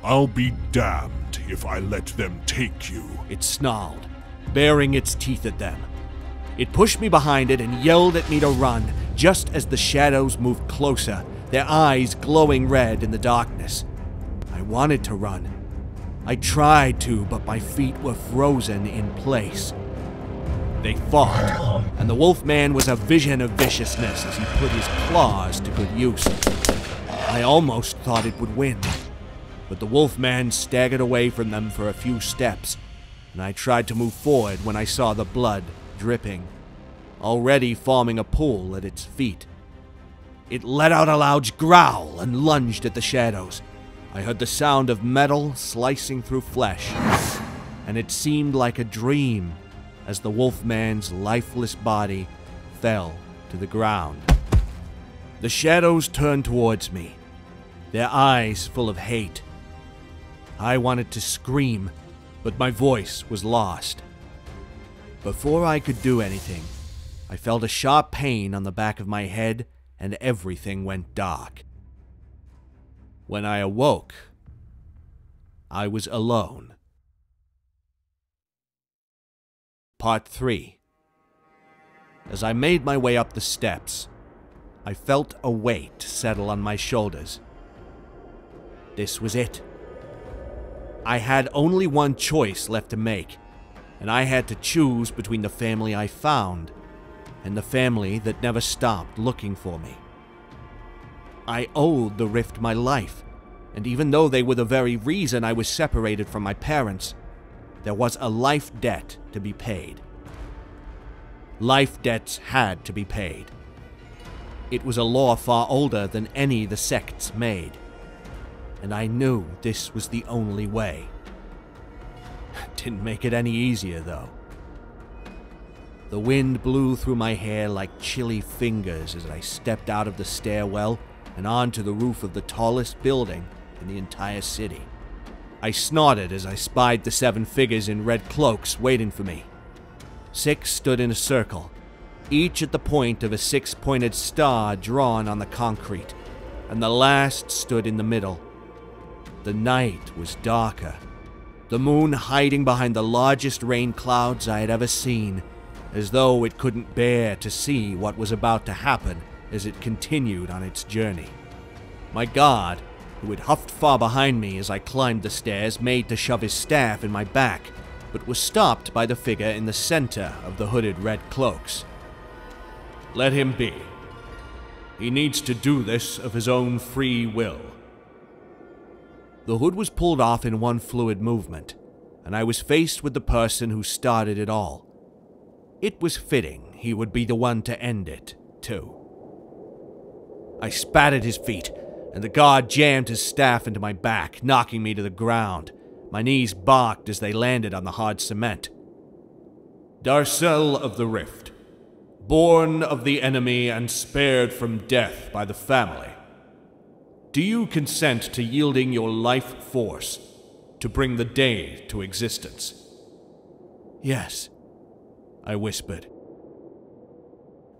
"I'll be damned if I let them take you," it snarled, baring its teeth at them. It pushed me behind it and yelled at me to run, just as the shadows moved closer, their eyes glowing red in the darkness. I wanted to run. I tried to, but my feet were frozen in place. They fought, and the Wolfman was a vision of viciousness as he put his claws to good use. I almost thought it would win, but the Wolfman staggered away from them for a few steps, and I tried to move forward when I saw the blood dripping, already forming a pool at its feet. It let out a loud growl and lunged at the shadows. I heard the sound of metal slicing through flesh, and it seemed like a dream as the Wolfman's lifeless body fell to the ground. The shadows turned towards me, their eyes full of hate. I wanted to scream, but my voice was lost. Before I could do anything, I felt a sharp pain on the back of my head, and everything went dark. When I awoke, I was alone. Part 3. As I made my way up the steps, I felt a weight settle on my shoulders. This was it. I had only one choice left to make, and I had to choose between the family I found and the family that never stopped looking for me. I owed the Rift my life, and even though they were the very reason I was separated from my parents, there was a life debt to be paid. Life debts had to be paid. It was a law far older than any the sects made, and I knew this was the only way. Didn't make it any easier, though. The wind blew through my hair like chilly fingers as I stepped out of the stairwell and onto the roof of the tallest building in the entire city. I snorted as I spied the 7 figures in red cloaks waiting for me. 6 stood in a circle, each at the point of a 6-pointed star drawn on the concrete, and the last stood in the middle. The night was darker, the moon hiding behind the largest rain clouds I had ever seen, as though it couldn't bear to see what was about to happen as it continued on its journey. My guard, who had huffed far behind me as I climbed the stairs, made to shove his staff in my back, but was stopped by the figure in the center of the hooded red cloaks. Let him be. He needs to do this of his own free will. The hood was pulled off in one fluid movement, and I was faced with the person who started it all. It was fitting he would be the one to end it, too. I spat at his feet, and the guard jammed his staff into my back, knocking me to the ground. My knees barked as they landed on the hard cement. Darcel of the Rift, born of the enemy and spared from death by the family. Do you consent to yielding your life force to bring the day to existence? Yes, I whispered.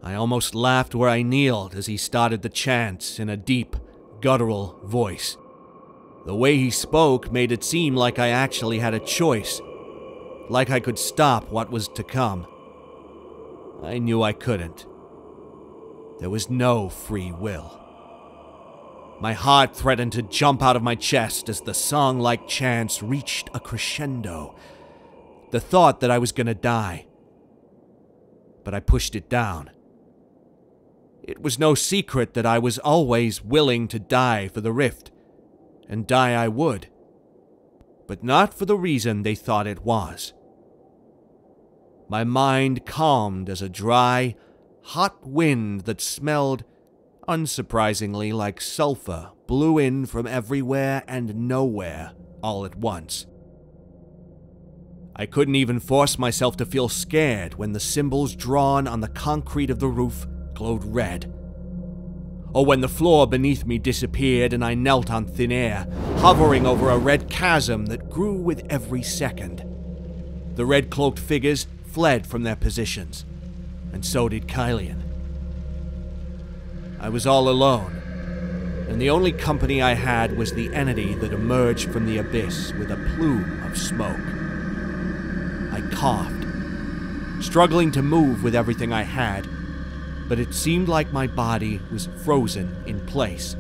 I almost laughed where I kneeled as he started the chants in a deep, guttural voice. The way he spoke made it seem like I actually had a choice, like I could stop what was to come. I knew I couldn't. There was no free will. My heart threatened to jump out of my chest as the song-like chants reached a crescendo. The thought that I was gonna die. But I pushed it down. It was no secret that I was always willing to die for the Rift, and die I would, but not for the reason they thought it was. My mind calmed as a dry, hot wind that smelled, unsurprisingly, like sulfur blew in from everywhere and nowhere all at once. I couldn't even force myself to feel scared when the symbols drawn on the concrete of the roof glowed red, or when the floor beneath me disappeared and I knelt on thin air, hovering over a red chasm that grew with every second. The red-cloaked figures fled from their positions, and so did Kylian. I was all alone, and the only company I had was the entity that emerged from the abyss with a plume of smoke. I coughed, struggling to move with everything I had, but it seemed like my body was frozen in place.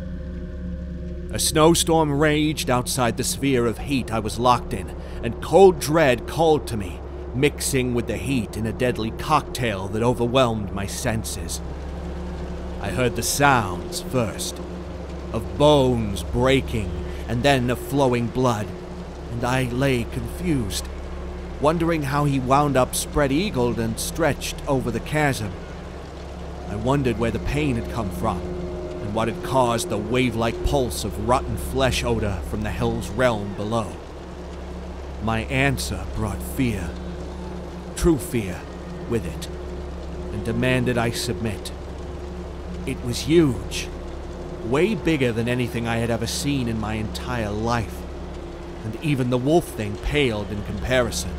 A snowstorm raged outside the sphere of heat I was locked in, and cold dread called to me, mixing with the heat in a deadly cocktail that overwhelmed my senses. I heard the sounds first, of bones breaking, and then of flowing blood, and I lay confused, wondering how he wound up spread-eagled and stretched over the chasm. I wondered where the pain had come from, and what had caused the wave-like pulse of rotten flesh odor from the hell's realm below. My answer brought fear, true fear, with it, and demanded I submit. It was huge, way bigger than anything I had ever seen in my entire life, and even the wolf thing paled in comparison.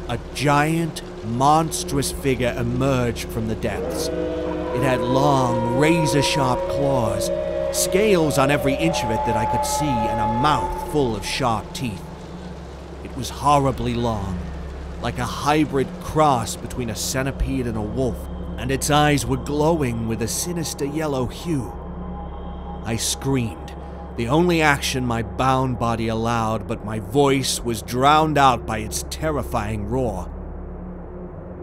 A giant, monstrous figure emerged from the depths. It had long, razor-sharp claws, scales on every inch of it that I could see, and a mouth full of sharp teeth. It was horribly long, like a hybrid cross between a centipede and a wolf, and its eyes were glowing with a sinister yellow hue. I screamed, the only action my bound body allowed, but my voice was drowned out by its terrifying roar.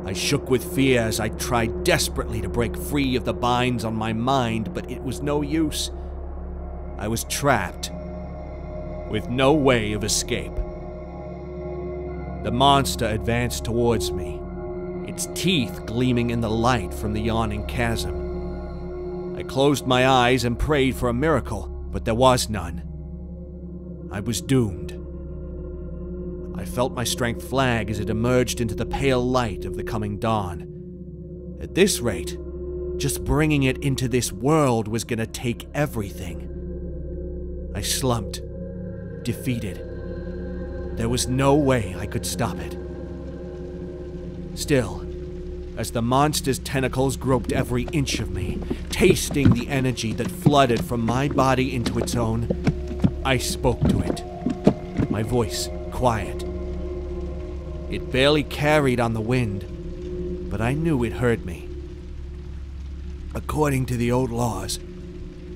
I shook with fear as I tried desperately to break free of the binds on my mind, but it was no use. I was trapped, with no way of escape. The monster advanced towards me, its teeth gleaming in the light from the yawning chasm. I closed my eyes and prayed for a miracle, but there was none. I was doomed. I felt my strength flag as it emerged into the pale light of the coming dawn. At this rate, just bringing it into this world was gonna take everything. I slumped, defeated. There was no way I could stop it. Still, as the monster's tentacles groped every inch of me, tasting the energy that flooded from my body into its own, I spoke to it, my voice quiet. It barely carried on the wind, but I knew it heard me. According to the old laws,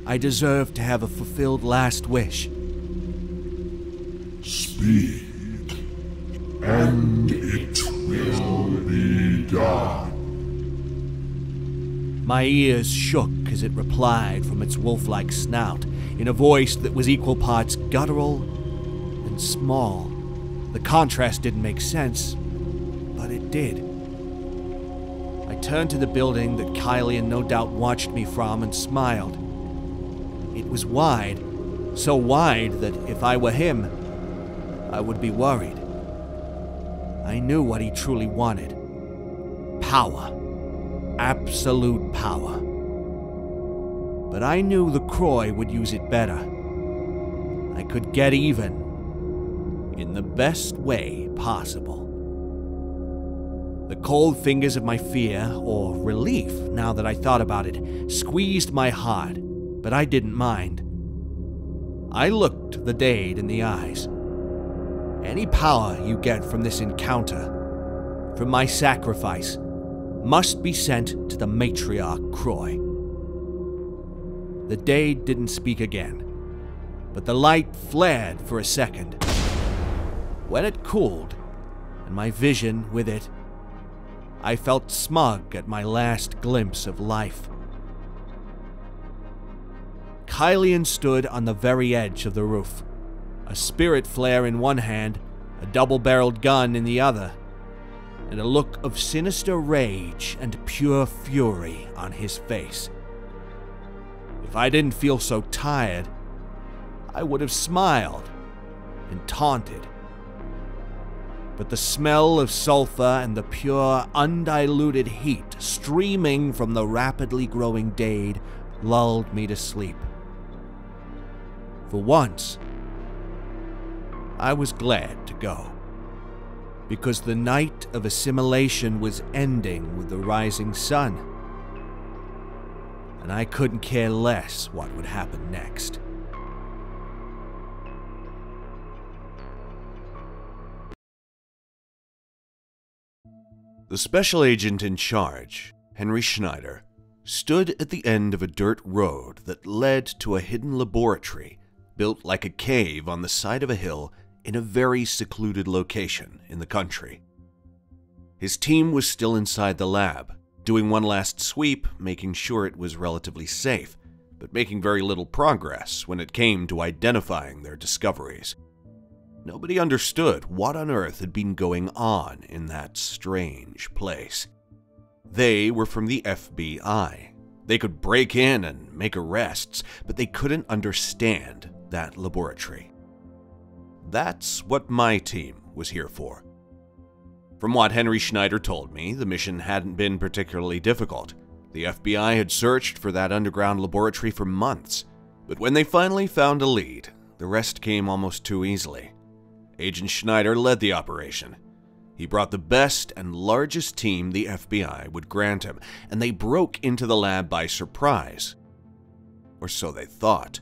I deserved to have a fulfilled last wish. Speak, and it will be done. My ears shook as it replied from its wolf-like snout, in a voice that was equal parts guttural and small. The contrast didn't make sense, but it did. I turned to the building that Kylian no doubt watched me from and smiled. It was wide, so wide that if I were him, I would be worried. I knew what he truly wanted. Power. Absolute power. But I knew the Croy would use it better. I could get even in the best way possible. The cold fingers of my fear, or relief now that I thought about it, squeezed my heart, but I didn't mind. I looked the Dade in the eyes. Any power you get from this encounter, from my sacrifice, must be sent to the matriarch Croy. The Dade didn't speak again, but the light flared for a second. When it cooled, and my vision with it, I felt smug at my last glimpse of life. Kylian stood on the very edge of the roof, a spirit flare in one hand, a double-barreled gun in the other, and a look of sinister rage and pure fury on his face. If I didn't feel so tired, I would have smiled and taunted. But the smell of sulfur and the pure, undiluted heat streaming from the rapidly growing Dade lulled me to sleep. For once, I was glad to go, because the Night of Assimilation was ending with the rising sun, and I couldn't care less what would happen next. The special agent in charge, Henry Schneider, stood at the end of a dirt road that led to a hidden laboratory built like a cave on the side of a hill in a very secluded location in the country. His team was still inside the lab, doing one last sweep, making sure it was relatively safe, but making very little progress when it came to identifying their discoveries. Nobody understood what on earth had been going on in that strange place. They were from the FBI. They could break in and make arrests, but they couldn't understand that laboratory. That's what my team was here for. From what Henry Schneider told me, the mission hadn't been particularly difficult. The FBI had searched for that underground laboratory for months, but when they finally found a lead, the rest came almost too easily. Agent Schneider led the operation. He brought the best and largest team the FBI would grant him, and they broke into the lab by surprise. Or so they thought.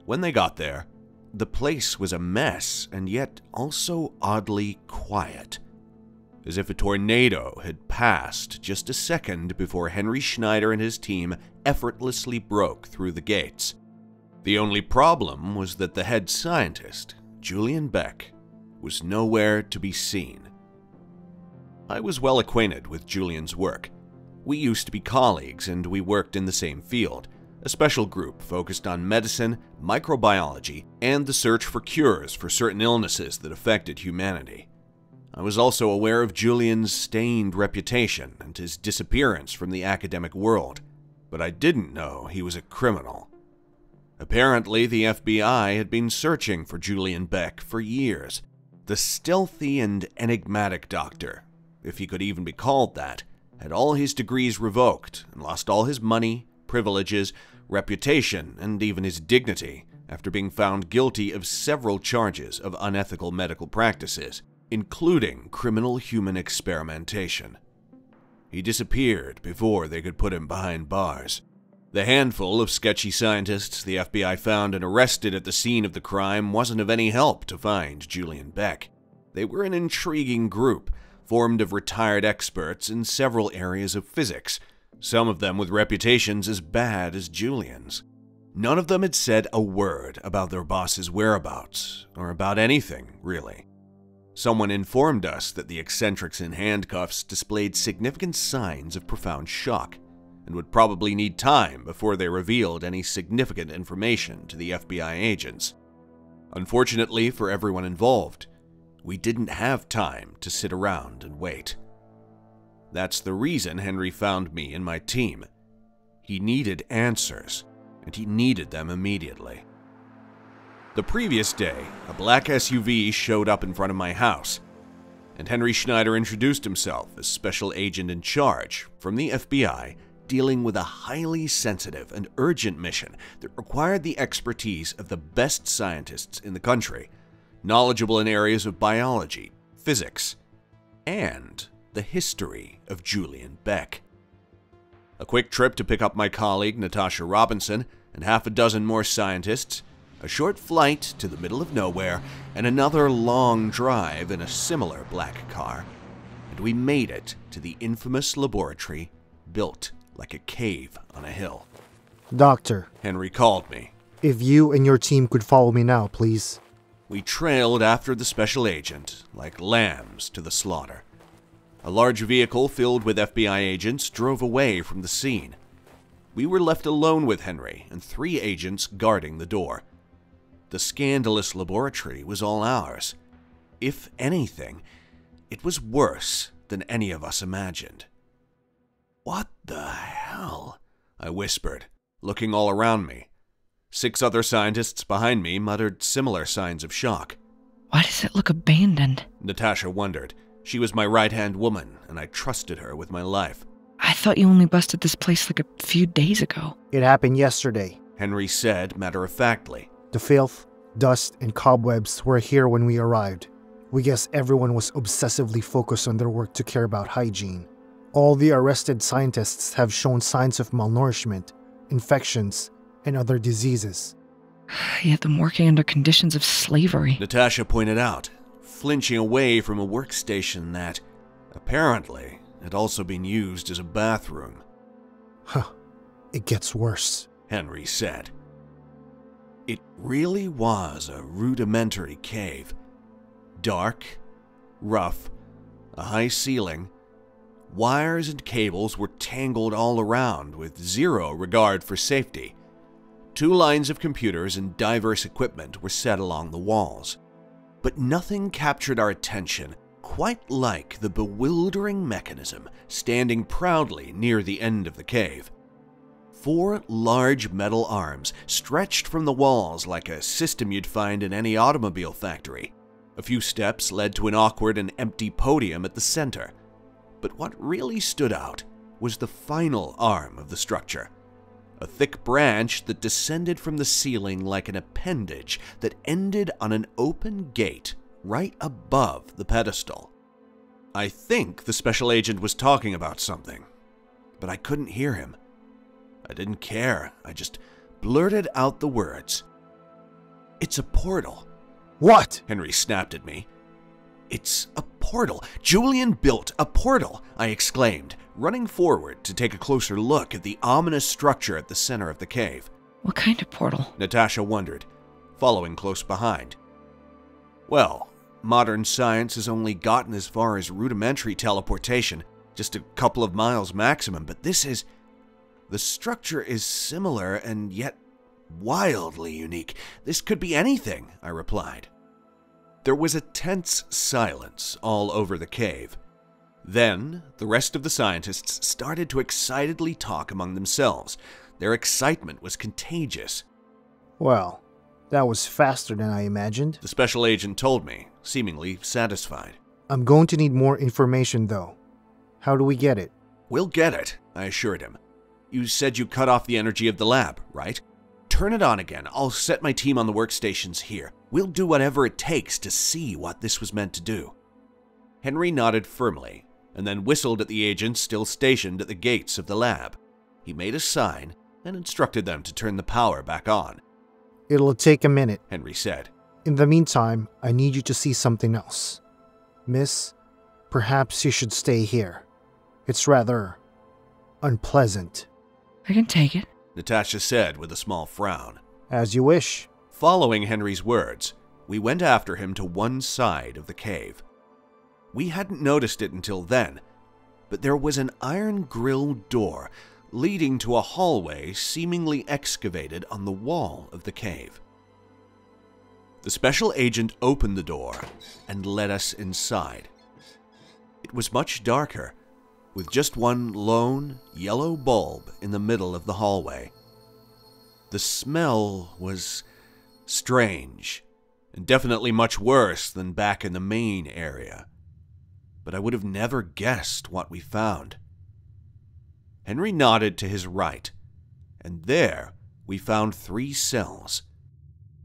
When they got there, the place was a mess and yet also oddly quiet, as if a tornado had passed just a second before Henry Schneider and his team effortlessly broke through the gates. The only problem was that the head scientist, Julian Beck, was nowhere to be seen. I was well acquainted with Julian's work. We used to be colleagues and we worked in the same field, a special group focused on medicine, microbiology, and the search for cures for certain illnesses that affected humanity. I was also aware of Julian's stained reputation and his disappearance from the academic world, but I didn't know he was a criminal. Apparently, the FBI had been searching for Julian Beck for years. The stealthy and enigmatic doctor, if he could even be called that, had all his degrees revoked and lost all his money, privileges, reputation, and even his dignity after being found guilty of several charges of unethical medical practices, including criminal human experimentation. He disappeared before they could put him behind bars. The handful of sketchy scientists the FBI found and arrested at the scene of the crime wasn't of any help to find Julian Beck. They were an intriguing group, formed of retired experts in several areas of physics, some of them with reputations as bad as Julian's. None of them had said a word about their boss's whereabouts, or about anything, really. Someone informed us that the eccentrics in handcuffs displayed significant signs of profound shock, and would probably need time before they revealed any significant information to the FBI agents. Unfortunately for everyone involved, we didn't have time to sit around and wait. That's the reason Henry found me and my team. He needed answers, and he needed them immediately. The previous day, a black SUV showed up in front of my house, and Henry Schneider introduced himself as special agent in charge from the FBI, dealing with a highly sensitive and urgent mission that required the expertise of the best scientists in the country, knowledgeable in areas of biology, physics, and the history of Julian Beck. A quick trip to pick up my colleague Natasha Robinson and half a dozen more scientists, a short flight to the middle of nowhere, and another long drive in a similar black car, and we made it to the infamous laboratory built like a cave on a hill. Doctor, Henry called me. If you and your team could follow me now, please. We trailed after the special agent like lambs to the slaughter. A large vehicle filled with FBI agents drove away from the scene. We were left alone with Henry and 3 agents guarding the door. The scandalous laboratory was all ours. If anything, it was worse than any of us imagined. "What the hell?" I whispered, looking all around me. 6 other scientists behind me muttered similar signs of shock. "Why does it look abandoned?" Natasha wondered. She was my right-hand woman, and I trusted her with my life. "I thought you only busted this place like a few days ago." It happened yesterday, Henry said matter-of-factly. The filth, dust, and cobwebs were here when we arrived. We guess everyone was obsessively focused on their work to care about hygiene. All the arrested scientists have shown signs of malnourishment, infections, and other diseases. You had them working under conditions of slavery. Natasha pointed out, flinching away from a workstation that, apparently, had also been used as a bathroom. Huh. It gets worse, Henry said. It really was a rudimentary cave. Dark, rough, a high ceiling. Wires and cables were tangled all around with zero regard for safety. 2 lines of computers and diverse equipment were set along the walls. But nothing captured our attention quite like the bewildering mechanism standing proudly near the end of the cave. 4 large metal arms stretched from the walls like a system you'd find in any automobile factory. A few steps led to an awkward and empty podium at the center. But what really stood out was the final arm of the structure. a thick branch that descended from the ceiling like an appendage that ended on an open gate right above the pedestal. I think the special agent was talking about something, but I couldn't hear him. I didn't care. I just blurted out the words. "It's a portal." What? Henry snapped at me. "It's a portal. Julian built a portal," I exclaimed, running forward to take a closer look at the ominous structure at the center of the cave. What kind of portal? Natasha wondered, following close behind. Well, modern science has only gotten as far as rudimentary teleportation, just a couple of miles maximum, but this is... The structure is similar and yet wildly unique. This could be anything, I replied. There was a tense silence all over the cave. Then, the rest of the scientists started to excitedly talk among themselves. Their excitement was contagious. Well, that was faster than I imagined. The special agent told me, seemingly satisfied. I'm going to need more information, though. How do we get it? We'll get it, I assured him. You said you cut off the energy of the lab, right? Turn it on again. I'll set my team on the workstations here. We'll do whatever it takes to see what this was meant to do. Henry nodded firmly, and then whistled at the agents still stationed at the gates of the lab. He made a sign and instructed them to turn the power back on. It'll take a minute, Henry said. In the meantime, I need you to see something else. Miss, perhaps you should stay here. It's rather unpleasant. I can take it, Natasha said with a small frown. As you wish. Following Henry's words, we went after him to one side of the cave. We hadn't noticed it until then, but there was an iron grill door leading to a hallway seemingly excavated on the wall of the cave. The special agent opened the door and led us inside. It was much darker, with just one lone, yellow bulb in the middle of the hallway. The smell was strange, and definitely much worse than back in the main area. But I would have never guessed what we found. Henry nodded to his right, and there we found 3 cells.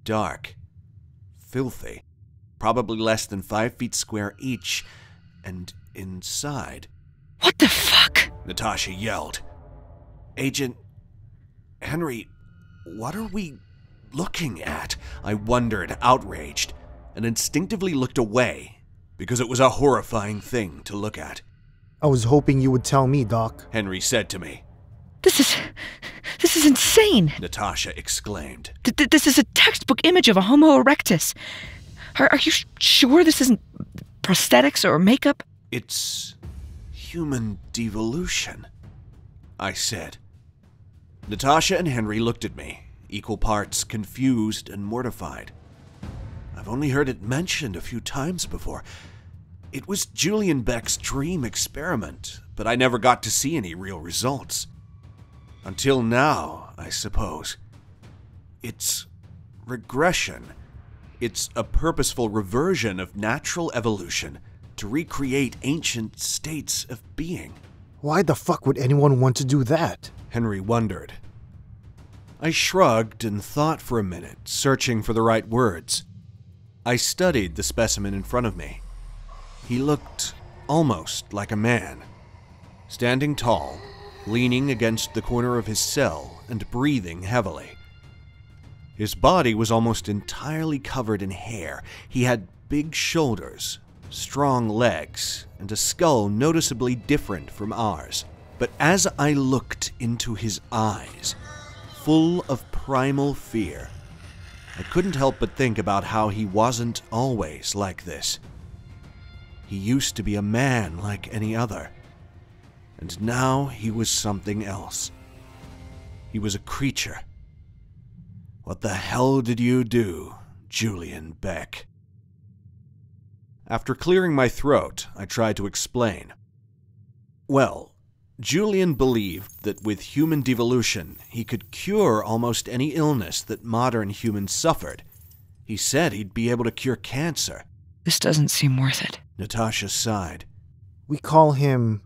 Dark, filthy, probably less than 5 feet square each, and inside... What the fuck? Natasha yelled. Agent Henry, what are we looking at? I wondered, outraged, and instinctively looked away, because it was a horrifying thing to look at. I was hoping you would tell me, Doc. Henry said to me. This is insane, Natasha exclaimed. This is a textbook image of a Homo erectus. Are you sure this isn't prosthetics or makeup? It's human devolution, I said. Natasha and Henry looked at me, equal parts confused and mortified. I've only heard it mentioned a few times before. It was Julian Beck's dream experiment, but I never got to see any real results. Until now, I suppose. It's regression. It's a purposeful reversion of natural evolution to recreate ancient states of being. Why the fuck would anyone want to do that? Henry wondered. I shrugged and thought for a minute, searching for the right words. I studied the specimen in front of me. He looked almost like a man, standing tall, leaning against the corner of his cell and breathing heavily. His body was almost entirely covered in hair. He had big shoulders, strong legs, and a skull noticeably different from ours. But as I looked into his eyes, full of primal fear, I couldn't help but think about how he wasn't always like this. He used to be a man like any other, and now he was something else. He was a creature. What the hell did you do, Julian Beck? After clearing my throat, I tried to explain. Well, Julian believed that with human devolution, he could cure almost any illness that modern humans suffered. He said he'd be able to cure cancer. This doesn't seem worth it. Natasha sighed. We call him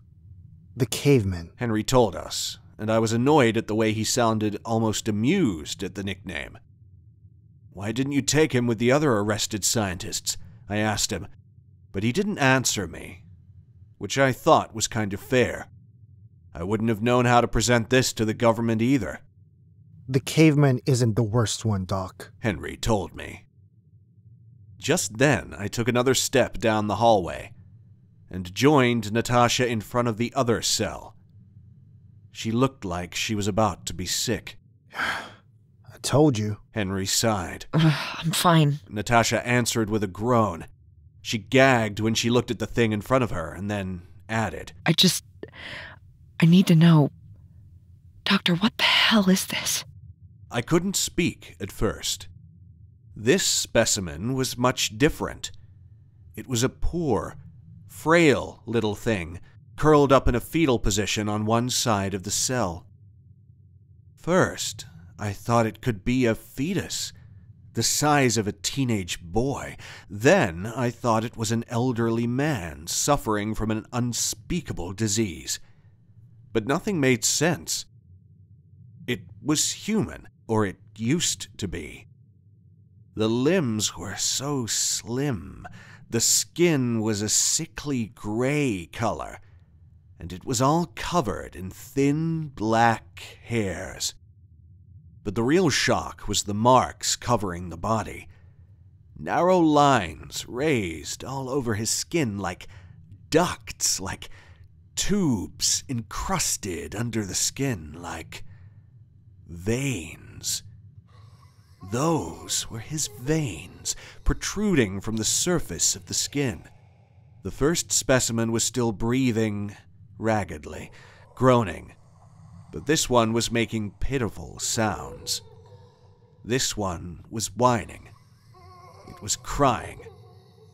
the caveman, Henry told us, and I was annoyed at the way he sounded almost amused at the nickname. "Why didn't you take him with the other arrested scientists?" I asked him, but he didn't answer me, which I thought was kind of fair. I wouldn't have known how to present this to the government either. "The caveman isn't the worst one, Doc," Henry told me. Just then, I took another step down the hallway and joined Natasha in front of the other cell. She looked like she was about to be sick. "I told you," Henry sighed. I'm fine. Natasha answered with a groan. She gagged when she looked at the thing in front of her and then added, I need to know. Doctor, what the hell is this?" I couldn't speak at first. This specimen was much different. It was a poor, frail little thing, curled up in a fetal position on one side of the cell. First, I thought it could be a fetus, the size of a teenage boy. Then I thought it was an elderly man suffering from an unspeakable disease. But nothing made sense. It was human, or it used to be. The limbs were so slim, the skin was a sickly gray color, and it was all covered in thin black hairs. But the real shock was the marks covering the body. Narrow lines raised all over his skin like ducts, like tubes encrusted under the skin, like veins. Those were his veins, protruding from the surface of the skin. The first specimen was still breathing raggedly, groaning, but this one was making pitiful sounds. This one was whining. It was crying.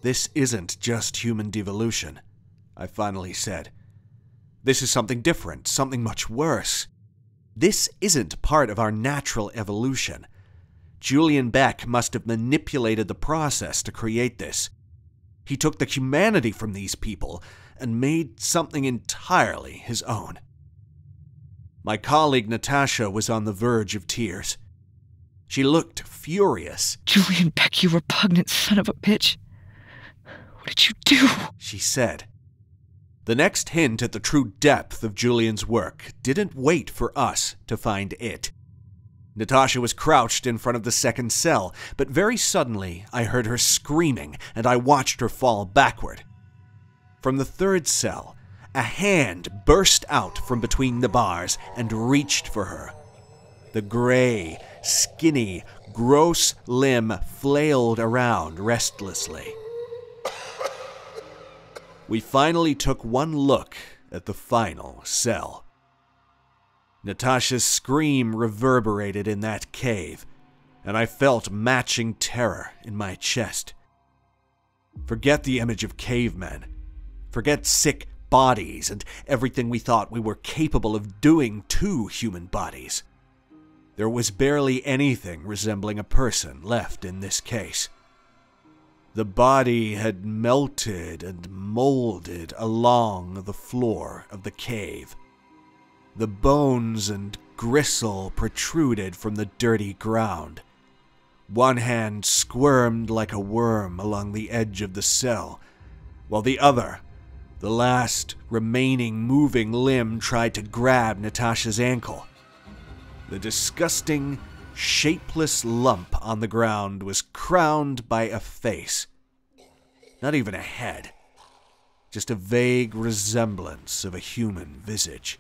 "This isn't just human devolution," I finally said. "This is something different, something much worse. This isn't part of our natural evolution. Julian Beck must have manipulated the process to create this. He took the humanity from these people and made something entirely his own." My colleague Natasha was on the verge of tears. She looked furious. "Julian Beck, you repugnant son of a bitch. What did you do?" she said. The next hint at the true depth of Julian's work didn't wait for us to find it. Natasha was crouched in front of the second cell, but very suddenly I heard her screaming, and I watched her fall backward. From the third cell, a hand burst out from between the bars and reached for her. The gray, skinny, gross limb flailed around restlessly. We finally took one look at the final cell. Natasha's scream reverberated in that cave, and I felt matching terror in my chest. Forget the image of cavemen. Forget sick bodies and everything we thought we were capable of doing to human bodies. There was barely anything resembling a person left in this case. The body had melted and molded along the floor of the cave. The bones and gristle protruded from the dirty ground. One hand squirmed like a worm along the edge of the cell, while the other, the last remaining moving limb, tried to grab Natasha's ankle. The disgusting, shapeless lump on the ground was crowned by a face. Not even a head, just a vague resemblance of a human visage.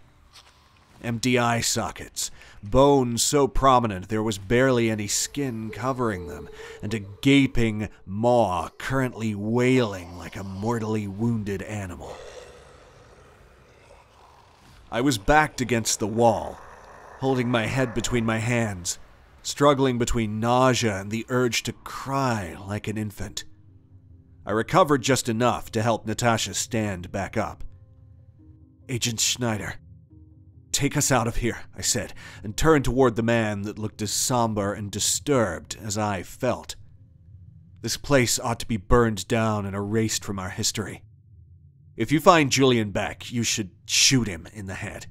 Empty eye sockets, bones so prominent there was barely any skin covering them, and a gaping maw currently wailing like a mortally wounded animal. I was backed against the wall, holding my head between my hands, struggling between nausea and the urge to cry like an infant. I recovered just enough to help Natasha stand back up. "Agent Schneider, take us out of here," I said, and turned toward the man that looked as somber and disturbed as I felt. "This place ought to be burned down and erased from our history. If you find Julian Beck, you should shoot him in the head.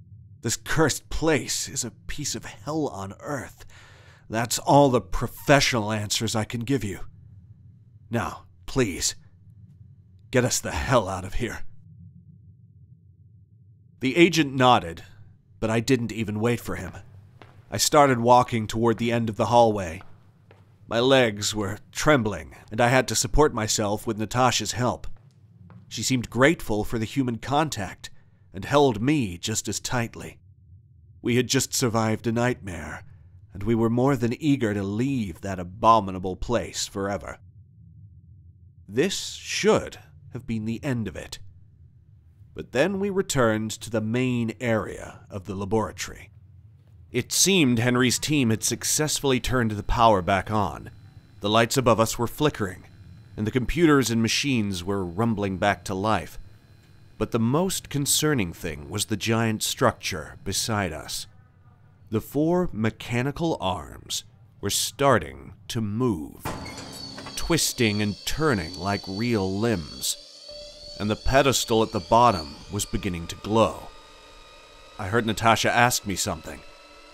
This cursed place is a piece of hell on earth. That's all the professional answers I can give you. Now, please, get us the hell out of here." The agent nodded, but I didn't even wait for him. I started walking toward the end of the hallway. My legs were trembling, and I had to support myself with Natasha's help. She seemed grateful for the human contact, and held me just as tightly. We had just survived a nightmare, and we were more than eager to leave that abominable place forever. This should have been the end of it. But then we returned to the main area of the laboratory. It seemed Henry's team had successfully turned the power back on. The lights above us were flickering, and the computers and machines were rumbling back to life. But the most concerning thing was the giant structure beside us. The 4 mechanical arms were starting to move, twisting and turning like real limbs, and the pedestal at the bottom was beginning to glow. I heard Natasha ask me something,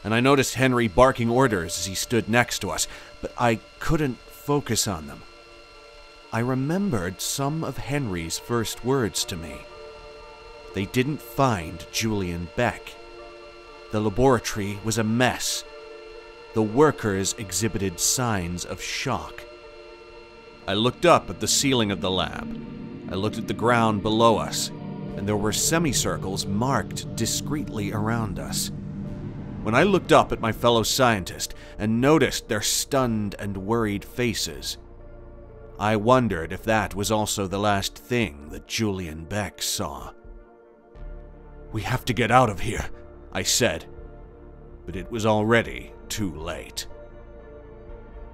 and I noticed Henry barking orders as he stood next to us, but I couldn't focus on them. I remembered some of Henry's first words to me. They didn't find Julian Beck. The laboratory was a mess. The workers exhibited signs of shock. I looked up at the ceiling of the lab. I looked at the ground below us, and there were semicircles marked discreetly around us. When I looked up at my fellow scientist and noticed their stunned and worried faces, I wondered if that was also the last thing that Julian Beck saw. "We have to get out of here," I said, but it was already too late.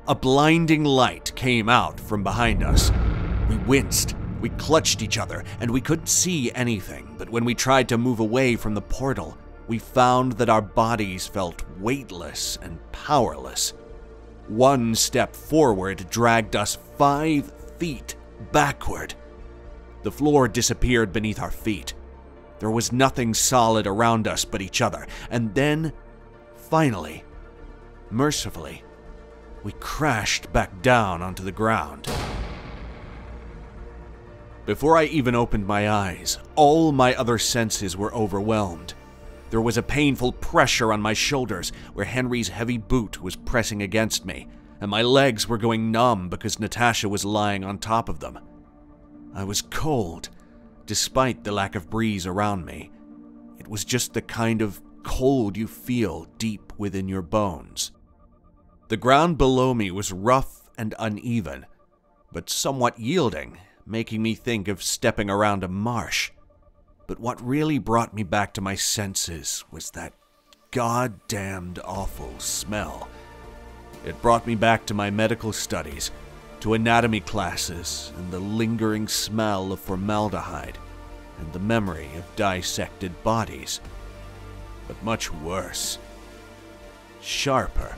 A blinding light came out from behind us. We winced, we clutched each other, and we couldn't see anything, but when we tried to move away from the portal, we found that our bodies felt weightless and powerless. One step forward dragged us 5 feet backward. The floor disappeared beneath our feet. There was nothing solid around us but each other, and then, finally, mercifully, we crashed back down onto the ground. Before I even opened my eyes, all my other senses were overwhelmed. There was a painful pressure on my shoulders where Henry's heavy boot was pressing against me, and my legs were going numb because Natasha was lying on top of them. I was cold, despite the lack of breeze around me. It was just the kind of cold you feel deep within your bones. The ground below me was rough and uneven, but somewhat yielding, making me think of stepping around a marsh. But what really brought me back to my senses was that goddamned awful smell. It brought me back to my medical studies, to anatomy classes, and the lingering smell of formaldehyde, and the memory of dissected bodies. But much worse. Sharper,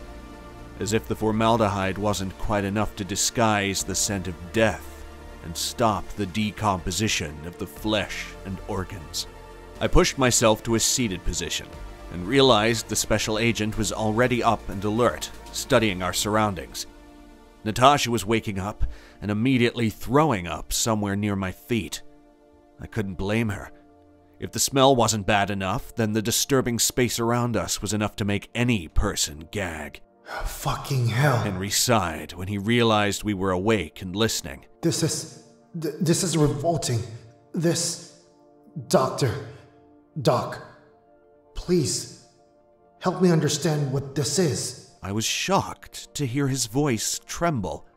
as if the formaldehyde wasn't quite enough to disguise the scent of death and stop the decomposition of the flesh and organs. I pushed myself to a seated position and realized the special agent was already up and alert, studying our surroundings. Natasha was waking up and immediately throwing up somewhere near my feet. I couldn't blame her. If the smell wasn't bad enough, then the disturbing space around us was enough to make any person gag. Fucking hell. Henry sighed when he realized we were awake and listening. This is revolting. Doc, please, help me understand what this is. I was shocked to hear his voice tremble.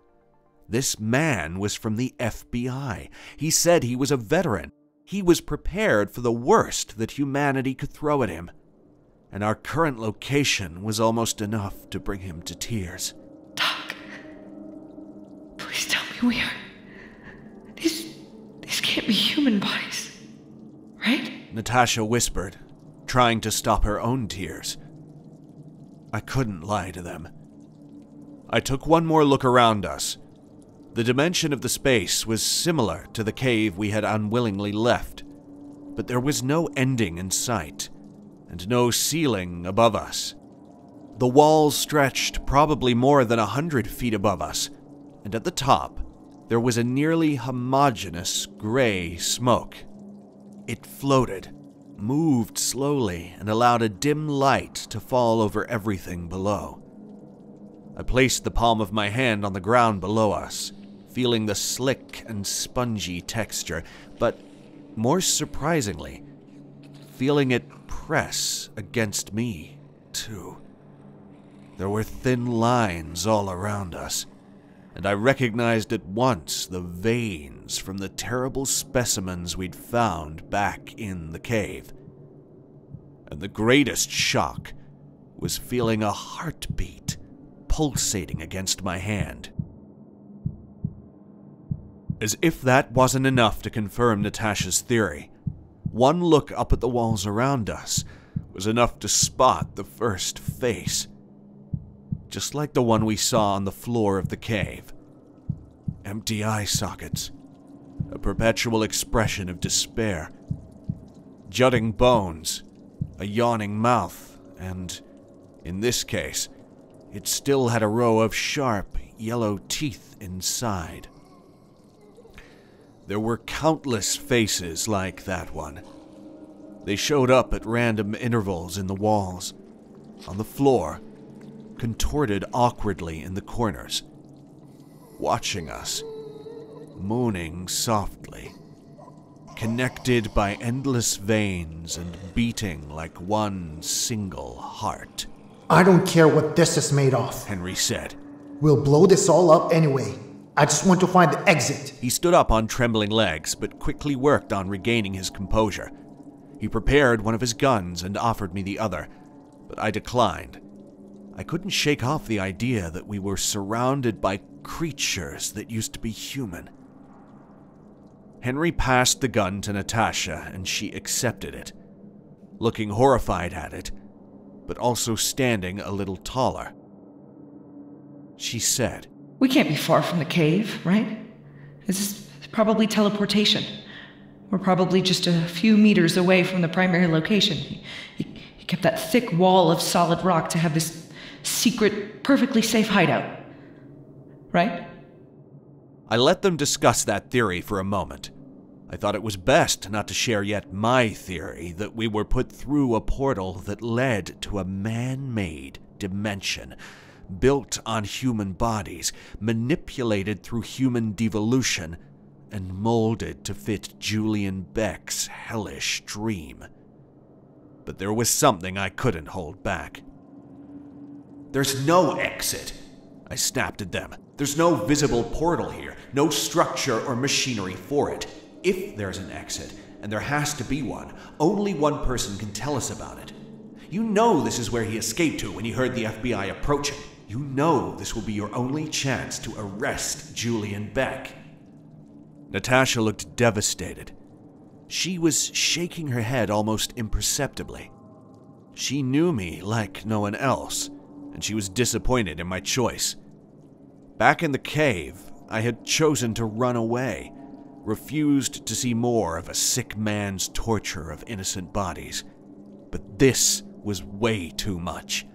This man was from the FBI. He said he was a veteran. He was prepared for the worst that humanity could throw at him. And our current location was almost enough to bring him to tears. Doc, please tell me where. These can't be human bodies, right? Natasha whispered, trying to stop her own tears. I couldn't lie to them. I took one more look around us. The dimension of the space was similar to the cave we had unwillingly left, but there was no ending in sight, and no ceiling above us. The walls stretched probably more than 100 feet above us, and at the top, there was a nearly homogeneous gray smoke. It floated, moved slowly, and allowed a dim light to fall over everything below. I placed the palm of my hand on the ground below us, feeling the slick and spongy texture, but more surprisingly, feeling it press against me, too. There were thin lines all around us, and I recognized at once the veins from the terrible specimens we'd found back in the cave. And the greatest shock was feeling a heartbeat pulsating against my hand. As if that wasn't enough to confirm Natasha's theory, one look up at the walls around us was enough to spot the first face. Just like the one we saw on the floor of the cave. Empty eye sockets, a perpetual expression of despair, jutting bones, a yawning mouth, and, in this case, it still had a row of sharp, yellow teeth inside. There were countless faces like that one. They showed up at random intervals in the walls, on the floor, contorted awkwardly in the corners, watching us, moaning softly, connected by endless veins and beating like one single heart. I don't care what this is made of, Henry said. We'll blow this all up anyway. I just want to find the exit. He stood up on trembling legs, but quickly worked on regaining his composure. He prepared one of his guns and offered me the other, but I declined. I couldn't shake off the idea that we were surrounded by creatures that used to be human. Henry passed the gun to Natasha, and she accepted it, looking horrified at it, but also standing a little taller. She said, We can't be far from the cave, right? This is probably teleportation. We're probably just a few meters away from the primary location. He kept that thick wall of solid rock to have this secret, perfectly safe hideout. Right? I let them discuss that theory for a moment. I thought it was best not to share yet my theory that we were put through a portal that led to a man-made dimension, built on human bodies, manipulated through human devolution, and molded to fit Julian Beck's hellish dream. But there was something I couldn't hold back. There's no exit, I snapped at them. There's no visible portal here, no structure or machinery for it. If there's an exit, and there has to be one, only one person can tell us about it. You know this is where he escaped to when he heard the FBI approaching. You know this will be your only chance to arrest Julian Beck. Natasha looked devastated. She was shaking her head almost imperceptibly. She knew me like no one else, and she was disappointed in my choice. Back in the cave, I had chosen to run away, refused to see more of a sick man's torture of innocent bodies. But this was way too much.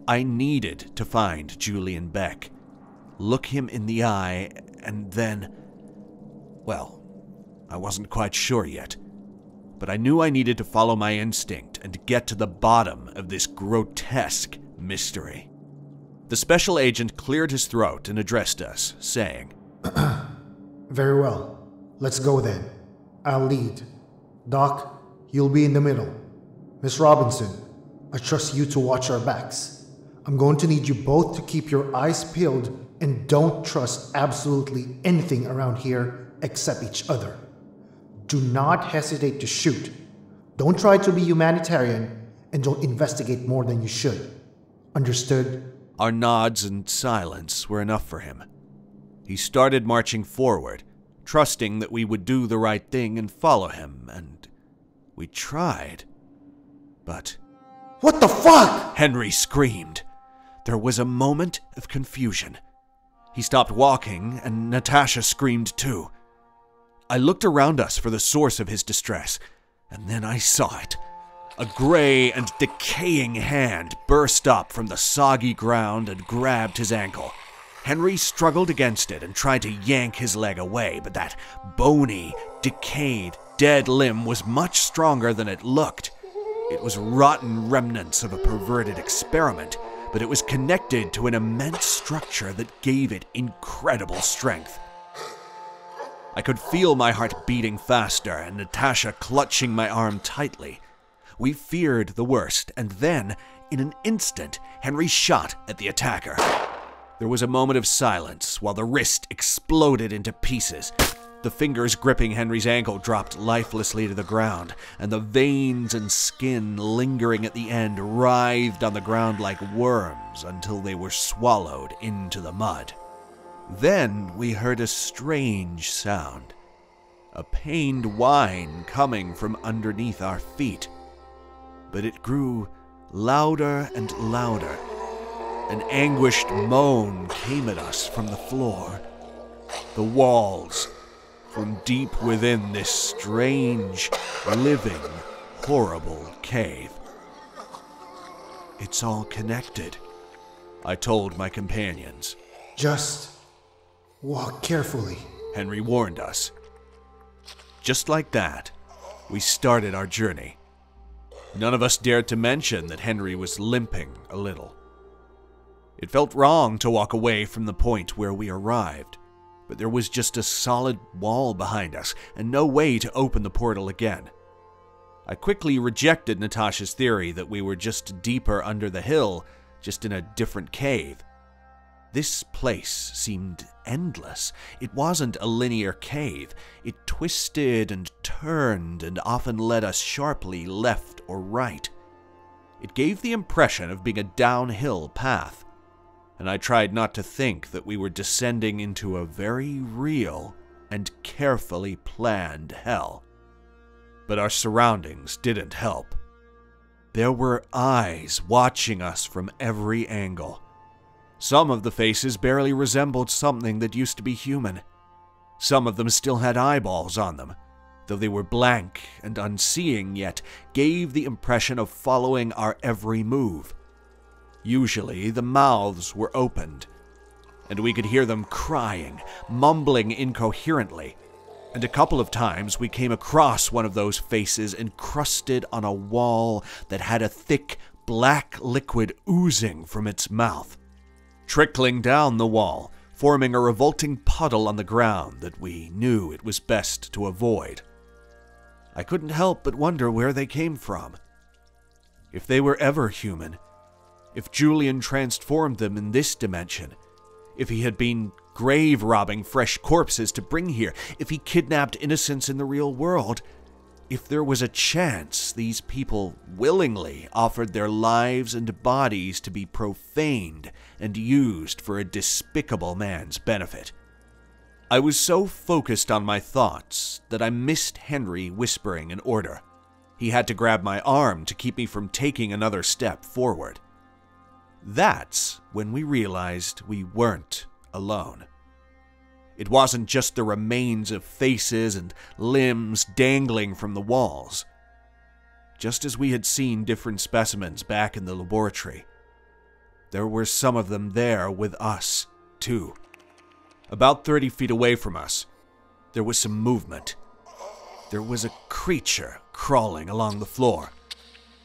I needed to find Julian Beck, look him in the eye, and then... Well, I wasn't quite sure yet, but I knew I needed to follow my instinct and get to the bottom of this grotesque mystery. The special agent cleared his throat and addressed us, saying, Very well. Let's go then. I'll lead. Doc, you'll be in the middle. Miss Robinson, I trust you to watch our backs. I'm going to need you both to keep your eyes peeled and don't trust absolutely anything around here except each other. Do not hesitate to shoot. Don't try to be humanitarian, and don't investigate more than you should. Understood? Our nods and silence were enough for him. He started marching forward, trusting that we would do the right thing and follow him, and we tried. But... What the fuck? Henry screamed. There was a moment of confusion. He stopped walking, and Natasha screamed too. I looked around us for the source of his distress, and then I saw it. A gray and decaying hand burst up from the soggy ground and grabbed his ankle. Henry struggled against it and tried to yank his leg away, but that bony, decayed, dead limb was much stronger than it looked. It was rotten remnants of a perverted experiment, but it was connected to an immense structure that gave it incredible strength. I could feel my heart beating faster and Natasha clutching my arm tightly. We feared the worst, and then, in an instant, Henry shot at the attacker. There was a moment of silence while the wrist exploded into pieces. The fingers gripping Henry's ankle dropped lifelessly to the ground, and the veins and skin lingering at the end writhed on the ground like worms until they were swallowed into the mud. Then we heard a strange sound, a pained whine coming from underneath our feet. But it grew louder and louder. An anguished moan came at us from the floor. The walls, from deep within this strange, living, horrible cave. It's all connected, I told my companions. Just walk carefully, Henry warned us. Just like that, we started our journey. None of us dared to mention that Henry was limping a little. It felt wrong to walk away from the point where we arrived, but there was just a solid wall behind us and no way to open the portal again. I quickly rejected Natasha's theory that we were just deeper under the hill, just in a different cave. This place seemed endless. It wasn't a linear cave. It twisted and turned and often led us sharply left or right. It gave the impression of being a downhill path, and I tried not to think that we were descending into a very real and carefully planned hell. But our surroundings didn't help. There were eyes watching us from every angle. Some of the faces barely resembled something that used to be human. Some of them still had eyeballs on them, though they were blank and unseeing, yet gave the impression of following our every move. Usually the mouths were opened, and we could hear them crying, mumbling incoherently, and a couple of times we came across one of those faces encrusted on a wall that had a thick black liquid oozing from its mouth, trickling down the wall, forming a revolting puddle on the ground that we knew it was best to avoid. I couldn't help but wonder where they came from. If they were ever human, if Julian transformed them in this dimension, if he had been grave robbing fresh corpses to bring here, if he kidnapped innocents in the real world, if there was a chance these people willingly offered their lives and bodies to be profaned and used for a despicable man's benefit. I was so focused on my thoughts that I missed Henry whispering an order. He had to grab my arm to keep me from taking another step forward. That's when we realized we weren't alone. It wasn't just the remains of faces and limbs dangling from the walls. Just as we had seen different specimens back in the laboratory, there were some of them there with us, too. About 30 feet away from us, there was some movement. There was a creature crawling along the floor.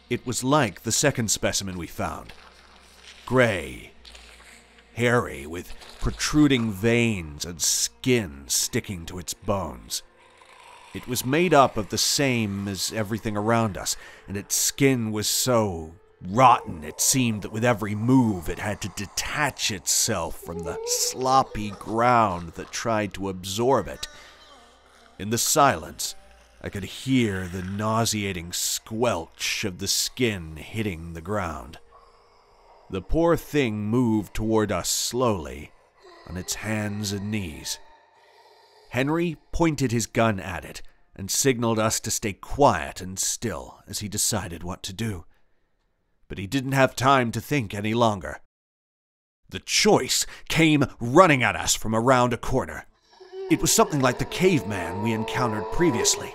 It was like the second specimen we found. Gray, hairy, with protruding veins and skin sticking to its bones. It was made up of the same as everything around us, and its skin was so rotten it seemed that with every move it had to detach itself from the sloppy ground that tried to absorb it. In the silence, I could hear the nauseating squelch of the skin hitting the ground. The poor thing moved toward us slowly, on its hands and knees. Henry pointed his gun at it and signaled us to stay quiet and still as he decided what to do. But he didn't have time to think any longer. The choice came running at us from around a corner. It was something like the caveman we encountered previously.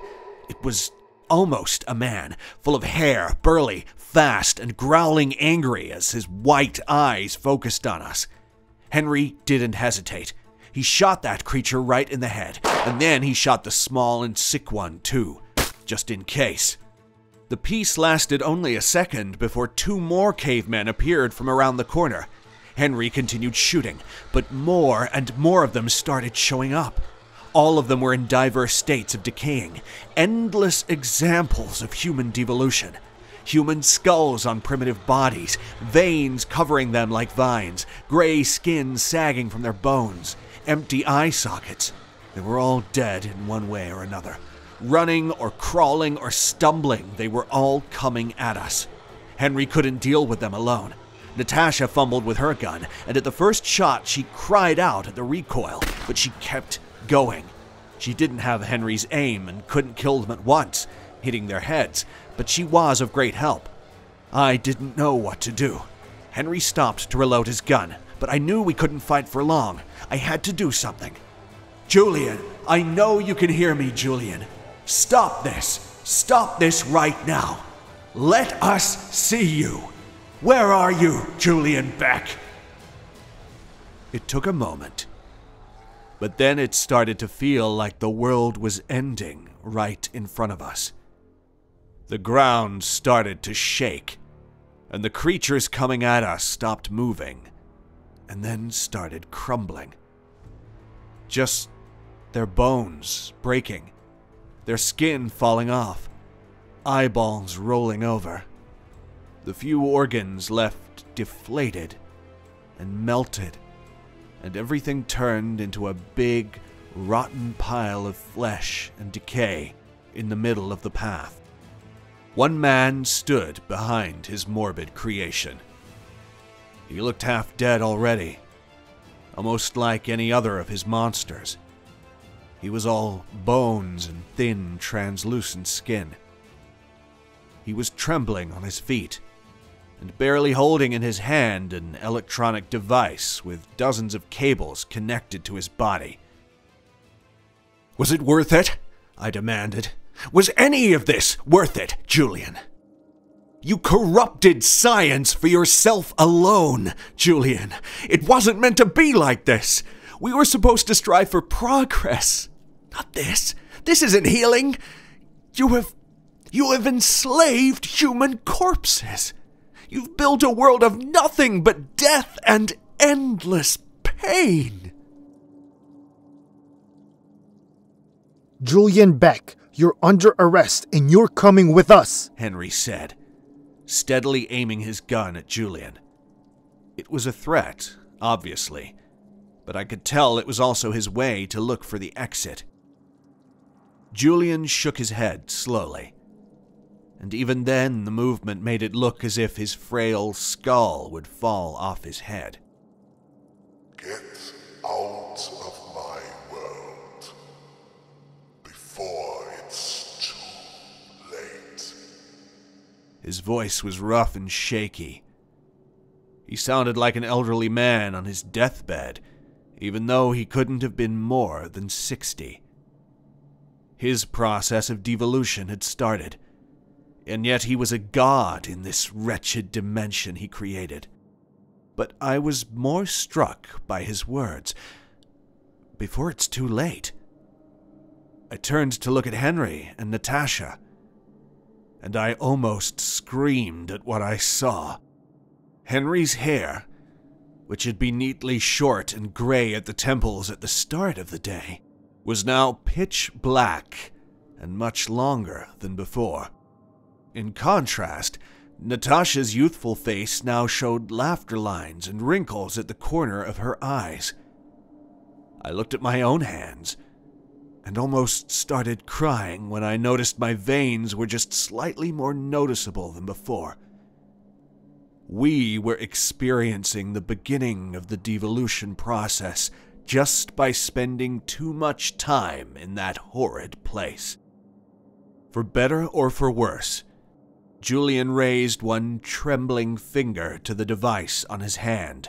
It was almost a man, full of hair, burly, fast, and growling angry as his white eyes focused on us. Henry didn't hesitate. He shot that creature right in the head, and then he shot the small and sick one too, just in case. The piece lasted only a second before 2 more cavemen appeared from around the corner. Henry continued shooting, but more and more of them started showing up. All of them were in diverse states of decaying, endless examples of human devolution. Human skulls on primitive bodies, veins covering them like vines, gray skin sagging from their bones, empty eye sockets. They were all dead in one way or another. Running or crawling or stumbling, they were all coming at us. Henry couldn't deal with them alone. Natasha fumbled with her gun, and at the first shot she cried out at the recoil, but she kept going. She didn't have Henry's aim and couldn't kill them at once, hitting their heads, but she was of great help. I didn't know what to do. Henry stopped to reload his gun, but I knew we couldn't fight for long. I had to do something. Julian, I know you can hear me, Julian. Stop this. Stop this right now. Let us see you. Where are you, Julian Beck? It took a moment, but then it started to feel like the world was ending right in front of us. The ground started to shake, and the creatures coming at us stopped moving, and then started crumbling. Just their bones breaking, their skin falling off, eyeballs rolling over. The few organs left deflated and melted, and everything turned into a big, rotten pile of flesh and decay in the middle of the path. One man stood behind his morbid creation. He looked half dead already, almost like any other of his monsters. He was all bones and thin, translucent skin. He was trembling on his feet, and barely holding in his hand an electronic device with dozens of cables connected to his body. Was it worth it? I demanded. Was any of this worth it, Julian? You corrupted science for yourself alone, Julian. It wasn't meant to be like this. We were supposed to strive for progress. Not this. This isn't healing. You have enslaved human corpses. You've built a world of nothing but death and endless pain. Julian Beck, you're under arrest and you're coming with us, Henry said, steadily aiming his gun at Julian. It was a threat, obviously, but I could tell it was also his way to look for the exit. Julian shook his head slowly, and even then the movement made it look as if his frail skull would fall off his head. Get out of my world before it's too late. His voice was rough and shaky. He sounded like an elderly man on his deathbed, even though he couldn't have been more than 60. His process of devolution had started, and yet he was a god in this wretched dimension he created. But I was more struck by his words. Before it's too late. I turned to look at Henry and Natasha, and I almost screamed at what I saw. Henry's hair, which had been neatly short and gray at the temples at the start of the day, was now pitch black and much longer than before. In contrast, Natasha's youthful face now showed laughter lines and wrinkles at the corner of her eyes. I looked at my own hands and almost started crying when I noticed my veins were just slightly more noticeable than before. We were experiencing the beginning of the devolution process just by spending too much time in that horrid place. For better or for worse, Julian raised one trembling finger to the device on his hand,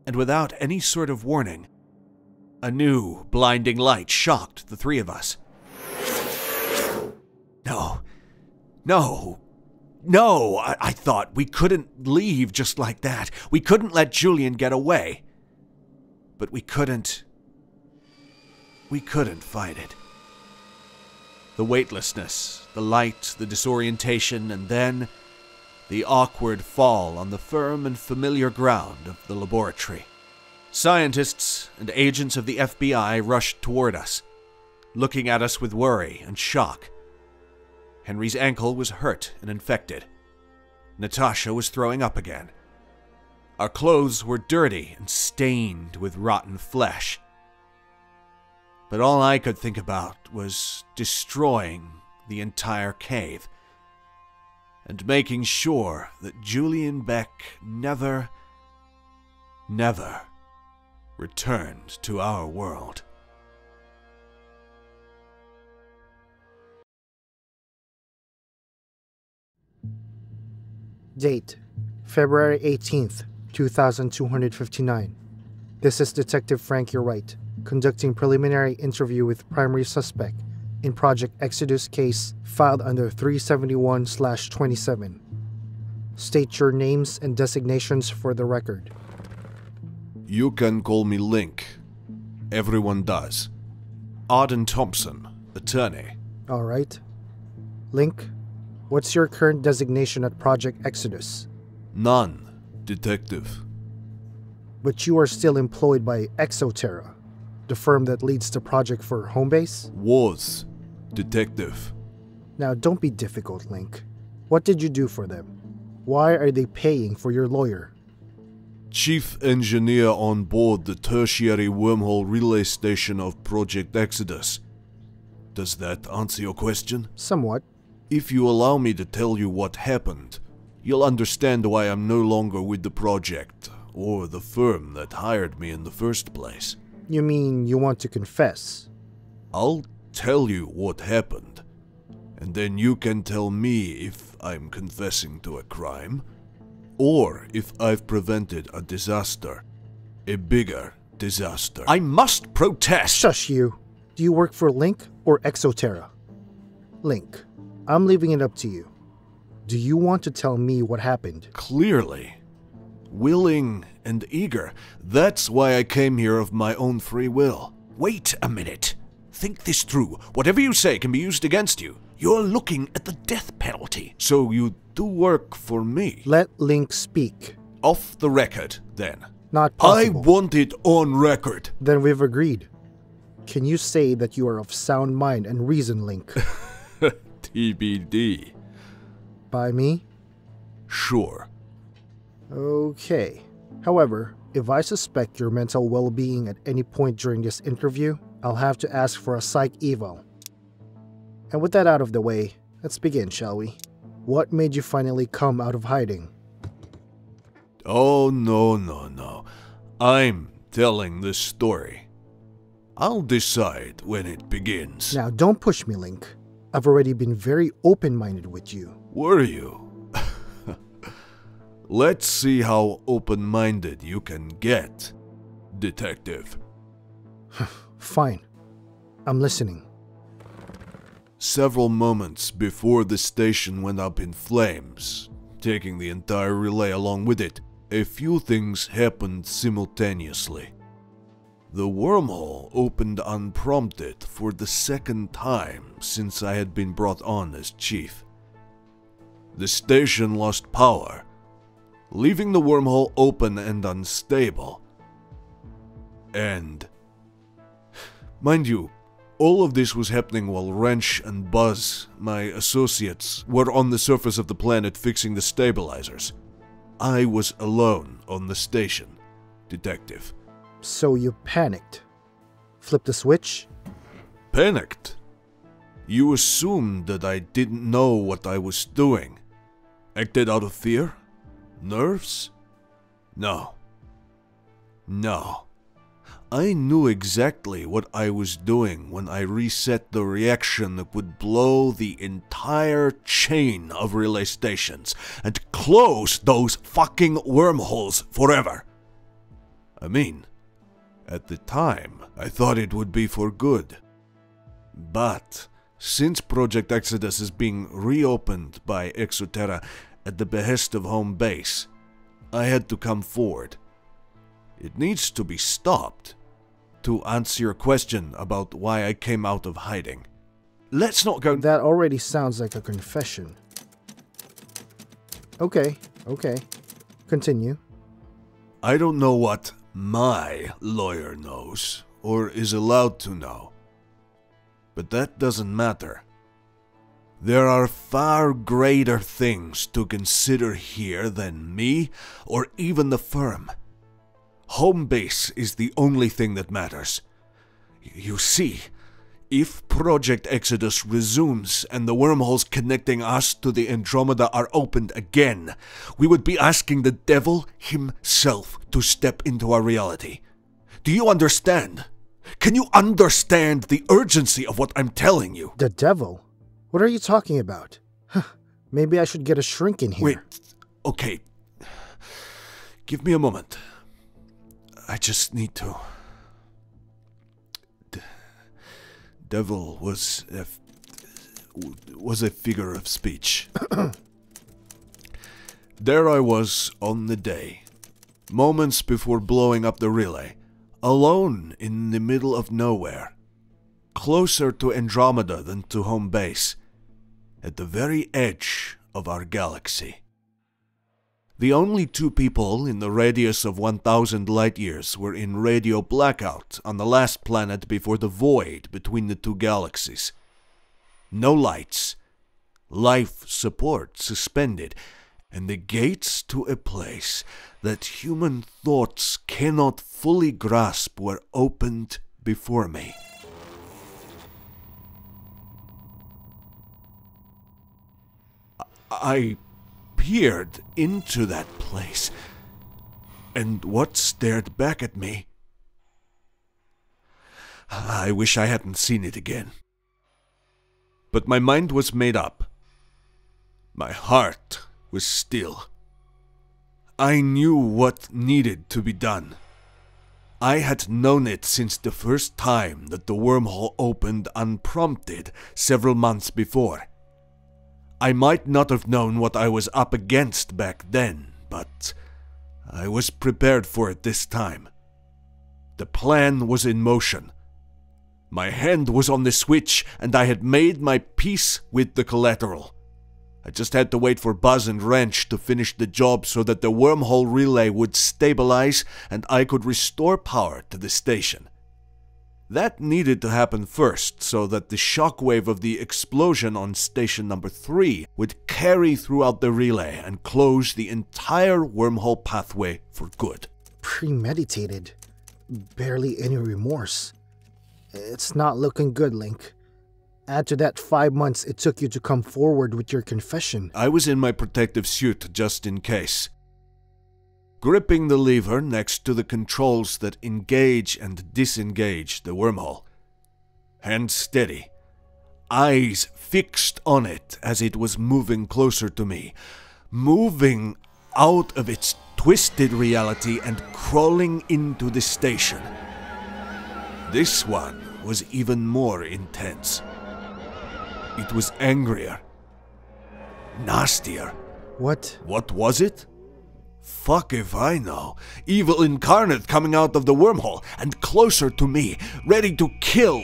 and without any sort of warning, a new blinding light shocked the three of us. No. I thought we couldn't leave just like that. We couldn't let Julian get away. But we couldn't fight it. The weightlessness, the light, the disorientation, and then the awkward fall on the firm and familiar ground of the laboratory. Scientists and agents of the FBI rushed toward us, looking at us with worry and shock. Henry's ankle was hurt and infected. Natasha was throwing up again. Our clothes were dirty and stained with rotten flesh. But all I could think about was destroying the entire cave and making sure that Julian Beck never returned to our world. Date: February 18th, 2259. This is Detective Frankie Wright, conducting preliminary interview with primary suspect in Project Exodus case filed under 371/27. State your names and designations for the record. You can call me Link. Everyone does. Auden Thompson, attorney. All right. Link, what's your current designation at Project Exodus? None, detective. But you are still employed by Exoterra, the firm that leads the project for Homebase? Was, detective. Now don't be difficult, Link. What did you do for them? Why are they paying for your lawyer? Chief engineer on board the tertiary wormhole relay station of Project Exodus. Does that answer your question? Somewhat. If you allow me to tell you what happened, you'll understand why I'm no longer with the project, or the firm that hired me in the first place. You mean you want to confess? I'll tell you what happened, and then you can tell me if I'm confessing to a crime, or if I've prevented a disaster. A bigger disaster. I must protest! Shush you! Do you work for Link or Exoterra? Link, I'm leaving it up to you. Do you want to tell me what happened? Clearly. Willing and eager. That's why I came here of my own free will. Wait a minute. Think this through. Whatever you say can be used against you. You're looking at the death penalty. So you do work for me. Let Link speak. Off the record, then. Not possible. I want it on record. Then we've agreed. Can you say that you are of sound mind and reason, Link? TBD. By me? Sure. Okay. However, if I suspect your mental well-being at any point during this interview, I'll have to ask for a psych eval. And with that out of the way, let's begin, shall we? What made you finally come out of hiding? Oh, no. I'm telling this story. I'll decide when it begins. Now, don't push me, Link. I've already been very open-minded with you. Were you? Let's see how open-minded you can get, detective. Fine. I'm listening. Several moments before the station went up in flames, taking the entire relay along with it, a few things happened simultaneously. The wormhole opened unprompted for the second time since I had been brought on as chief. The station lost power, leaving the wormhole open and unstable. And, mind you, all of this was happening while Wrench and Buzz, my associates, were on the surface of the planet fixing the stabilizers. I was alone on the station, detective. So you panicked. Flipped the switch? Panicked? You assumed that I didn't know what I was doing. Acted out of fear? Nerves? No. I knew exactly what I was doing when I reset the reaction that would blow the entire chain of relay stations and close those fucking wormholes forever. I mean, at the time, I thought it would be for good. But Since Project Exodus is being reopened by Exoterra at the behest of home base, I had to come forward. It needs to be stopped. To answer your question about why I came out of hiding, let's not go... That already sounds like a confession. Okay. Continue. I don't know what my lawyer knows, or is allowed to know. But that doesn't matter. There are far greater things to consider here than me, or even the firm. Home base is the only thing that matters. You see, if Project Exodus resumes and the wormholes connecting us to the Andromeda are opened again, we would be asking the devil himself to step into our reality. Do you understand? Can you understand the urgency of what I'm telling you? The devil? What are you talking about? Maybe I should get a shrink in here. Wait, okay. Give me a moment. I just need to... Devil was a figure of speech. There I was on the day, moments before blowing up the relay, alone in the middle of nowhere, closer to Andromeda than to home base, at the very edge of our galaxy. The only two people in the radius of 1,000 light-years were in radio blackout on the last planet before the void between the two galaxies. No lights, life support suspended, and the gates to a place that human thoughts cannot fully grasp were opened before me. I peered into that place, and what stared back at me? I wish I hadn't seen it again. But my mind was made up. My heart was still. I knew what needed to be done. I had known it since the first time that the wormhole opened unprompted several months before. I might not have known what I was up against back then, but I was prepared for it this time. The plan was in motion. My hand was on the switch, and I had made my peace with the collateral. I just had to wait for Buzz and Wrench to finish the job so that the wormhole relay would stabilize and I could restore power to the station. That needed to happen first, so that the shockwave of the explosion on station number 3 would carry throughout the relay and close the entire wormhole pathway for good. Premeditated. Barely any remorse. It's not looking good, Link. Add to that 5 months it took you to come forward with your confession. I was in my protective suit just in case. Gripping the lever next to the controls that engage and disengage the wormhole. Hands steady. Eyes fixed on it as it was moving closer to me. Moving out of its twisted reality and crawling into the station. This one was even more intense. It was angrier. Nastier. What? What was it? Fuck if I know. Evil incarnate coming out of the wormhole and closer to me, ready to kill.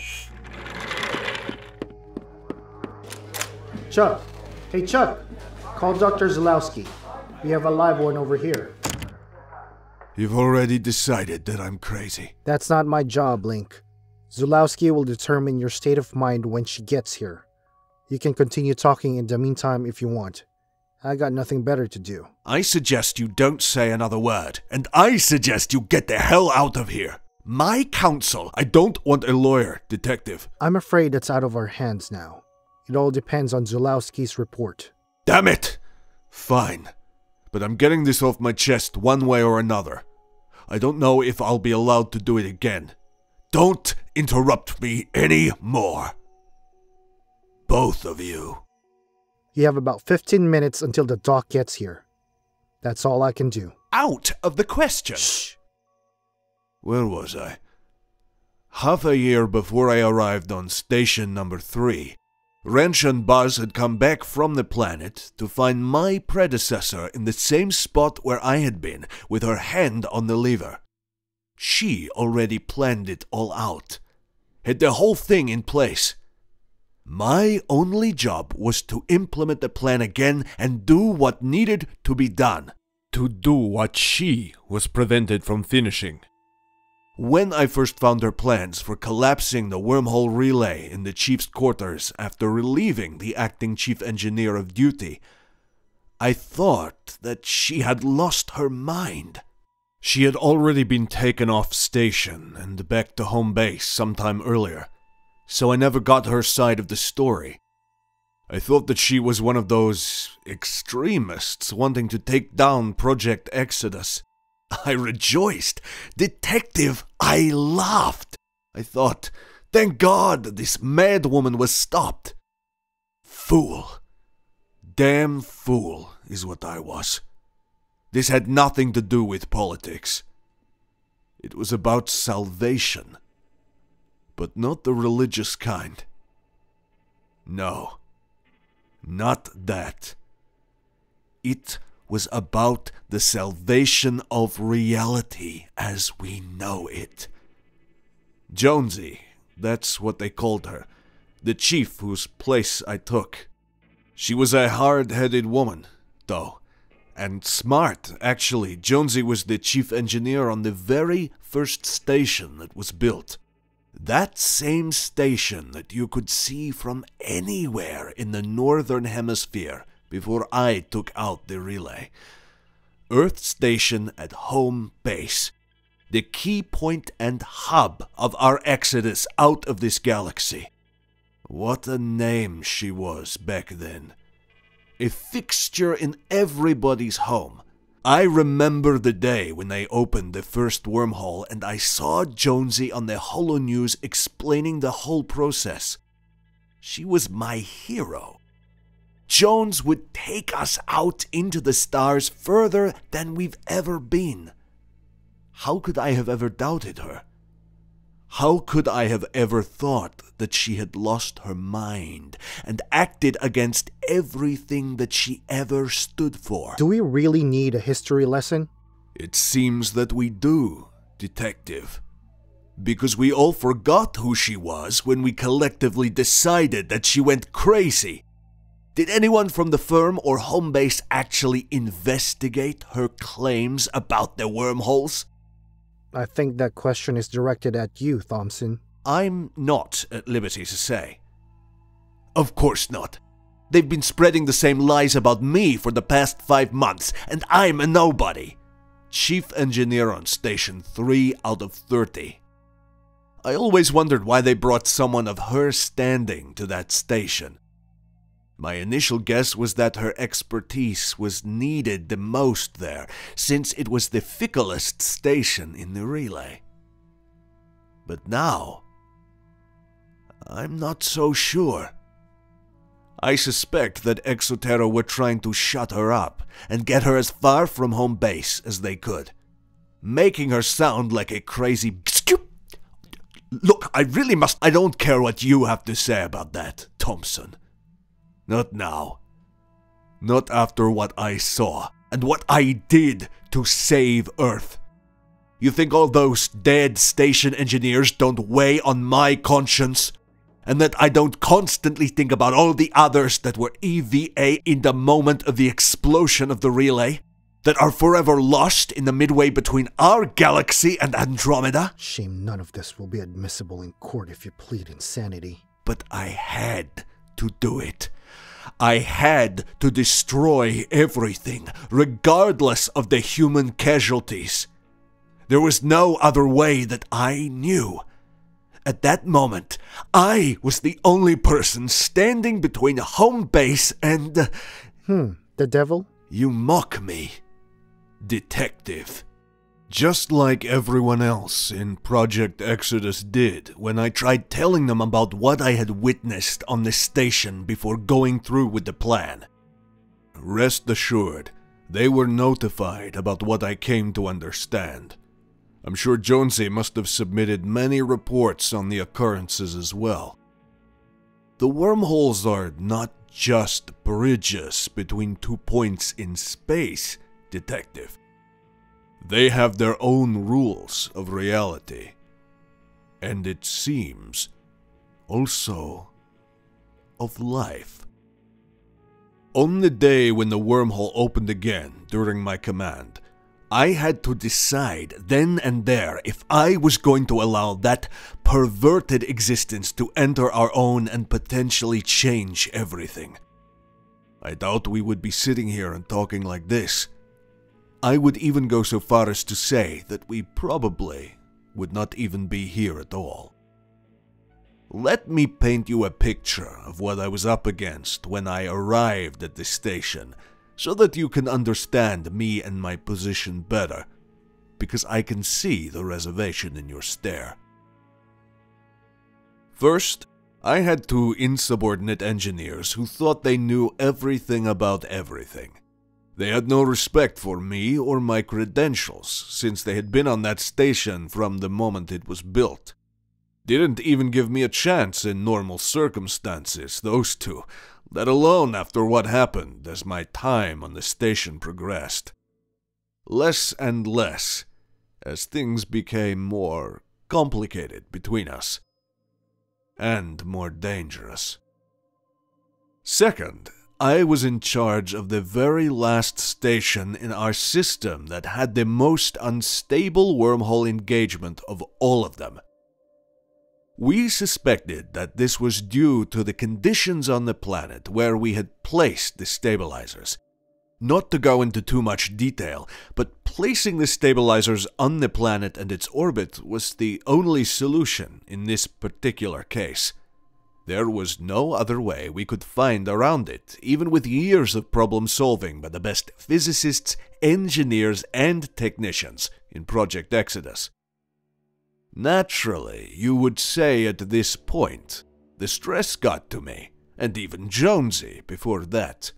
Chuck. Hey, Chuck. Call Dr. Zalowski. We have a live one over here. You've already decided that I'm crazy. That's not my job, Link. Zalowski will determine your state of mind when she gets here. You can continue talking in the meantime if you want. I got nothing better to do. I suggest you don't say another word, and I suggest you get the hell out of here. My counsel, I don't want a lawyer, detective. I'm afraid it's out of our hands now. It all depends on Zalowski's report. Damn it! Fine. But I'm getting this off my chest one way or another. I don't know if I'll be allowed to do it again. Don't interrupt me anymore. Both of you. You have about 15 minutes until the doc gets here. That's all I can do. Out of the question! Shh! Where was I? Half a year before I arrived on station number 3, Wrench and Buzz had come back from the planet to find my predecessor in the same spot where I had been, with her hand on the lever. She already planned it all out, had the whole thing in place. My only job was to implement the plan again and do what needed to be done. To do what she was prevented from finishing. When I first found her plans for collapsing the wormhole relay in the chief's quarters after relieving the acting chief engineer of duty, I thought that she had lost her mind. She had already been taken off station and back to home base sometime earlier, so I never got her side of the story. I thought that she was one of those extremists wanting to take down Project Exodus. I rejoiced. Detective, I laughed. I thought, thank God this mad woman was stopped. Fool. Damn fool is what I was. This had nothing to do with politics. It was about salvation. But not the religious kind. No. Not that. It was about the salvation of reality as we know it. Jonesy, that's what they called her, the chief whose place I took. She was a hard-headed woman, though, and smart, actually. Jonesy was the chief engineer on the very first station that was built. That same station that you could see from anywhere in the northern hemisphere before I took out the relay. Earth Station at home base. The key point and hub of our exodus out of this galaxy. What a name she was back then. A fixture in everybody's home. I remember the day when they opened the first wormhole and I saw Jonesy on the Holo News explaining the whole process. She was my hero. Jones would take us out into the stars further than we've ever been. How could I have ever doubted her? How could I have ever thought that she had lost her mind and acted against everything that she ever stood for? Do we really need a history lesson? It seems that we do, Detective. Because we all forgot who she was when we collectively decided that she went crazy. Did anyone from the firm or home base actually investigate her claims about the wormholes? I think that question is directed at you, Thompson. I'm not at liberty to say. Of course not. They've been spreading the same lies about me for the past 5 months, and I'm a nobody. Chief engineer on Station 3 out of 30. I always wondered why they brought someone of her standing to that station. My initial guess was that her expertise was needed the most there, since it was the ficklest station in the relay. But now, I'm not so sure. I suspect that Exoterra were trying to shut her up and get her as far from home base as they could, making her sound like a crazy... Look, I don't care what you have to say about that, Thompson. Not now. Not after what I saw and what I did to save Earth. You think all those dead station engineers don't weigh on my conscience? And that I don't constantly think about all the others that were EVA in the moment of the explosion of the relay? That are forever lost in the midway between our galaxy and Andromeda? Shame none of this will be admissible in court if you plead insanity. But I had to do it. I had to destroy everything, regardless of the human casualties. There was no other way that I knew. At that moment, I was the only person standing between home base and... The devil? You mock me, Detective. Just like everyone else in Project Exodus did when I tried telling them about what I had witnessed on the station before going through with the plan. Rest assured, they were notified about what I came to understand. I'm sure Jonesy must have submitted many reports on the occurrences as well. The wormholes are not just bridges between 2 points in space, Detective. They have their own rules of reality. And it seems also of life. On the day when the wormhole opened again during my command, I had to decide then and there if I was going to allow that perverted existence to enter our own and potentially change everything. I doubt we would be sitting here and talking like this. I would even go so far as to say that we probably would not even be here at all. Let me paint you a picture of what I was up against when I arrived at this station, so that you can understand me and my position better, because I can see the reservation in your stare. First, I had 2 insubordinate engineers who thought they knew everything about everything. They had no respect for me or my credentials, since they had been on that station from the moment it was built. Didn't even give me a chance in normal circumstances, those 2, let alone after what happened as my time on the station progressed. Less and less, as things became more complicated between us, and more dangerous. Second, I was in charge of the very last station in our system that had the most unstable wormhole engagement of all of them. We suspected that this was due to the conditions on the planet where we had placed the stabilizers. Not to go into too much detail, but placing the stabilizers on the planet and its orbit was the only solution in this particular case. There was no other way we could find around it, even with years of problem solving by the best physicists, engineers, and technicians in Project Exodus. Naturally, you would say at this point, the stress got to me, and even Jonesy before that.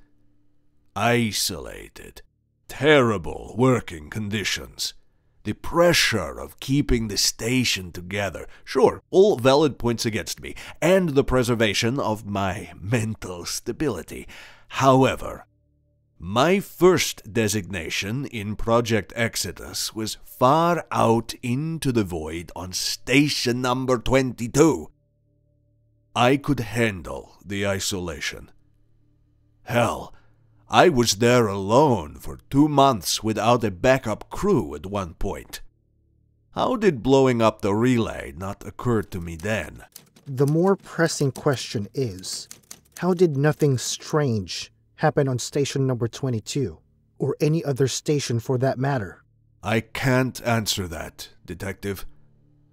Isolated, terrible working conditions, the pressure of keeping the station together, sure, all valid points against me, and the preservation of my mental stability. However, my first designation in Project Exodus was far out into the void on station number 22. I could handle the isolation. Hell, I was there alone for 2 months without a backup crew at one point. How did blowing up the relay not occur to me then? The more pressing question is, how did nothing strange happen on station number 22, or any other station for that matter? I can't answer that, Detective.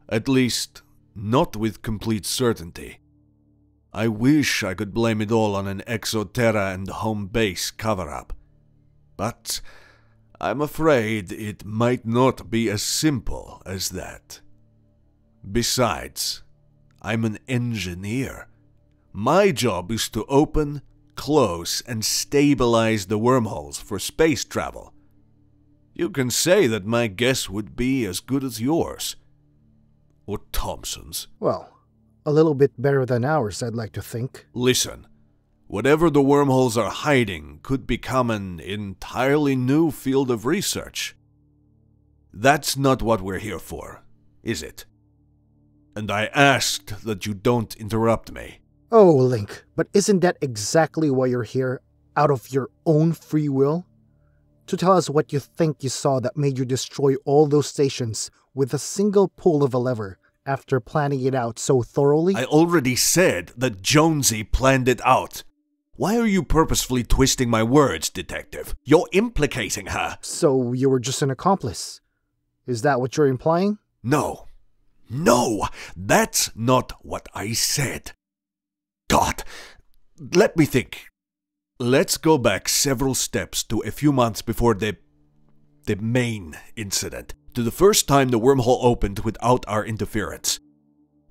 At least, not with complete certainty. I wish I could blame it all on an Exoterra and home base cover-up. But I'm afraid it might not be as simple as that. Besides, I'm an engineer. My job is to open, close, and stabilize the wormholes for space travel. You can say that my guess would be as good as yours. Or Thompson's. Well, a little bit better than ours, I'd like to think. Listen, whatever the wormholes are hiding could become an entirely new field of research. That's not what we're here for, is it? And I asked that you don't interrupt me. Oh, Link, but isn't that exactly why you're here, out of your own free will? To tell us what you think you saw that made you destroy all those stations with a single pull of a lever after planning it out so thoroughly? I already said that Jonesy planned it out. Why are you purposefully twisting my words, Detective? You're implicating her. So you were just an accomplice? Is that what you're implying? No. No, that's not what I said. God, let me think. Let's go back several steps to a few months before the main incident. To the first time the wormhole opened without our interference.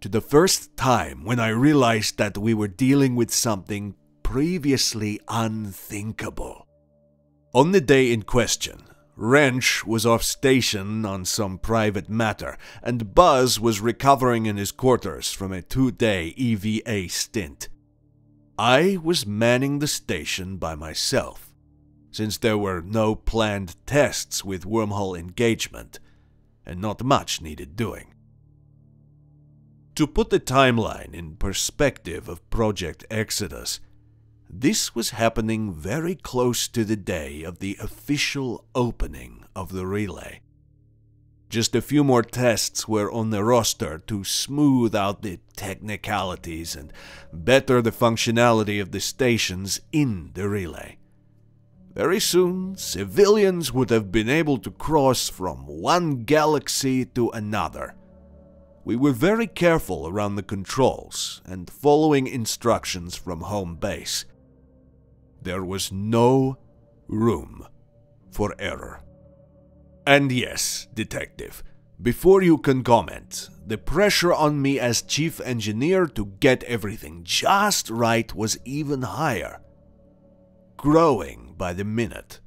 To the first time when I realized that we were dealing with something previously unthinkable. On the day in question, Wrench was off station on some private matter, and Buzz was recovering in his quarters from a 2-day EVA stint. I was manning the station by myself, since there were no planned tests with wormhole engagement, and not much needed doing. To put the timeline in perspective of Project Exodus, this was happening very close to the day of the official opening of the relay. Just a few more tests were on the roster to smooth out the technicalities and better the functionality of the stations in the relay. Very soon, civilians would have been able to cross from one galaxy to another. We were very careful around the controls and following instructions from home base. There was no room for error. And yes, Detective, before you can comment, the pressure on me as chief engineer to get everything just right was even higher, growing by the minute.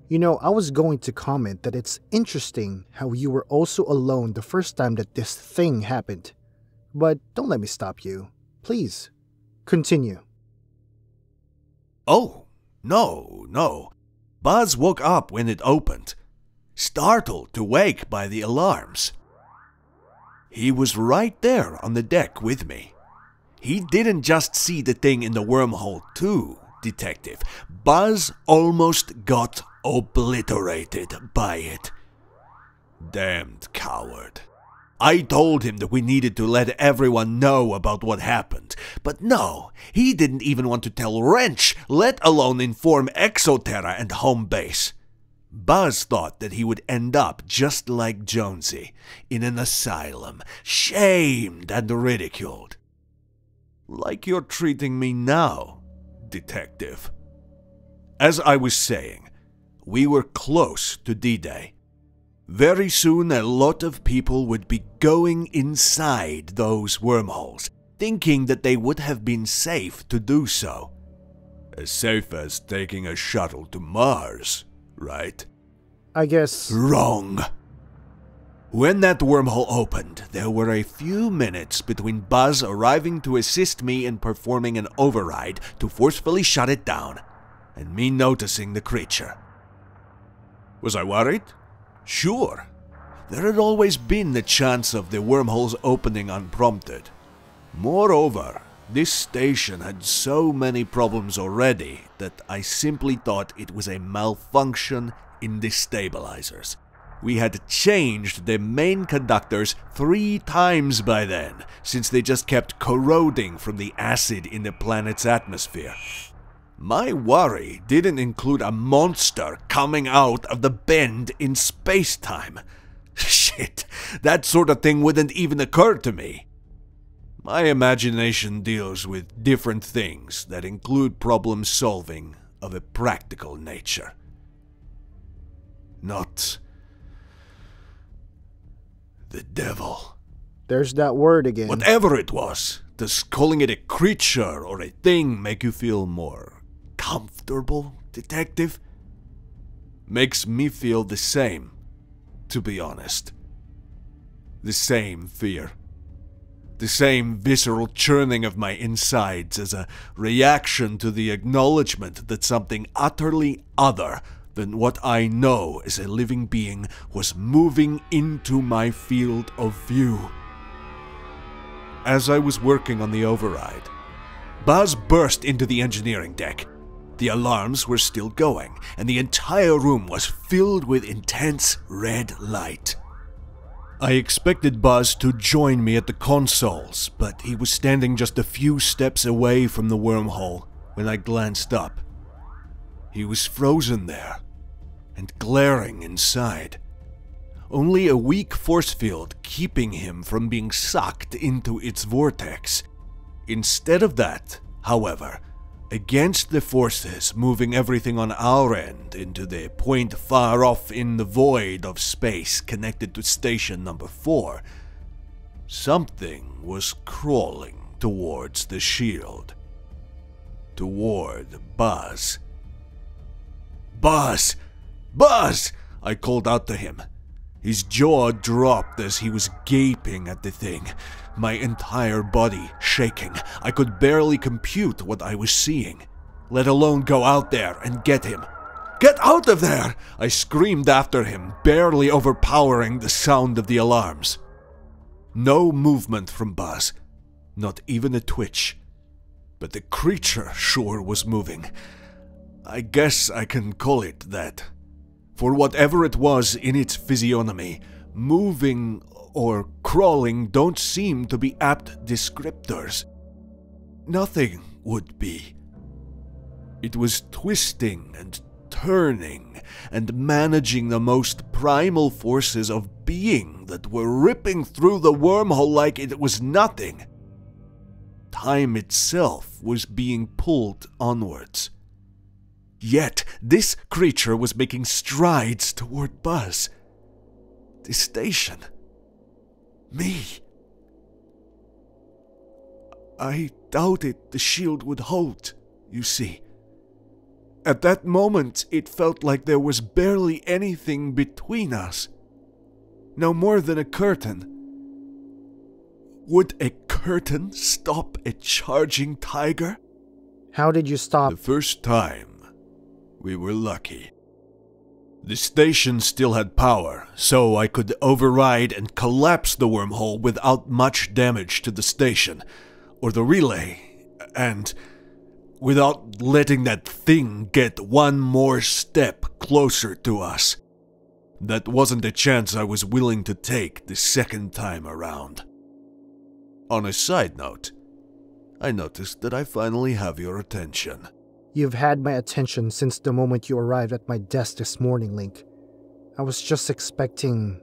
You know, I was going to comment that it's interesting how you were also alone the first time that this thing happened. But don't let me stop you. Please, continue. Oh, no. Buzz woke up when it opened, startled to wake by the alarms. He was right there on the deck with me. He didn't just see the thing in the wormhole too, Detective. Buzz almost got obliterated by it. Damned coward. I told him that we needed to let everyone know about what happened, but no, he didn't even want to tell Wrench, let alone inform Exoterra and home base. Buzz thought that he would end up just like Jonesy, in an asylum, shamed and ridiculed. Like you're treating me now, Detective. As I was saying, we were close to D-Day. Very soon a lot of people would be going inside those wormholes, thinking that they would have been safe to do so. As safe as taking a shuttle to Mars, right? I guess... Wrong. When that wormhole opened, there were a few minutes between Buzz arriving to assist me in performing an override to forcefully shut it down, and me noticing the creature. Was I worried? Sure. There had always been the chance of the wormholes opening unprompted. Moreover, this station had so many problems already that I simply thought it was a malfunction in the stabilizers. We had changed the main conductors 3 times by then, since they just kept corroding from the acid in the planet's atmosphere. My worry didn't include a monster coming out of the bend in space-time. Shit, that sort of thing wouldn't even occur to me. My imagination deals with different things that include problem-solving of a practical nature. Not the devil. There's that word again. Whatever it was, does calling it a creature or a thing make you feel more comfortable, Detective? Makes me feel the same, to be honest. The same fear. The same visceral churning of my insides as a reaction to the acknowledgement that something utterly other than what I know as a living being was moving into my field of view. As I was working on the override, Buzz burst into the engineering deck. The alarms were still going, and the entire room was filled with intense red light. I expected Buzz to join me at the consoles, but he was standing just a few steps away from the wormhole when I glanced up. He was frozen there, and glaring inside. Only a weak force field keeping him from being sucked into its vortex. Instead of that, however, against the forces moving everything on our end into the point far off in the void of space connected to station number 4, something was crawling towards the shield. Toward Buzz. Buzz! Buzz! I called out to him. His jaw dropped as he was gaping at the thing, my entire body shaking. I could barely compute what I was seeing, let alone go out there and get him. "Get out of there!" I screamed after him, barely overpowering the sound of the alarms. No movement from Buzz, not even a twitch. But the creature sure was moving. I guess I can call it that. For whatever it was in its physiognomy, moving or crawling don't seem to be apt descriptors. Nothing would be. It was twisting and turning and managing the most primal forces of being that were ripping through the wormhole like it was nothing. Time itself was being pulled onwards. Yet this creature was making strides toward Buzz. The station. Me. I doubted the shield would hold, you see. At that moment, it felt like there was barely anything between us. No more than a curtain. Would a curtain stop a charging tiger? How did you stop? The first time, we were lucky. The station still had power, so I could override and collapse the wormhole without much damage to the station, or the relay, and without letting that thing get one more step closer to us. That wasn't a chance I was willing to take the second time around. On a side note, I noticed that I finally have your attention. You've had my attention since the moment you arrived at my desk this morning, Link. I was just expecting,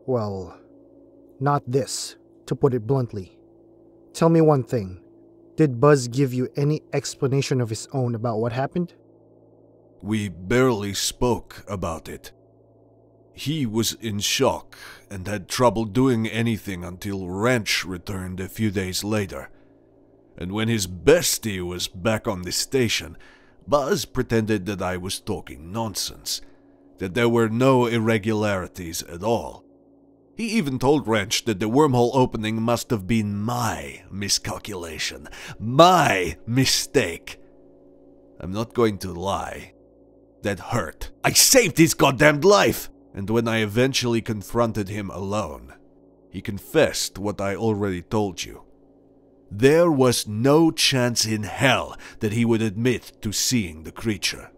well, not this, to put it bluntly. Tell me one thing. Did Buzz give you any explanation of his own about what happened? We barely spoke about it. He was in shock and had trouble doing anything until Wrench returned a few days later. And when his bestie was back on the station, Buzz pretended that I was talking nonsense, that there were no irregularities at all. He even told Wrench that the wormhole opening must have been my miscalculation, my mistake. I'm not going to lie. That hurt. I saved his goddamned life! And when I eventually confronted him alone, he confessed what I already told you. There was no chance in hell that he would admit to seeing the creature.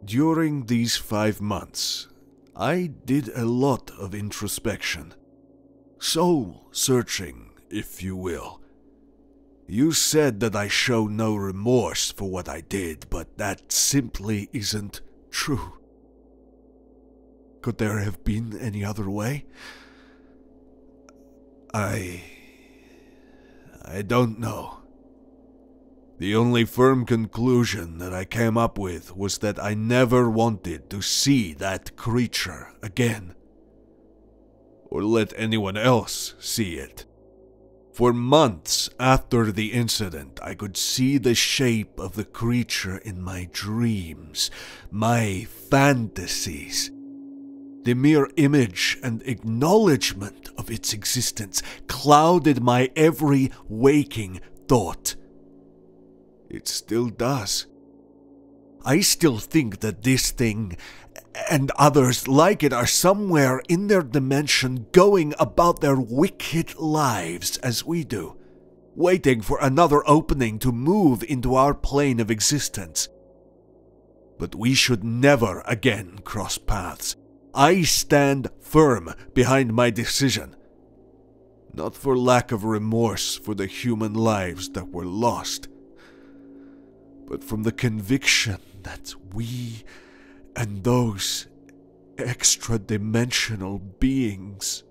During these 5 months, I did a lot of introspection. Soul searching, if you will. You said that I show no remorse for what I did, but that simply isn't true. Could there have been any other way? I don't know. The only firm conclusion that I came up with was that I never wanted to see that creature again. Or let anyone else see it. For months after the incident, I could see the shape of the creature in my dreams, my fantasies. The mere image and acknowledgement of its existence clouded my every waking thought. It still does. I still think that this thing and others like it are somewhere in their dimension going about their wicked lives as we do, waiting for another opening to move into our plane of existence. But we should never again cross paths. I stand firm behind my decision. Not for lack of remorse for the human lives that were lost, but from the conviction that we and those extra-dimensional beings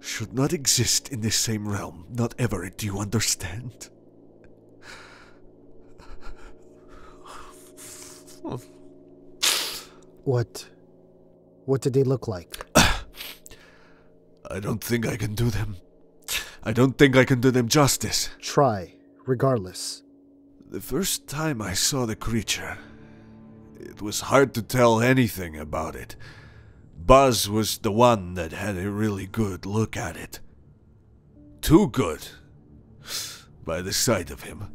should not exist in the same realm, not ever, do you understand? What did they look like? I don't think I can do them. I don't think I can do them justice. Try, regardless. The first time I saw the creature, it was hard to tell anything about it. Buzz was the one that had a really good look at it. Too good, by the sight of him.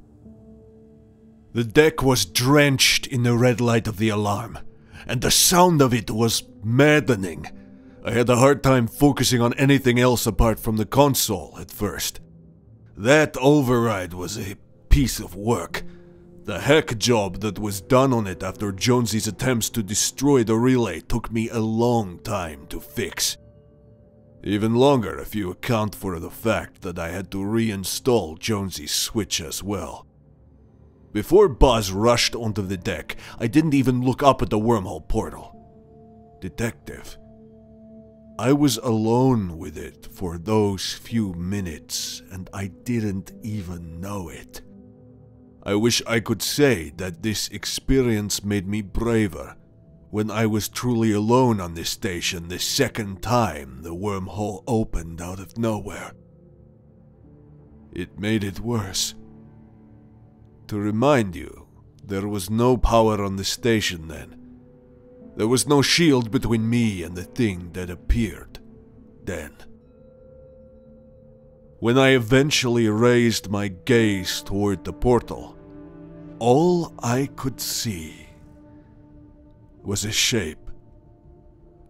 The deck was drenched in the red light of the alarm, and the sound of it was maddening. I had a hard time focusing on anything else apart from the console at first. That override was a piece of work. The hack job that was done on it after Jonesy's attempts to destroy the relay took me a long time to fix. Even longer if you account for the fact that I had to reinstall Jonesy's switch as well. Before Buzz rushed onto the deck, I didn't even look up at the wormhole portal. Detective. I was alone with it for those few minutes, and I didn't even know it. I wish I could say that this experience made me braver when I was truly alone on this station the second time the wormhole opened out of nowhere. It made it worse. To remind you, there was no power on the station then. There was no shield between me and the thing that appeared then. When I eventually raised my gaze toward the portal, all I could see was a shape.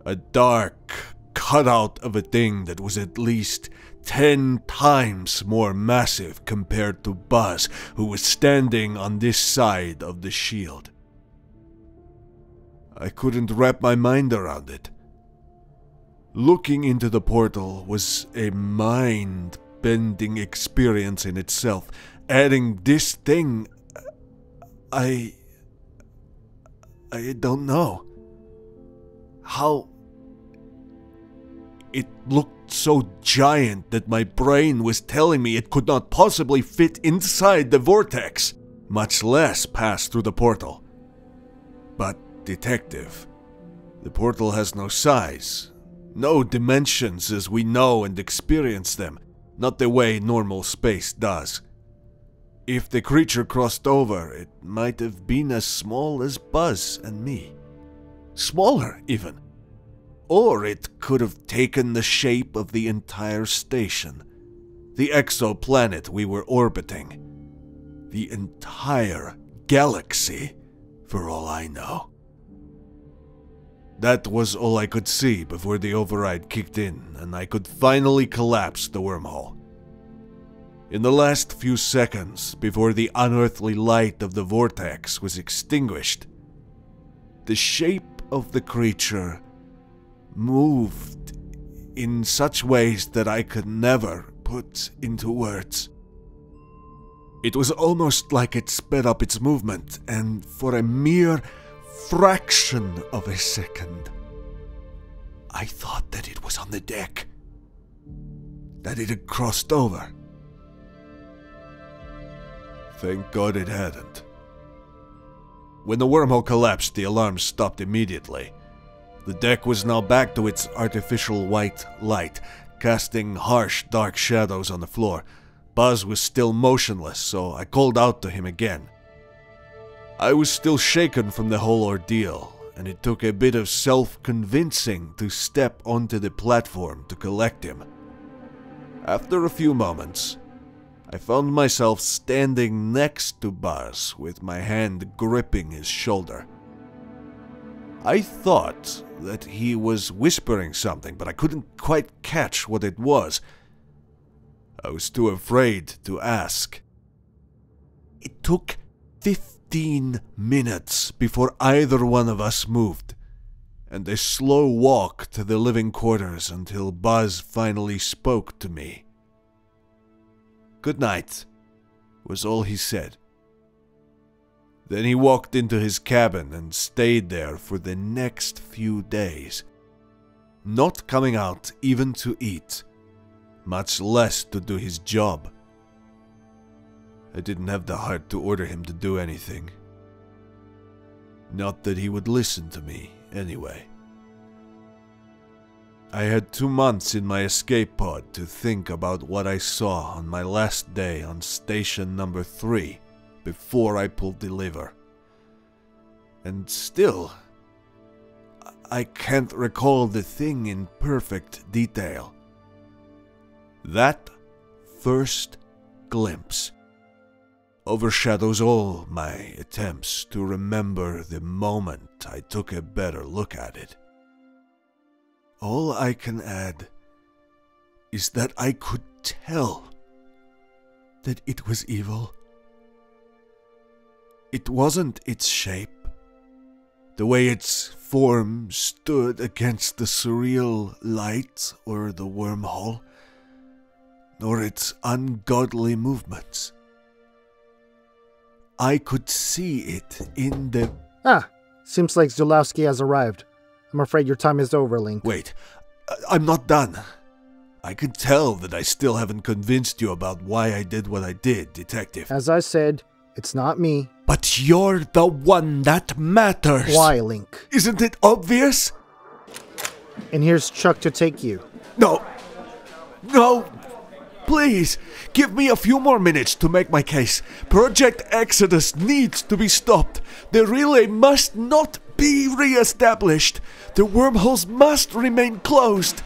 A dark cutout of a thing that was at least 10 times more massive compared to Buzz, who was standing on this side of the shield. I couldn't wrap my mind around it. Looking into the portal was a mind-bending experience in itself. Adding this thing, I don't know. How... It looked so giant that my brain was telling me it could not possibly fit inside the vortex, much less pass through the portal. But, detective, the portal has no size, no dimensions as we know and experience them, not the way normal space does. If the creature crossed over, it might have been as small as Buzz and me. Smaller, even. Or it could have taken the shape of the entire station, the exoplanet we were orbiting, the entire galaxy, for all I know. That was all I could see before the override kicked in and I could finally collapse the wormhole. In the last few seconds before the unearthly light of the vortex was extinguished, the shape of the creature moved in such ways that I could never put into words. It was almost like it sped up its movement, and for a mere fraction of a second, I thought that it was on the deck, that it had crossed over. Thank God it hadn't. When the wormhole collapsed, the alarm stopped immediately. The deck was now back to its artificial white light, casting harsh, dark shadows on the floor. Buzz was still motionless, so I called out to him again. I was still shaken from the whole ordeal, and it took a bit of self-convincing to step onto the platform to collect him. After a few moments, I found myself standing next to Buzz with my hand gripping his shoulder. I thought that he was whispering something, but I couldn't quite catch what it was. I was too afraid to ask. It took 15 minutes before either one of us moved, and a slow walk to the living quarters until Buzz finally spoke to me. "Good night," was all he said. Then he walked into his cabin and stayed there for the next few days, not coming out even to eat, much less to do his job. I didn't have the heart to order him to do anything. Not that he would listen to me, anyway. I had 2 months in my escape pod to think about what I saw on my last day on station number 3 before I pulled the lever. And still, I can't recall the thing in perfect detail. That first glimpse overshadows all my attempts to remember the moment I took a better look at it. All I can add is that I could tell that it was evil. It wasn't its shape, the way its form stood against the surreal light or the wormhole, nor its ungodly movements. I could see it in the... Seems like Zulowski has arrived. I'm afraid your time is over, Link. Wait, I'm not done. I can tell that I still haven't convinced you about why I did what I did, Detective. As I said, it's not me. But you're the one that matters. Why, Link? Isn't it obvious? And here's Chuck to take you. No. Please, give me a few more minutes to make my case. Project Exodus needs to be stopped. The relay must not be re-established. The wormholes must remain closed.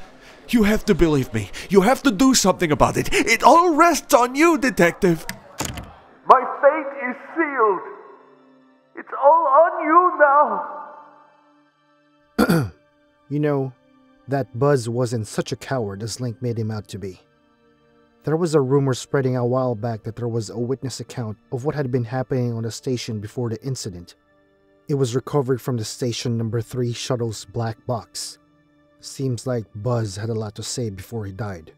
You have to believe me. You have to do something about it. It all rests on you, Detective. My fate is sealed. It's all on you now. You know, that Buzz wasn't such a coward as Link made him out to be. There was a rumor spreading a while back that there was a witness account of what had been happening on the station before the incident. It was recovered from the station number 3 shuttle's black box. Seems like Buzz had a lot to say before he died.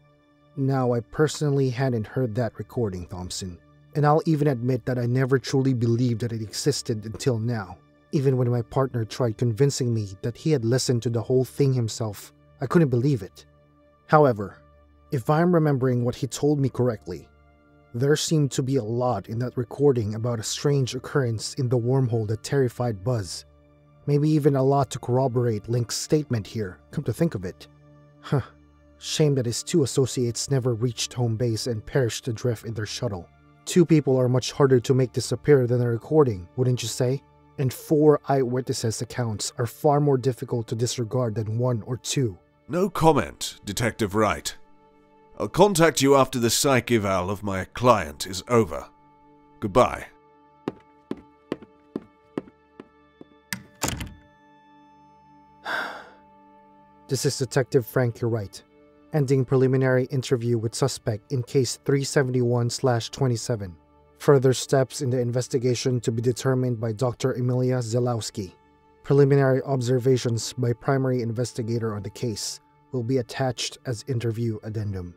Now, I personally hadn't heard that recording, Thompson. And I'll even admit that I never truly believed that it existed until now. Even when my partner tried convincing me that he had listened to the whole thing himself, I couldn't believe it. However, if I'm remembering what he told me correctly, there seemed to be a lot in that recording about a strange occurrence in the wormhole that terrified Buzz. Maybe even a lot to corroborate Link's statement here, come to think of it. Shame that his 2 associates never reached home base and perished adrift in their shuttle. 2 people are much harder to make disappear than a recording, wouldn't you say? And 4 eyewitnesses' accounts are far more difficult to disregard than 1 or 2. No comment, Detective Wright. I'll contact you after the psych eval of my client is over. Goodbye. This is Detective Frankie Wright, ending preliminary interview with suspect in case 371/27. Further steps in the investigation to be determined by Dr. Emilia Zelowski. Preliminary observations by primary investigator on the case will be attached as interview addendum.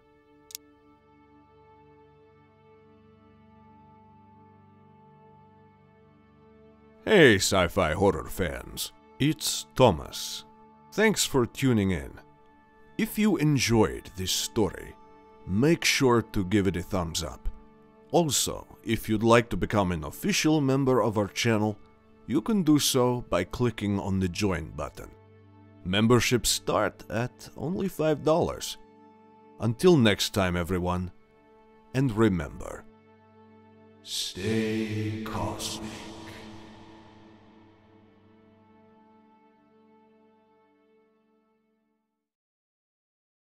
Hey, sci-fi horror fans. It's Thomas. Thanks for tuning in. If you enjoyed this story, make sure to give it a thumbs up. Also, if you'd like to become an official member of our channel, you can do so by clicking on the join button. Memberships start at only $5. Until next time, everyone, and remember, stay cosmic.